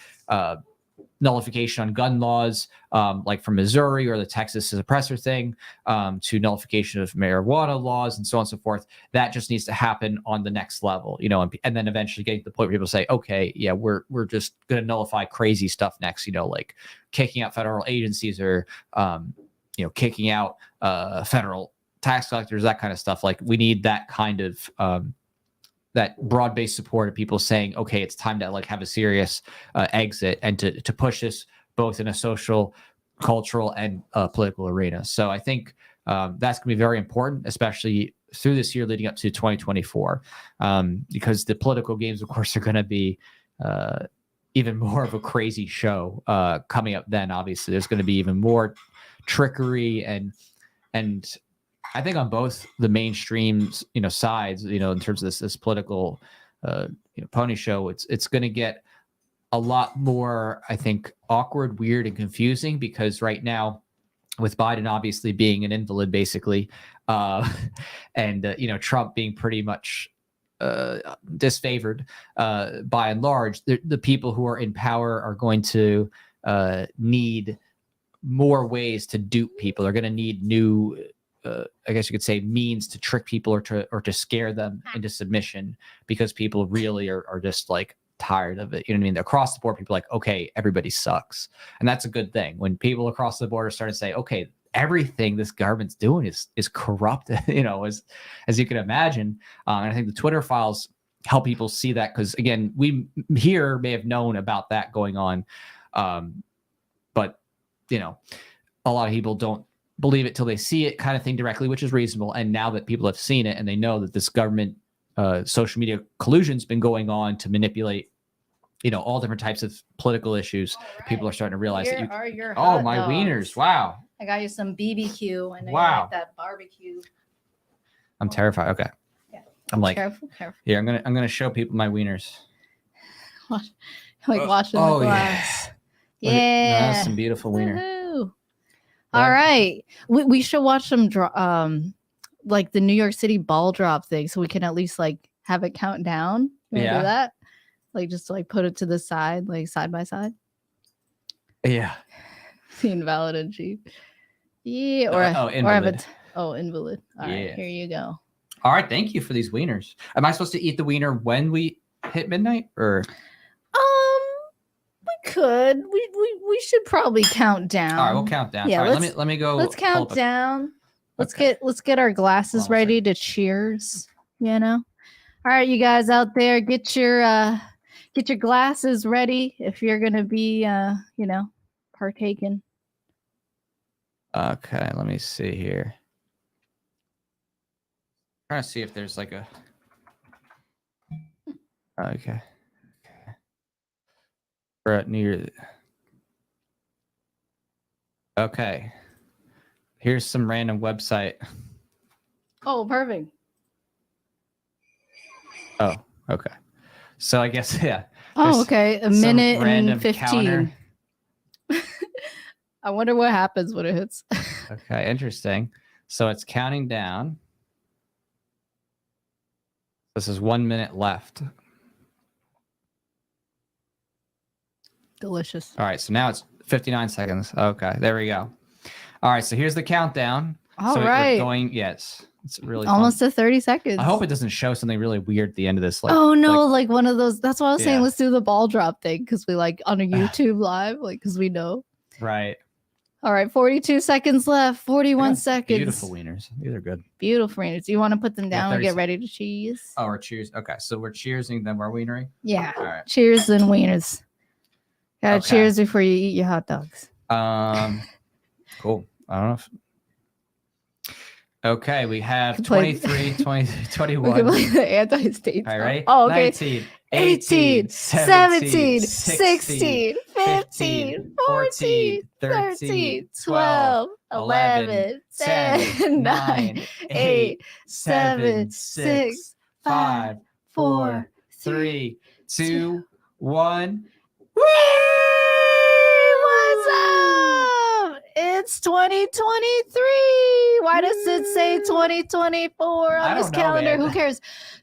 Speaker 3: nullification on gun laws, like from Missouri or the Texas suppressor thing, to nullification of marijuana laws and so on and so forth. That just needs to happen on the next level, and then eventually getting to the point where people say, okay, yeah, we're just going to nullify crazy stuff next, like kicking out federal agencies or, kicking out federal tax collectors, that kind of stuff. Like we need that kind of that broad-based support of people saying, okay, it's time to like have a serious exit and to push this both in a social, cultural, and political arena. So I think that's going to be very important, especially through this year leading up to 2024, because the political games, of course, are going to be even more of a crazy show coming up then. Obviously, there's going to be even more trickery and I think on both the mainstreams, sides, in terms of this political, pony show, it's going to get a lot more, I think, awkward, weird, and confusing because right now, with Biden obviously being an invalid, basically, and Trump being pretty much disfavored by and large, the people who are in power are going to need more ways to dupe people. They're going to need new. I guess you could say means to trick people or to scare them into submission because people really are just like tired of it. You know what I mean? Across the board, people are like, okay, everybody sucks. And that's a good thing. When people across the board are starting to say, okay, everything this government's doing is corrupt, as you can imagine. And I think the Twitter files help people see that because, again, we here may have known about that going on. But, a lot of people don't believe it till they see it kind of thing directly, which is reasonable. And now that people have seen it and they know that this government social media collusion's been going on to manipulate, all different types of political issues, right. People are starting to realize
Speaker 4: Here
Speaker 3: that
Speaker 4: are your
Speaker 3: my
Speaker 4: hot dogs.
Speaker 3: Wieners. Wow.
Speaker 4: I got you some BBQ and
Speaker 3: wow.
Speaker 4: I like that barbecue.
Speaker 3: I'm terrified. Okay.
Speaker 4: Yeah.
Speaker 3: I'm like,
Speaker 4: careful.
Speaker 3: Yeah, I'm gonna show people my wieners.
Speaker 4: Like washing the glass.
Speaker 3: Yeah. That's some beautiful wiener.
Speaker 4: Woo-hoo. All right. We should watch some like the New York City ball drop thing so we can at least like have it count down. You wanna do that? Like just like put it to the side, like side by side.
Speaker 3: Yeah.
Speaker 4: The invalid and cheap. Yeah. Or
Speaker 3: invalid.
Speaker 4: Invalid. All right. Here you go.
Speaker 3: All right. Thank you for these wieners. Am I supposed to eat the wiener when we hit midnight or?
Speaker 4: We could. We should probably count down.
Speaker 3: All right, we'll count down.
Speaker 4: Yeah,
Speaker 3: all right, let me go.
Speaker 4: Let's count down. Let's get our glasses ready to cheers. All right, you guys out there, get your glasses ready if you're gonna be partaking.
Speaker 3: Okay, let me see here. I'm trying to see if there's like a. Okay. Right near. Okay. Here's some random website.
Speaker 4: Oh, perfect.
Speaker 3: Oh, okay. So I guess
Speaker 4: Oh, okay. A minute and 15. I wonder what happens when it hits.
Speaker 3: Okay, interesting. So it's counting down. This is 1 minute left.
Speaker 4: Delicious.
Speaker 3: All right, so now it's 59 seconds. Okay, there we go. All right, so here's the countdown.
Speaker 4: All right.
Speaker 3: We're going, yes. It's really
Speaker 4: almost
Speaker 3: fun.
Speaker 4: to 30 seconds.
Speaker 3: I hope it doesn't show something really weird at the end of this. Like,
Speaker 4: oh, no, like one of those. That's why I was saying let's do the ball drop thing because we like on a YouTube live, like because we know.
Speaker 3: Right.
Speaker 4: All right, 42 seconds left, 41 seconds.
Speaker 3: Beautiful wieners. These are good.
Speaker 4: Beautiful wieners. Do you want to put them down and get ready to cheese?
Speaker 3: Oh, we're cheers. Okay, so we're cheersing them. We're wienering?
Speaker 4: Yeah.
Speaker 3: All right.
Speaker 4: Cheers and wieners. Gotta
Speaker 3: Okay.
Speaker 4: cheers before you eat your hot dogs.
Speaker 3: Cool. I don't know if... Okay, we have
Speaker 4: can play-
Speaker 3: 23, 20,
Speaker 4: We
Speaker 3: 21.
Speaker 4: can play the anti-state.
Speaker 3: All right.
Speaker 4: Oh, okay.
Speaker 3: 19,
Speaker 4: 18, 17, 16, 15, 14, 13, 12, 11, 10, 9, 8, 7, 6, 5, 4,
Speaker 3: 3, 2, 1.
Speaker 4: Woo! What's up? It's 2023. Why does it say 2024
Speaker 3: I
Speaker 4: on this
Speaker 3: don't know,
Speaker 4: calendar?
Speaker 3: man.
Speaker 4: Who cares?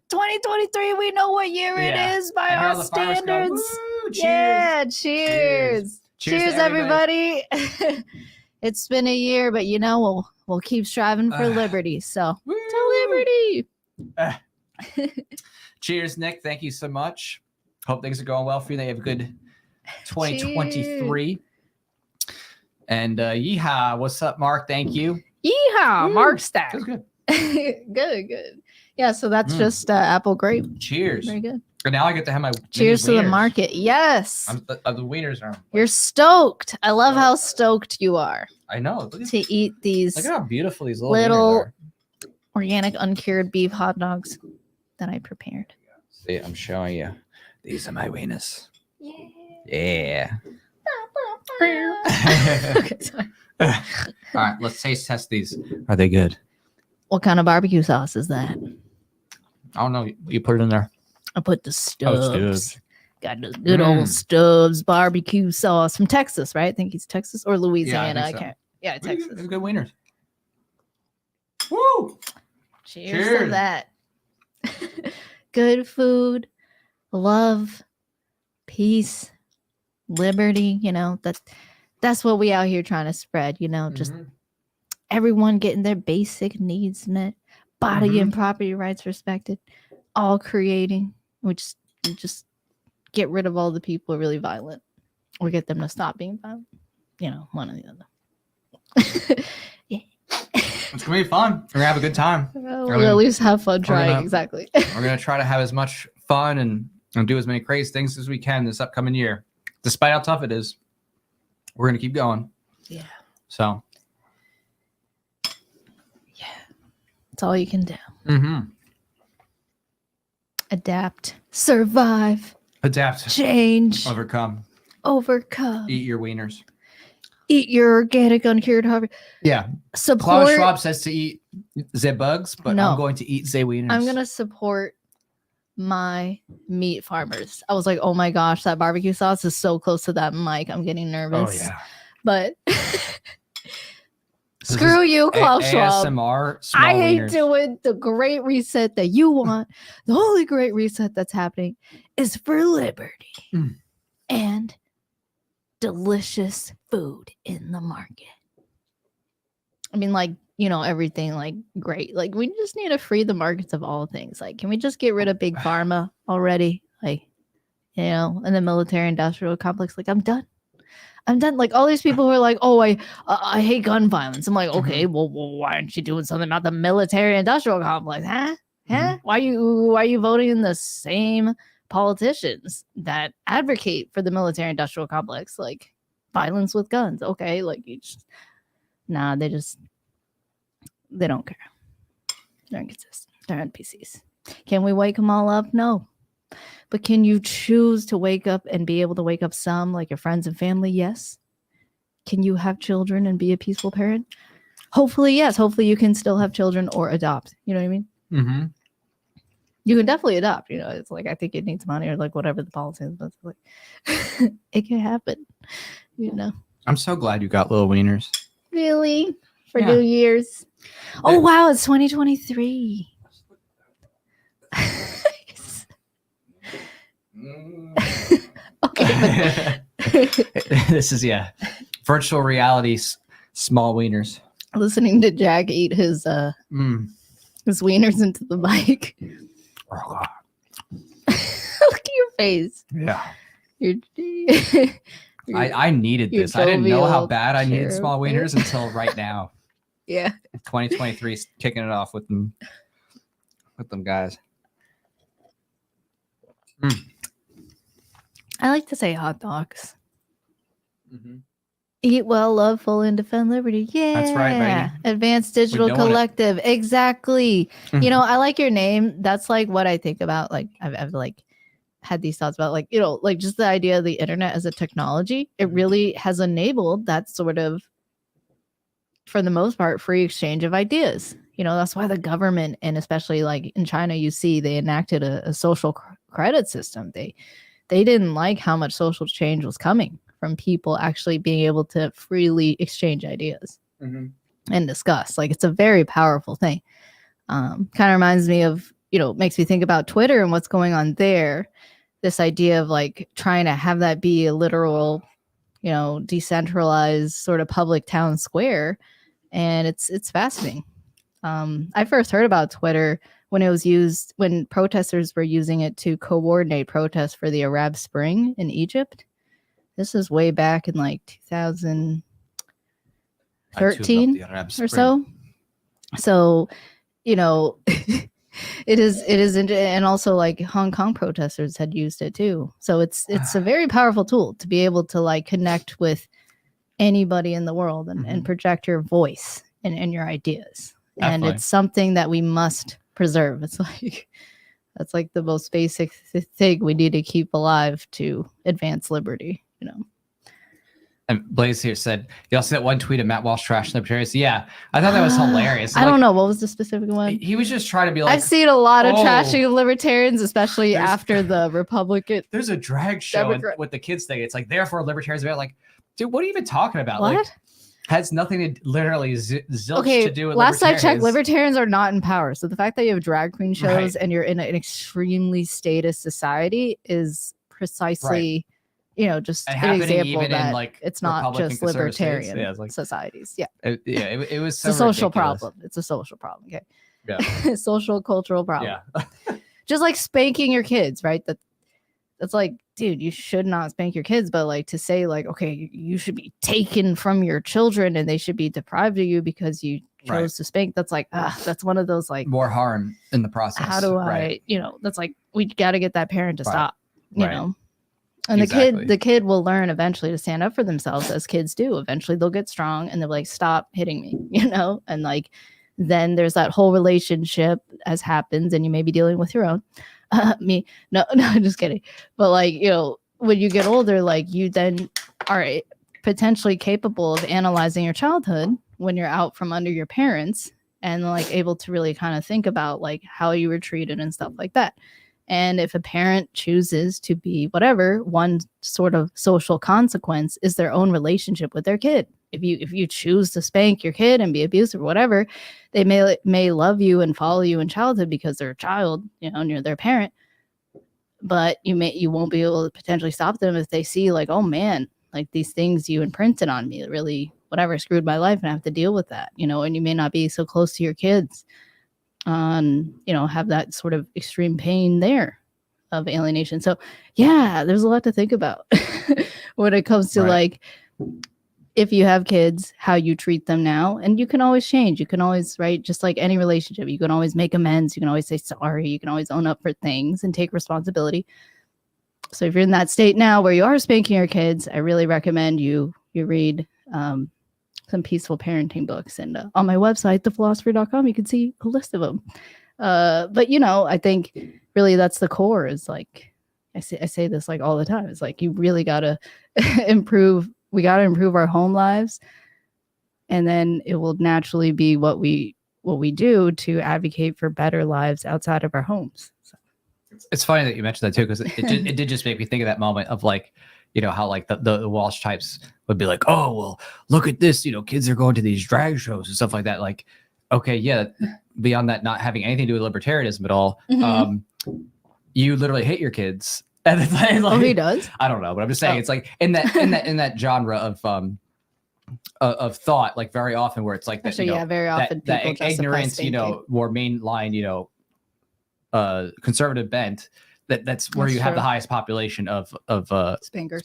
Speaker 4: 2023, we know what year
Speaker 3: Yeah.
Speaker 4: it is by
Speaker 3: And here
Speaker 4: our
Speaker 3: on the fireworks go,
Speaker 4: standards.
Speaker 3: woo, cheers.
Speaker 4: Yeah, cheers.
Speaker 3: Cheers
Speaker 4: Cheers,
Speaker 3: to everybody.
Speaker 4: everybody. It's been a year, but we'll keep striving for liberty. So
Speaker 3: Woo.
Speaker 4: to liberty.
Speaker 3: Cheers, Nick. Thank you so much. Hope things are going well for you. They have a good 2023. And yeehaw. What's up, Mark? Thank you.
Speaker 4: Yeehaw,
Speaker 3: Woo.
Speaker 4: Mark Stack.
Speaker 3: That was good.
Speaker 4: Good. Yeah, so that's just apple grape.
Speaker 3: Cheers.
Speaker 4: Very good.
Speaker 3: And now I get to have my
Speaker 4: Cheers to
Speaker 3: mini
Speaker 4: the
Speaker 3: wieners.
Speaker 4: market. Yes.
Speaker 3: The wieners are.
Speaker 4: You're stoked. I love how stoked you are
Speaker 3: I know. Look
Speaker 4: to eat these
Speaker 3: at how beautiful these
Speaker 4: little
Speaker 3: wieners
Speaker 4: organic uncured beef hot dogs that I prepared.
Speaker 3: are. See, I'm showing you. These are my wieners. Yeah.
Speaker 4: Okay, sorry.
Speaker 3: All right, let's taste test these. Are they good?
Speaker 4: What kind of barbecue sauce is that?
Speaker 3: I don't know. You put it in there.
Speaker 4: I put the Stubbs.
Speaker 3: Stubbs.
Speaker 4: Got the good old Stubbs barbecue sauce from Texas, right? I think he's Texas or Louisiana.
Speaker 3: think so.
Speaker 4: I can't. Yeah, Texas.
Speaker 3: Good wieners. Woo!
Speaker 4: Cheers to that. Good food, love, peace, liberty. That's what we out here trying to spread. Just everyone getting their basic needs met, body and property rights respected, all creating. We just get rid of all the people who are really violent, or get them to stop being violent. One or the other. Yeah.
Speaker 3: It's gonna be fun. We're gonna have a good time.
Speaker 4: We'll at least have fun trying. Exactly.
Speaker 3: We're gonna try to have as much fun and do as many crazy things as we can this upcoming year, despite how tough it is. We're gonna keep going.
Speaker 4: Yeah.
Speaker 3: So.
Speaker 4: Yeah. It's all you can do. Adapt, survive,
Speaker 3: Adapt,
Speaker 4: change,
Speaker 3: overcome,
Speaker 4: overcome.
Speaker 3: eat your wieners.
Speaker 4: Eat your organic uncured harvest.
Speaker 3: Yeah.
Speaker 4: Support.
Speaker 3: Klaus Schwab says to eat the bugs, but
Speaker 4: No.
Speaker 3: I'm going to eat the wieners.
Speaker 4: I'm gonna support my meat farmers. I was like, oh my gosh, that barbecue sauce is so close to that mic. I'm getting nervous.
Speaker 3: Oh yeah.
Speaker 4: But screw you, Klaus Schwab.
Speaker 3: ASMR. Small
Speaker 4: I ain't
Speaker 3: wieners.
Speaker 4: doing the great reset that you want. The only great reset that's happening is for liberty and delicious food in the market. I mean, everything great. We just need to free the markets of all things. Can we just get rid of big pharma already? And the military industrial complex. I'm done. All these people who are like, oh, I hate gun violence. I'm like, okay, well, why aren't you doing something about the military industrial complex? Huh? Why are you voting in the same politicians that advocate for the military industrial complex? Violence with guns. Okay. They don't care. They're inconsistent. They're NPCs. Can we wake them all up? No. But can you choose to wake up and be able to wake up some, like your friends and family? Yes. Can you have children and be a peaceful parent? Hopefully, yes. Hopefully you can still have children or adopt. You know what I mean?
Speaker 3: Mm-hmm.
Speaker 4: You can definitely adopt. It's I think it needs money or whatever the policy is. But it can happen.
Speaker 3: I'm so glad you got little wieners.
Speaker 4: Really? For
Speaker 3: Yeah.
Speaker 4: New Year's? Oh, wow. It's 2023. Okay.
Speaker 3: This is virtual reality small wieners.
Speaker 4: Listening to Jack eat his wieners into the mic.
Speaker 3: Oh God.
Speaker 4: Look at your face.
Speaker 3: Yeah.
Speaker 4: You're
Speaker 3: I needed
Speaker 4: You're
Speaker 3: this. I didn't know how
Speaker 4: jovial
Speaker 3: bad I needed
Speaker 4: cherub.
Speaker 3: small wieners until right now.
Speaker 4: yeah.
Speaker 3: 2023 is kicking it off with them guys.
Speaker 4: I like to say hot dogs. Eat well, love full, and defend liberty. Yeah,
Speaker 3: That's right, lady.
Speaker 4: Advanced Digital Collective. Exactly. You know, I like your name. That's like what I think about. Like I've like had these thoughts about, like, you know, like just the idea of the internet as a technology. It really has enabled that sort of, for the most part, free exchange of ideas. You know, that's why the government, and especially like in China, you see they enacted a social credit system. They didn't like how much social change was coming from people actually being able to freely exchange ideas and discuss. Like, it's a very powerful thing. Kind of reminds me of, you know, makes me think about Twitter and what's going on there. This idea of like trying to have that be a literal, you know, decentralized sort of public town square. And it's fascinating. I first heard about Twitter when it was used, when protesters were using it to coordinate protests for the Arab Spring in Egypt. This is way back in like 2013 or so. So, you know, it is, and also like Hong Kong protesters had used it too. So it's a very powerful tool to be able to like connect with anybody in the world and project your voice and your ideas. Definitely. And it's something that we must preserve. It's like, that's like the most basic thing we need to keep alive to advance liberty, you know.
Speaker 3: And Blaze here said, you also see that one tweet of Matt Walsh trashing libertarians? Yeah, I thought that was hilarious.
Speaker 4: I don't know. What was the specific one?
Speaker 3: He was just trying to be like,
Speaker 4: I've seen a lot of trashing of libertarians, especially after the Republican.
Speaker 3: There's a drag show with the kids thing. It's like, therefore libertarians are like, dude, what are you even talking about?
Speaker 4: What?
Speaker 3: Like, has nothing to literally zilch to do with
Speaker 4: last I checked, libertarians are not in power. So the fact that you have drag queen shows and you're in an extremely statist society is precisely, you know, just an example that like it's not Republican just libertarian societies. Yeah.
Speaker 3: It was
Speaker 4: so a social problem. It's a social problem. Okay. Yeah. Social cultural problem. Yeah. Just like spanking your kids, right? That's like, dude, you should not spank your kids, but like to say like, okay, you should be taken from your children and they should be deprived of you because you chose to spank. That's like, that's one of those like
Speaker 3: more harm in the process.
Speaker 4: How do I, you know, that's like, we got to get that parent to stop, you know? And the kid will learn eventually to stand up for themselves, as kids do. Eventually they'll get strong and they'll like, stop hitting me, you know? And like, then there's that whole relationship as happens, and you may be dealing with your own. Me, no, just kidding. But like, you know, when you get older, like you then are potentially capable of analyzing your childhood when you're out from under your parents and like able to really kind of think about like how you were treated and stuff like that. And if a parent chooses to be whatever, one sort of social consequence is their own relationship with their kid. If you choose to spank your kid and be abusive or whatever, they may love you and follow you in childhood because they're a child, you know, and you're their parent. But you won't be able to potentially stop them if they see like, oh man, like these things you imprinted on me really whatever screwed my life, and I have to deal with that, you know. And you may not be so close to your kids, you know, have that sort of extreme pain there of alienation. So yeah, there's a lot to think about when it comes to like, if you have kids, how you treat them now. And you can always change. You can always, just like any relationship, you can always make amends. You can always say sorry. You can always own up for things and take responsibility. So if you're in that state now where you are spanking your kids, I really recommend you read some peaceful parenting books. And on my website, thephilosopher.com, you can see a list of them. But, you know, I think really that's the core is like, I say this like all the time. It's like, you really got to improve. We got to improve our home lives. And then it will naturally be what we do to advocate for better lives outside of our homes. So.
Speaker 3: It's funny that you mentioned that too, because it did just make me think of that moment of like, you know, how like the Walsh types would be like, oh, well, look at this, you know, kids are going to these drag shows and stuff like that. Like, okay, yeah, beyond that, not having anything to do with libertarianism at all, you literally hate your kids. And it's like,
Speaker 4: oh, he does?
Speaker 3: I don't know, but I'm just saying it's like in that genre of thought, like very often where it's like that,
Speaker 4: actually, very often
Speaker 3: that ignorance, you know, more mainline, you know, conservative bent. That's where you have the highest population of
Speaker 4: spankers.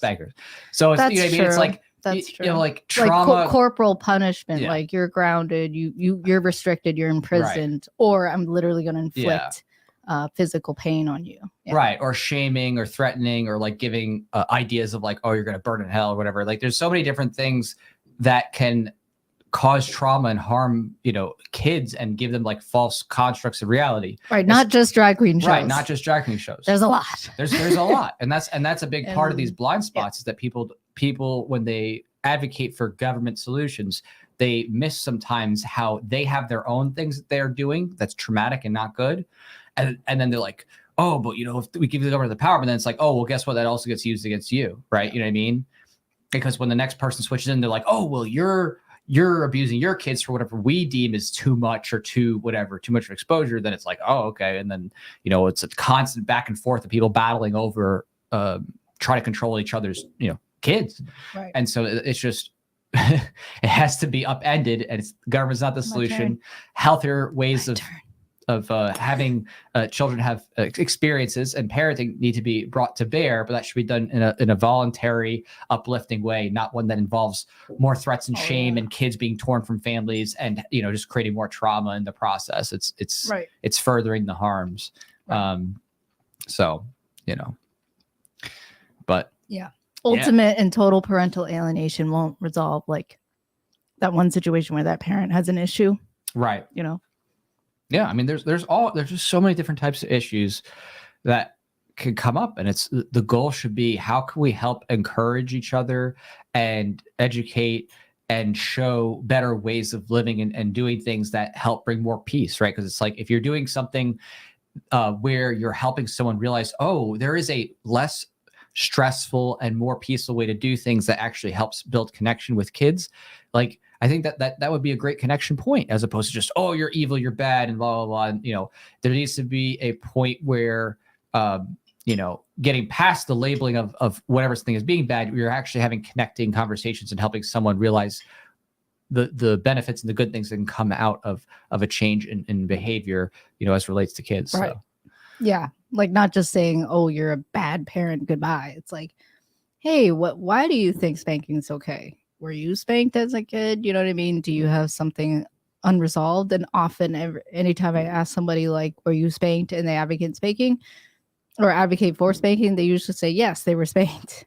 Speaker 3: So it's, you know what I mean? It's like,
Speaker 4: that's true.
Speaker 3: You know, like trauma,
Speaker 4: like corporal punishment, like you're grounded, you're restricted, you're imprisoned, or I'm literally going to inflict physical pain on you. Yeah.
Speaker 3: Right. Or shaming or threatening or like giving ideas of like, oh, you're going to burn in hell or whatever. Like there's so many different things that can cause trauma and harm, kids and give them like false constructs of reality.
Speaker 4: Right. Not just drag queen shows.
Speaker 3: Right. Not just drag queen shows.
Speaker 4: There's a lot.
Speaker 3: There's a lot. And that's a big part of these blind spots is that people, when they advocate for government solutions, they miss sometimes how they have their own things that they're doing that's traumatic and not good. And then they're like, oh, but if we give the government the power, but then it's like, oh, well, guess what? That also gets used against you, right? You know what I mean? Because when the next person switches in, they're like, oh, well, you're abusing your kids for whatever we deem is too much or too much of exposure. Then it's like, oh, okay. And then, it's a constant back and forth of people battling over, trying to control each other's, kids. Right. And so it's just, it has to be upended, and government's not the solution. Healthier ways of having children have experiences and parenting need to be brought to bear, but that should be done in a voluntary, uplifting way, not one that involves more threats and shame and kids being torn from families and just creating more trauma in the process. It's furthering the harms. Right. But
Speaker 4: yeah, ultimate and total parental alienation won't resolve like that one situation where that parent has an issue,
Speaker 3: right? Yeah, I mean, there's just so many different types of issues that can come up, and it's the goal should be how can we help encourage each other and educate and show better ways of living and doing things that help bring more peace, right? Because it's like if you're doing something where you're helping someone realize, oh, there is a less stressful and more peaceful way to do things that actually helps build connection with kids, like I think that would be a great connection point, as opposed to just, oh, you're evil, you're bad, and blah, blah, blah. And, there needs to be a point where, getting past the labeling of whatever thing is being bad, you're actually having connecting conversations and helping someone realize the benefits and the good things that can come out of a change in behavior, as relates to kids.
Speaker 4: Right.
Speaker 3: So.
Speaker 4: Yeah. Like not just saying, oh, you're a bad parent, goodbye. It's like, hey, why do you think spanking is okay? Were you spanked as a kid? You know what I mean? Do you have something unresolved? And often, anytime I ask somebody like, were you spanked, and they advocate spanking or advocate for spanking, they usually say, yes, they were spanked.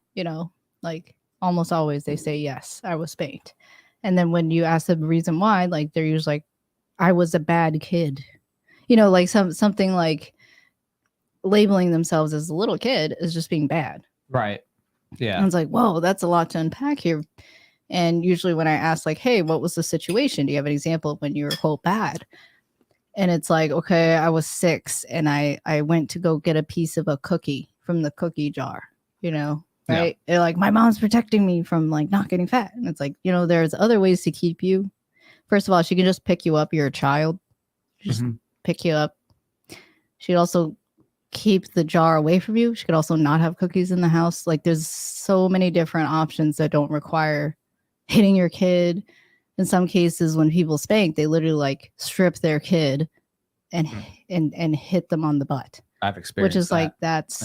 Speaker 4: Like almost always they say, yes, I was spanked. And then when you ask them the reason why, like they're usually like, I was a bad kid. Like something like labeling themselves as a little kid is just being bad.
Speaker 3: Right. Yeah.
Speaker 4: And it's like, whoa, that's a lot to unpack here. And usually when I ask like, hey, what was the situation? Do you have an example of when you were quote bad? And it's like, okay, I was 6 and I went to go get a piece of a cookie from the cookie jar, right? Yeah. And like my mom's protecting me from like not getting fat. And it's like, there's other ways to keep you. First of all, she can just pick you up. You're a child. Just pick you up. She'd also keep the jar away from you. She could also not have cookies in the house. Like there's so many different options that don't require hitting your kid. In some cases, when people spank, they literally like strip their kid and hit them on the butt.
Speaker 3: I've experienced
Speaker 4: which is
Speaker 3: that.
Speaker 4: Like that's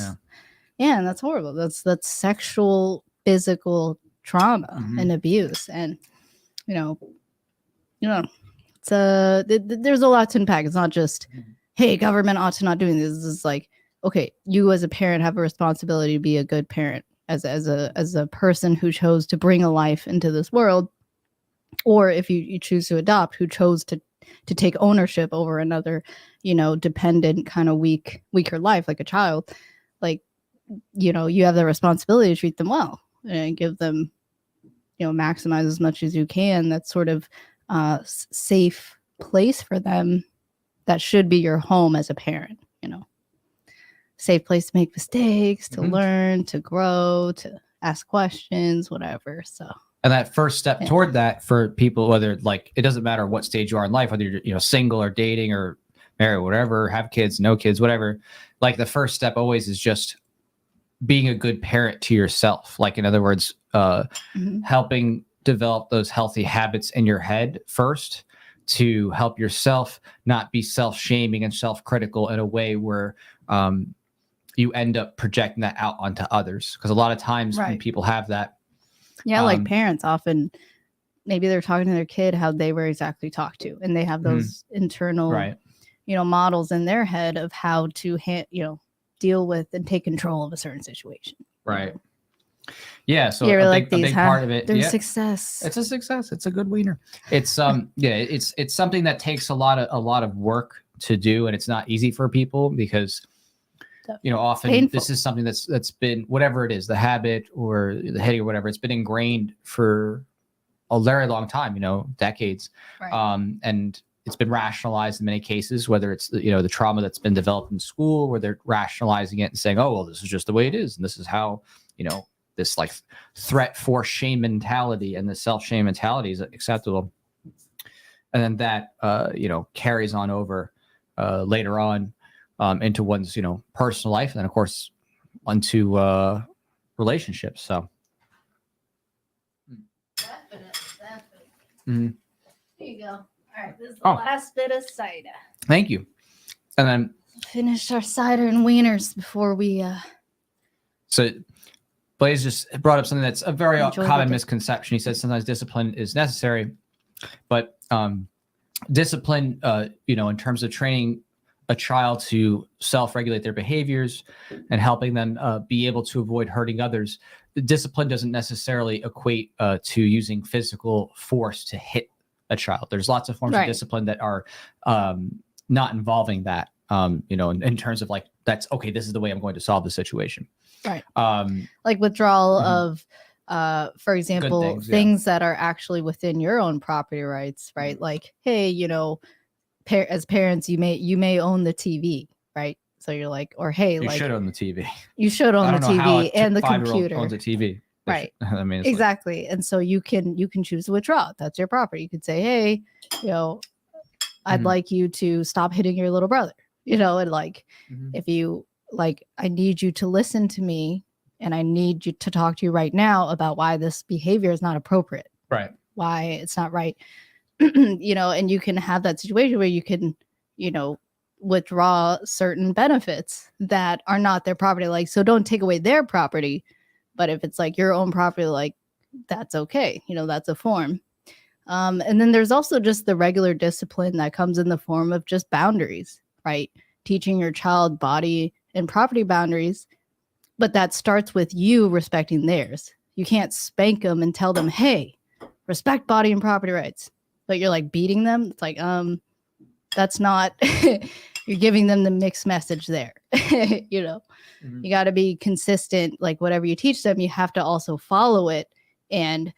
Speaker 4: and that's horrible. That's sexual, physical trauma and abuse. And it's there's a lot to unpack. It's not just hey, government ought to not doing this. It's like, okay, you as a parent have a responsibility to be a good parent. As a person who chose to bring a life into this world, or if you choose to adopt, who chose to take ownership over another, dependent kind of weaker life like a child, like, you have the responsibility to treat them well and give them, maximize as much as you can. That sort of safe place for them that should be your home as a parent, safe place to make mistakes, to learn, to grow, to ask questions, whatever. So,
Speaker 3: and that first step toward that for people, whether like it doesn't matter what stage you are in life, whether you're single or dating or married, whatever, have kids, no kids, whatever. Like the first step always is just being a good parent to yourself. Like in other words, helping develop those healthy habits in your head first to help yourself not be self-shaming and self-critical in a way where you end up projecting that out onto others. Because a lot of times when people have that.
Speaker 4: Yeah, like parents often, maybe they're talking to their kid how they were exactly talked to. And they have those internal models in their head of how to deal with and take control of a certain situation.
Speaker 3: Right. Yeah. So
Speaker 4: You
Speaker 3: a
Speaker 4: like
Speaker 3: big,
Speaker 4: these,
Speaker 3: part of it.
Speaker 4: They're success.
Speaker 3: It's a success. It's a good wiener. It's it's something that takes a lot of work to do, and it's not easy for people because often
Speaker 4: painful.
Speaker 3: This is something that's been, whatever it is, the habit or the headache or whatever, it's been ingrained for a very long time, decades.
Speaker 4: Right.
Speaker 3: And it's been rationalized in many cases, whether it's the trauma that's been developed in school, where they're rationalizing it and saying, oh, well, this is just the way it is, and this is how this like threat, force, shame mentality and the self-shame mentality is acceptable. And then that carries on over later on into one's personal life, and then of course onto relationships. So
Speaker 4: Definitely.
Speaker 3: mm-hmm.
Speaker 4: Here you go. All right, this is the last bit of cider.
Speaker 3: Thank you. And then
Speaker 4: finish our cider and wieners before we
Speaker 3: So Blaze just brought up something that's a very common misconception. He said sometimes discipline is necessary, but discipline, in terms of training a child to self-regulate their behaviors and helping them be able to avoid hurting others, the discipline doesn't necessarily equate to using physical force to hit a child. There's lots of forms of discipline that are not involving that, in terms of like, that's okay, this is the way I'm going to solve the situation. Right.
Speaker 4: Like withdrawal of, for example, things that are actually within your own property rights, right? Like, hey, as parents, you may own the TV, right? So you're like, or hey,
Speaker 3: you should own the TV.
Speaker 4: You should own the TV and the computer.
Speaker 3: Owns a TV,
Speaker 4: right?
Speaker 3: I mean,
Speaker 4: exactly. And so you can choose to withdraw. That's your property. You could say, hey, I'd like you to stop hitting your little brother, and like, if you like, I need you to listen to me, and I need you to talk to you right now about why this behavior is not appropriate,
Speaker 3: right?
Speaker 4: Why it's not right. And you can have that situation where you can, withdraw certain benefits that are not their property. Like, so don't take away their property, but if it's like your own property, like that's okay. That's a form. And then there's also just the regular discipline that comes in the form of just boundaries, right? Teaching your child body and property boundaries, but that starts with you respecting theirs. You can't spank them and tell them, hey, respect body and property rights, but you're like beating them. It's like, that's not, you're giving them the mixed message there. You got to be consistent. Like whatever you teach them, you have to also follow it and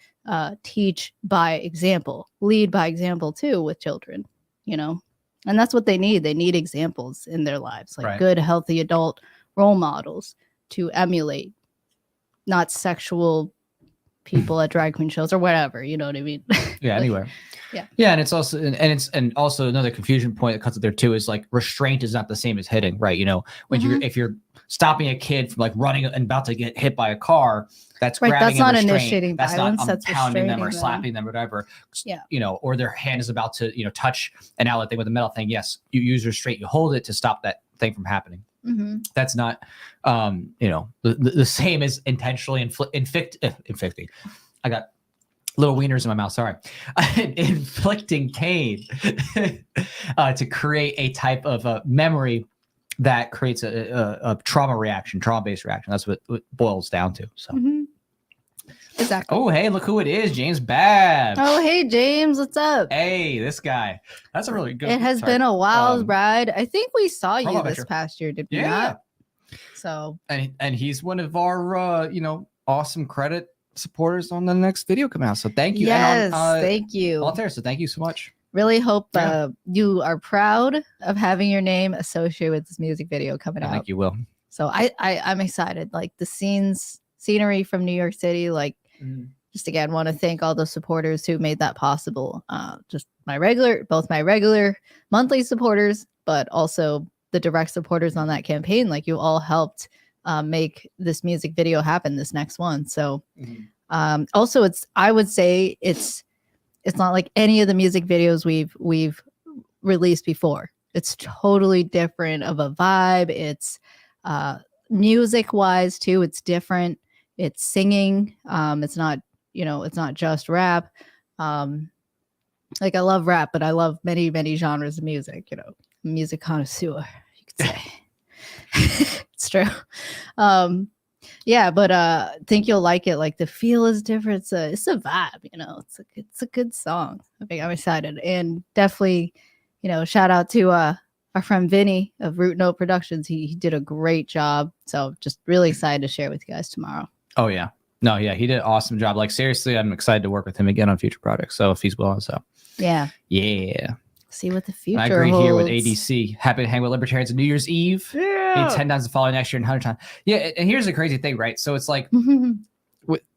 Speaker 4: teach by example, lead by example too with children, and that's what they need. They need examples in their lives, like good, healthy adult role models to emulate, not sexual people at drag queen shows or whatever. You know what I mean?
Speaker 3: Yeah, anywhere. Yeah, and it's also and also another confusion point that cuts up there too is like restraint is not the same as hitting, right? When if you're stopping a kid from like running and about to get hit by a car, that's grabbing
Speaker 4: that's not
Speaker 3: and
Speaker 4: initiating
Speaker 3: that's
Speaker 4: violence.
Speaker 3: Not
Speaker 4: that's
Speaker 3: pounding them or slapping them or whatever.
Speaker 4: Yeah.
Speaker 3: Or their hand is about to touch an outlet thing with a metal thing. Yes, you use restraint, you hold it to stop that thing from happening. That's not the same as intentionally inflicting. I got little wieners in my mouth, sorry. Inflicting pain to create a type of memory that creates a trauma-based reaction. That's what it boils down to. So
Speaker 4: exactly.
Speaker 3: Oh, hey, look who it is, James Babb.
Speaker 4: Oh, hey, James, what's up?
Speaker 3: Hey, this guy. That's a really good.
Speaker 4: It has been a wild ride. I think we saw you this past year, did we not? So
Speaker 3: and he's one of our awesome credit supporters on the next video coming out. So thank you.
Speaker 4: Yes, thank you.
Speaker 3: Voltaire, so thank you so much.
Speaker 4: Really hope you are proud of having your name associated with this music video coming out.
Speaker 3: I think you will.
Speaker 4: So I'm excited. Like the scenery from New York City, like just again want to thank all the supporters who made that possible. Just both my regular monthly supporters, but also the direct supporters on that campaign. Like you all helped make this music video happen, this next one. So also I would say it's not like any of the music videos we've released before. It's totally different of a vibe. It's music wise too. It's different. It's singing. It's not, it's not just rap. Like I love rap, but I love many, many genres of music, music connoisseur, you could say. It's true. Yeah, but think you'll like it. Like the feel is different. It's a vibe, you know. It's a good song. I think I'm excited, and definitely, you know, shout out to our friend Vinny of Root Note Productions. He did a great job. So just really excited to share with you guys tomorrow.
Speaker 3: Oh yeah, no, yeah, he did an awesome job. Like seriously, I'm excited to work with him again on future projects. So if he's willing, so
Speaker 4: yeah. See what the future
Speaker 3: I agree
Speaker 4: holds.
Speaker 3: here with ADC. Happy to hang with libertarians on New Year's Eve.
Speaker 4: Yeah.
Speaker 3: 10 times the following next year and 100 times. Yeah, and here's the crazy thing, right? So it's like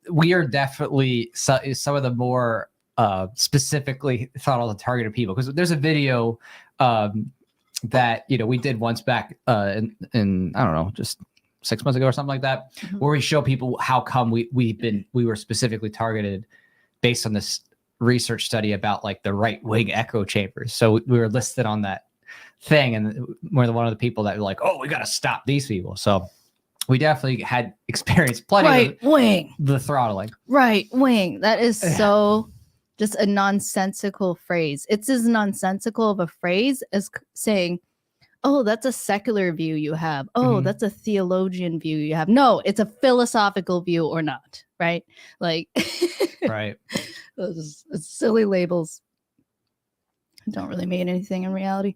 Speaker 3: we are definitely some of the more specifically thought all the targeted people, because there's a video that we did once back in I don't know, just 6 months ago or something like that, where we show people how come we were specifically targeted based on this research study about like the right wing echo chambers. So we were listed on that thing, and more than one of the people that were like, oh, we got to stop these people. So we definitely had experienced plenty
Speaker 4: right
Speaker 3: of
Speaker 4: wing,
Speaker 3: the throttling.
Speaker 4: Right wing. That is so just a nonsensical phrase. It's as nonsensical of a phrase as saying, oh, that's a secular view you have. Oh, that's a theologian view you have. No, it's a philosophical view or not. Right? Like,
Speaker 3: right.
Speaker 4: Those silly labels don't really mean anything in reality.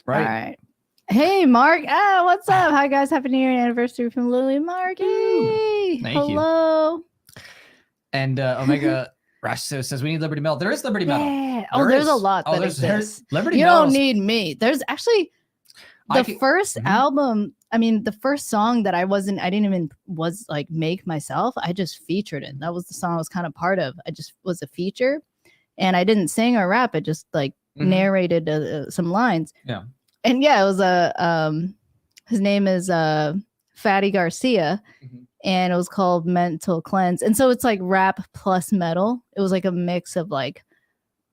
Speaker 3: Right.
Speaker 4: All right. Hey, Mark. What's up? Hi, guys. Happy New Year anniversary from Lily Marky.
Speaker 3: Thank
Speaker 4: Hello.
Speaker 3: you. And Omega Rasto says we need Liberty Metal. There is Liberty Metal.
Speaker 4: Yeah. There's a lot that exists.
Speaker 3: Liberty
Speaker 4: you
Speaker 3: Metal.
Speaker 4: Don't need me. There's actually the first album. I mean, the first song that I didn't even make myself. I just featured it. That was the song I was kind of part of. I just was a feature, and I didn't sing or rap. I just narrated some lines.
Speaker 3: Yeah.
Speaker 4: And yeah, it was his name is Fatty Garcia, and it was called Mental Cleanse. And so it's like rap plus metal. It was like a mix of like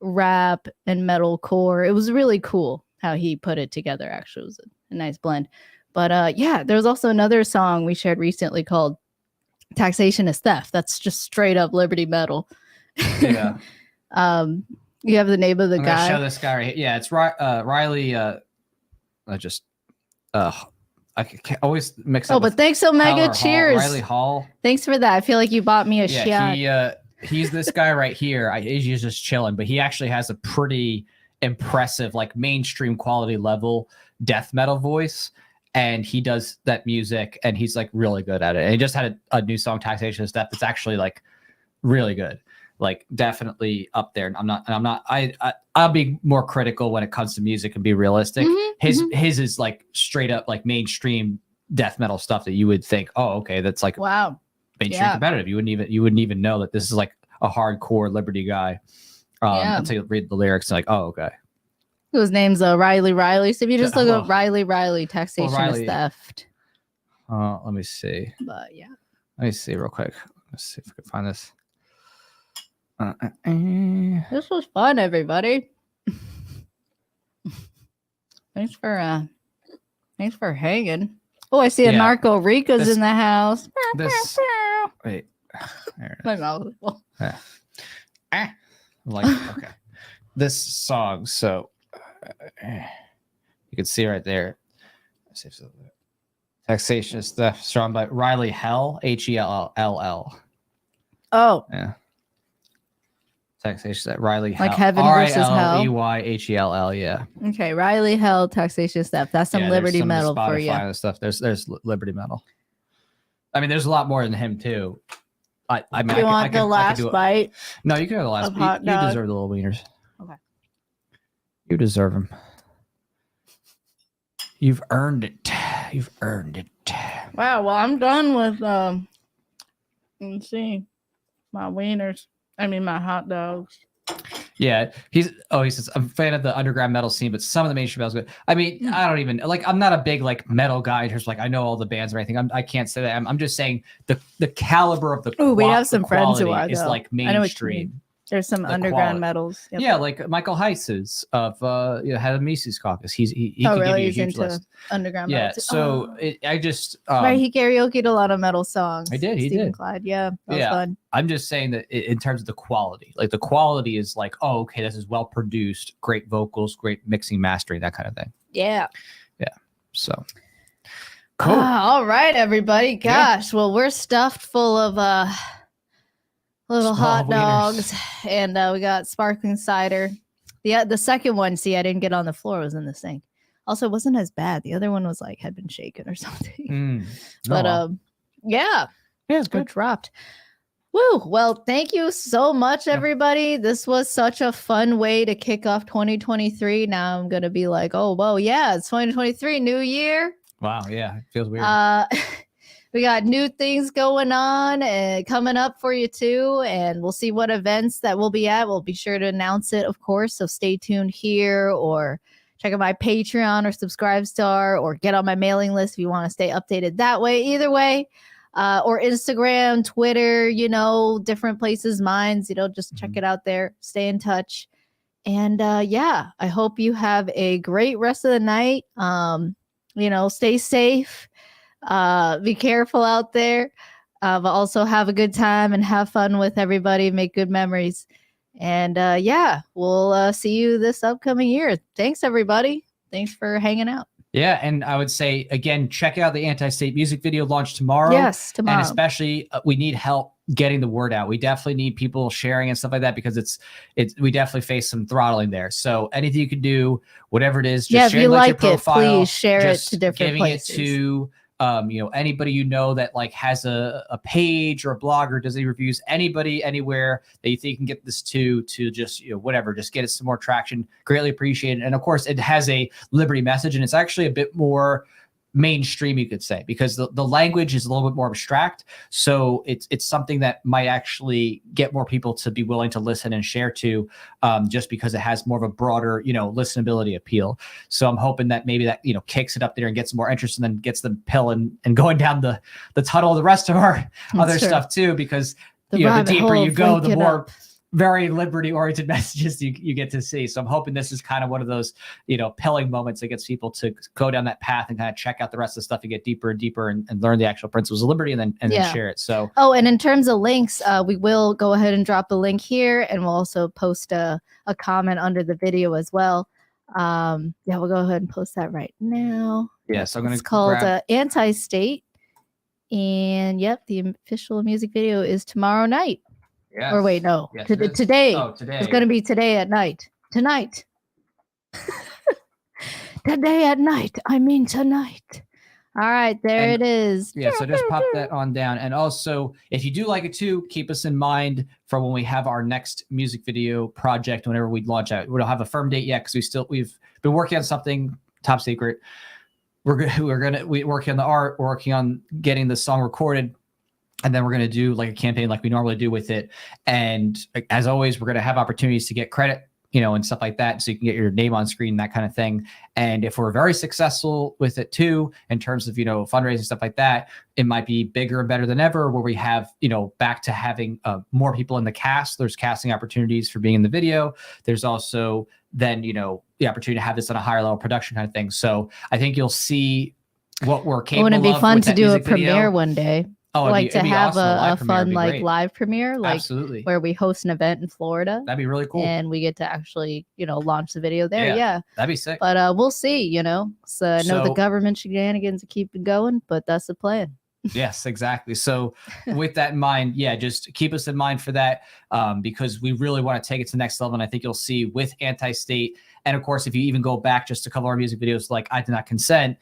Speaker 4: rap and metalcore. It was really cool how he put it together. Actually, it was a nice blend. But yeah, there was also another song we shared recently called Taxation is Theft. That's just straight up Liberty Metal.
Speaker 3: Yeah.
Speaker 4: You have the name of the
Speaker 3: I'm
Speaker 4: guy.
Speaker 3: Show this guy right here. Yeah, it's Riley. I can't always mix up.
Speaker 4: Oh, but thanks, Omega. Cheers.
Speaker 3: Riley Hall.
Speaker 4: Thanks for that. I feel like you bought me a shot.
Speaker 3: He's this guy right here. He's just chilling, but he actually has a pretty impressive, like mainstream quality level death metal voice. And he does that music, and he's like really good at it. And he just had a new song, Taxation is Death, that's actually like really good, like definitely up there. I'll be more critical when it comes to music and be realistic. His is like straight up like mainstream death metal stuff that you would think, oh, okay, that's like mainstream competitive. You wouldn't even know that this is like a hardcore Liberty guy until you read the lyrics and like, oh, okay.
Speaker 4: Whose name's Riley. So if you just look up Riley, Taxation is Theft.
Speaker 3: Let me see.
Speaker 4: But yeah.
Speaker 3: Let me see real quick. Let's see if I can find this.
Speaker 4: This was fun, everybody. Thanks for hanging. Oh, I see a Narco Rica's in the house.
Speaker 3: Wait.
Speaker 4: My mouth.
Speaker 3: Okay. This song, so you can see right there. Taxation is Theft, strong by Riley Hell, Hell.
Speaker 4: Oh.
Speaker 3: Yeah. Taxation that Riley
Speaker 4: Hell. Like heaven versus hell.
Speaker 3: Hell, yeah.
Speaker 4: Okay, Riley Hell, Taxation Stuff. That's some Liberty Metal for you.
Speaker 3: And stuff. There's Liberty Metal. I mean, there's a lot more than him too. I mean,
Speaker 4: you want the last bite?
Speaker 3: No, you can have the last bite. You deserve the little wieners.
Speaker 4: Okay.
Speaker 3: You deserve them. You've earned it. You've earned it.
Speaker 4: Wow. Well, I'm done with let's see, my wieners. I mean, my hot dogs.
Speaker 3: Yeah, he says I'm a fan of the underground metal scene, but some of the mainstream metal's good. I mean, I don't even like. I'm not a big like metal guy in terms of, like I know all the bands or anything. I can't say that. I'm just saying the caliber of the.
Speaker 4: Oh, we have some friends who are
Speaker 3: is like mainstream.
Speaker 4: There's some
Speaker 3: the
Speaker 4: underground
Speaker 3: quality.
Speaker 4: metals. Yep.
Speaker 3: Yeah, like Michael Heiss's of had a Mises Caucus. He
Speaker 4: Oh,
Speaker 3: can
Speaker 4: really?
Speaker 3: give you a
Speaker 4: He's
Speaker 3: huge
Speaker 4: into
Speaker 3: list.
Speaker 4: underground
Speaker 3: Yeah,
Speaker 4: metal. Too.
Speaker 3: so
Speaker 4: Oh.
Speaker 3: I just
Speaker 4: Right, he karaoke'd a lot of metal songs.
Speaker 3: I did. He
Speaker 4: Stephen
Speaker 3: did.
Speaker 4: Clyde. Yeah, that was
Speaker 3: Yeah.
Speaker 4: fun.
Speaker 3: I'm just saying that in terms of the quality, like the quality is like, oh, okay, this is well produced, great vocals, great mixing, mastering, that kind of thing.
Speaker 4: Yeah.
Speaker 3: Yeah. So cool.
Speaker 4: All right, everybody. Gosh, well, we're stuffed full of little
Speaker 3: Small
Speaker 4: hot
Speaker 3: wieners.
Speaker 4: dogs, and we got sparkling cider. The second one, see, I didn't get on the floor, was in the sink. Also, it wasn't as bad. The other one was like had been shaken or something. But yeah,
Speaker 3: it's
Speaker 4: good. Dropped. Woo! Well, thank you so much, everybody. This was such a fun way to kick off 2023. Now I'm gonna be like, oh, well, yeah, it's 2023, new year.
Speaker 3: Wow, yeah, it feels weird.
Speaker 4: We got new things going on and coming up for you too, and we'll see what events that we'll be at. We'll be sure to announce it, of course. So stay tuned here, or check out my Patreon or Subscribestar, or get on my mailing list if you want to stay updated that way. Either way, or Instagram, Twitter, different places, Minds. Just check it out there. Stay in touch, and yeah, I hope you have a great rest of the night. Stay safe. Be careful out there, but also have a good time and have fun with everybody. Make good memories. And yeah, we'll see you this upcoming year. Thanks, everybody. Thanks for hanging out.
Speaker 3: Yeah, and I would say, again, check out the Anti-State music video launch tomorrow.
Speaker 4: Yes, tomorrow.
Speaker 3: And especially, we need help getting the word out. We definitely need people sharing and stuff like that, because we definitely face some throttling there. So anything you can do, whatever it is, just
Speaker 4: if you like
Speaker 3: your profile,
Speaker 4: it, please share it to different
Speaker 3: giving
Speaker 4: places.
Speaker 3: It to anybody that like has a page or a blog or does any reviews, anybody anywhere that you think you can get this to just whatever, just get it some more traction. Greatly appreciated. And of course, it has a liberty message, and it's actually a bit more mainstream, you could say, because the language is a little bit more abstract. So it's something that might actually get more people to be willing to listen and share to, just because it has more of a broader, listenability appeal. So I'm hoping that maybe that, kicks it up there and gets more interest, and then gets them pilling and going down the tunnel of the rest of our other stuff too, because the deeper you go, the more very liberty oriented messages you get to see. So I'm hoping this is kind of one of those, pilling moments that gets people to go down that path and kind of check out the rest of the stuff and get deeper and deeper and learn the actual principles of liberty, and then share it. So,
Speaker 4: and in terms of links, we will go ahead and drop a link here, and we'll also post a comment under the video as well. We'll go ahead and post that right now.
Speaker 3: Yeah. So
Speaker 4: it's called Anti-State. And the official music video is tomorrow night.
Speaker 3: Yes.
Speaker 4: Or wait, no.
Speaker 3: Yes,
Speaker 4: today.
Speaker 3: Oh, today.
Speaker 4: It's going to be today at night. Tonight. Today at night. I mean tonight. All right, there it is.
Speaker 3: Yeah, so just pop that on down. And also, if you do like it too, keep us in mind for when we have our next music video project, whenever we launch out. We don't have a firm date yet, because we've been working on something top secret. We're working on the art, we're working on getting the song recorded. And then we're going to do like a campaign like we normally do with it. And as always, we're going to have opportunities to get credit, and stuff like that. So you can get your name on screen, that kind of thing. And if we're very successful with it too, in terms of, fundraising, stuff like that, it might be bigger and better than ever, where we have, back to having more people in the cast. There's casting opportunities for being in the video. There's also then, the opportunity to have this on a higher level production kind of thing. So I think you'll see what we're capable of.
Speaker 4: Wouldn't it be fun to do a premiere one day?
Speaker 3: Oh,
Speaker 4: like to have
Speaker 3: awesome.
Speaker 4: a fun live premiere, like
Speaker 3: absolutely,
Speaker 4: where we host an event in Florida.
Speaker 3: That'd be really cool,
Speaker 4: and we get to actually launch the video there. Yeah,
Speaker 3: that'd be sick.
Speaker 4: But we'll see. So I know the government shenanigans keep it going, but that's the plan.
Speaker 3: Yes, exactly. So with that in mind, just keep us in mind for that, because we really want to take it to the next level. And I think you'll see with Anti-State, and of course, if you even go back just a couple of our music videos like I Did Not Consent,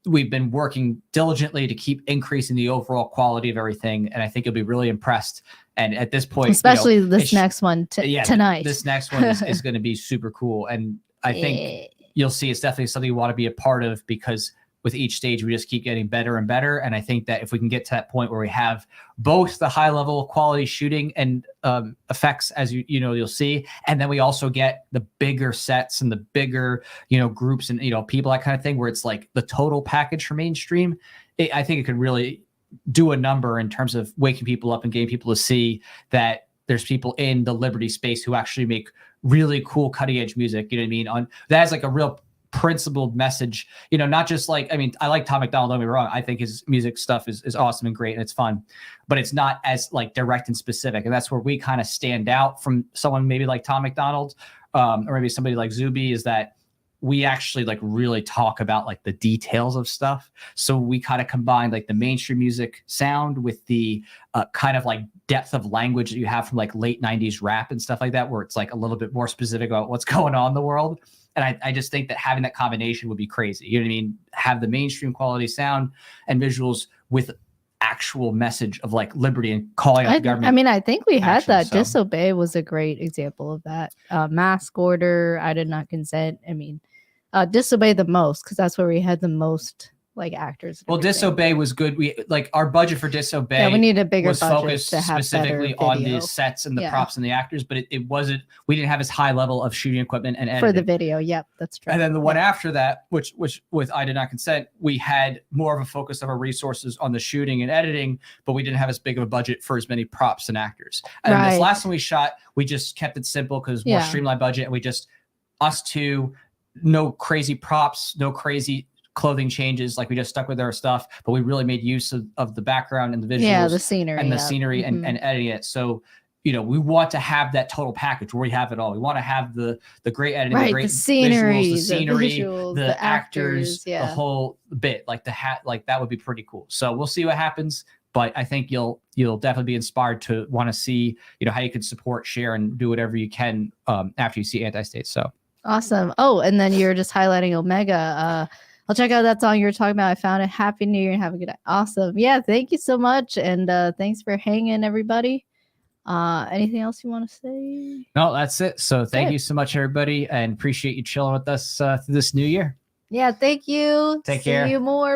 Speaker 3: we've been working diligently to keep increasing the overall quality of everything. And I think you'll be really impressed. And at this point,
Speaker 4: especially this next one tonight,
Speaker 3: this next one is going to be super cool. And I think you'll see it's definitely something you want to be a part of, because with each stage, we just keep getting better and better. And I think that if we can get to that point where we have both the high level quality shooting and effects, as you'll see, and then we also get the bigger sets and the bigger, groups and, people, that kind of thing, where it's like the total package for mainstream, I think it could really do a number in terms of waking people up and getting people to see that there's people in the Liberty space who actually make really cool cutting edge music. You know what I mean? On that has like a real principled message, you know, not just like, I mean, I like Tom McDonald, don't get me wrong. I think his music stuff is awesome and great and it's fun, but it's not as like direct and specific. And that's where we kind of stand out from someone maybe like Tom McDonald, or maybe somebody like Zuby, is that we actually like really talk about like the details of stuff. So we kind of combine like the mainstream music sound with the kind of like depth of language that you have from like late 90s rap and stuff like that, where it's like a little bit more specific about what's going on in the world. And I just think that having that combination would be crazy. You know what I mean? Have the mainstream quality sound and visuals with actual message of like liberty and calling out the government.
Speaker 4: I mean, I think we had that.
Speaker 3: So.
Speaker 4: Disobey was a great example of that. Mask order, I did not consent. I mean, disobey the most, because that's where we had the most like actors.
Speaker 3: Well, Disobey was good. We like our budget for Disobey.
Speaker 4: Yeah, we need a bigger
Speaker 3: was
Speaker 4: budget
Speaker 3: focused
Speaker 4: to have
Speaker 3: specifically on the sets and the props and the actors, but it wasn't. We didn't have as high level of shooting equipment and editing
Speaker 4: for the video. Yep, that's true.
Speaker 3: And then the one after that, which with I Did Not Consent, we had more of a focus of our resources on the shooting and editing, but we didn't have as big of a budget for as many props and actors. And this last one we shot, we just kept it simple because more streamlined budget, and we just us two, no crazy props, no crazy clothing changes, like we just stuck with our stuff, but we really made use of the background and the visuals,
Speaker 4: the scenery
Speaker 3: and the scenery and editing it. So, you know, we want to have that total package where we have it all. We want to have the great editing, the great
Speaker 4: scenery,
Speaker 3: visuals, the actors, the whole bit, like the hat, like that would be pretty cool. So we'll see what happens, but I think you'll definitely be inspired to want to see, you know, how you can support, share, and do whatever you can after you see Anti-State. So
Speaker 4: awesome. Oh, and then you're just highlighting Omega. I'll check out that song you were talking about. I found it. Happy New Year and have a good day. Awesome. Yeah, thank you so much. And thanks for hanging, everybody. Anything else you want to say?
Speaker 3: No, that's it. So thank you so much, everybody, and appreciate you chilling with us through this new year.
Speaker 4: Yeah, thank you.
Speaker 3: Take care.
Speaker 4: See you more.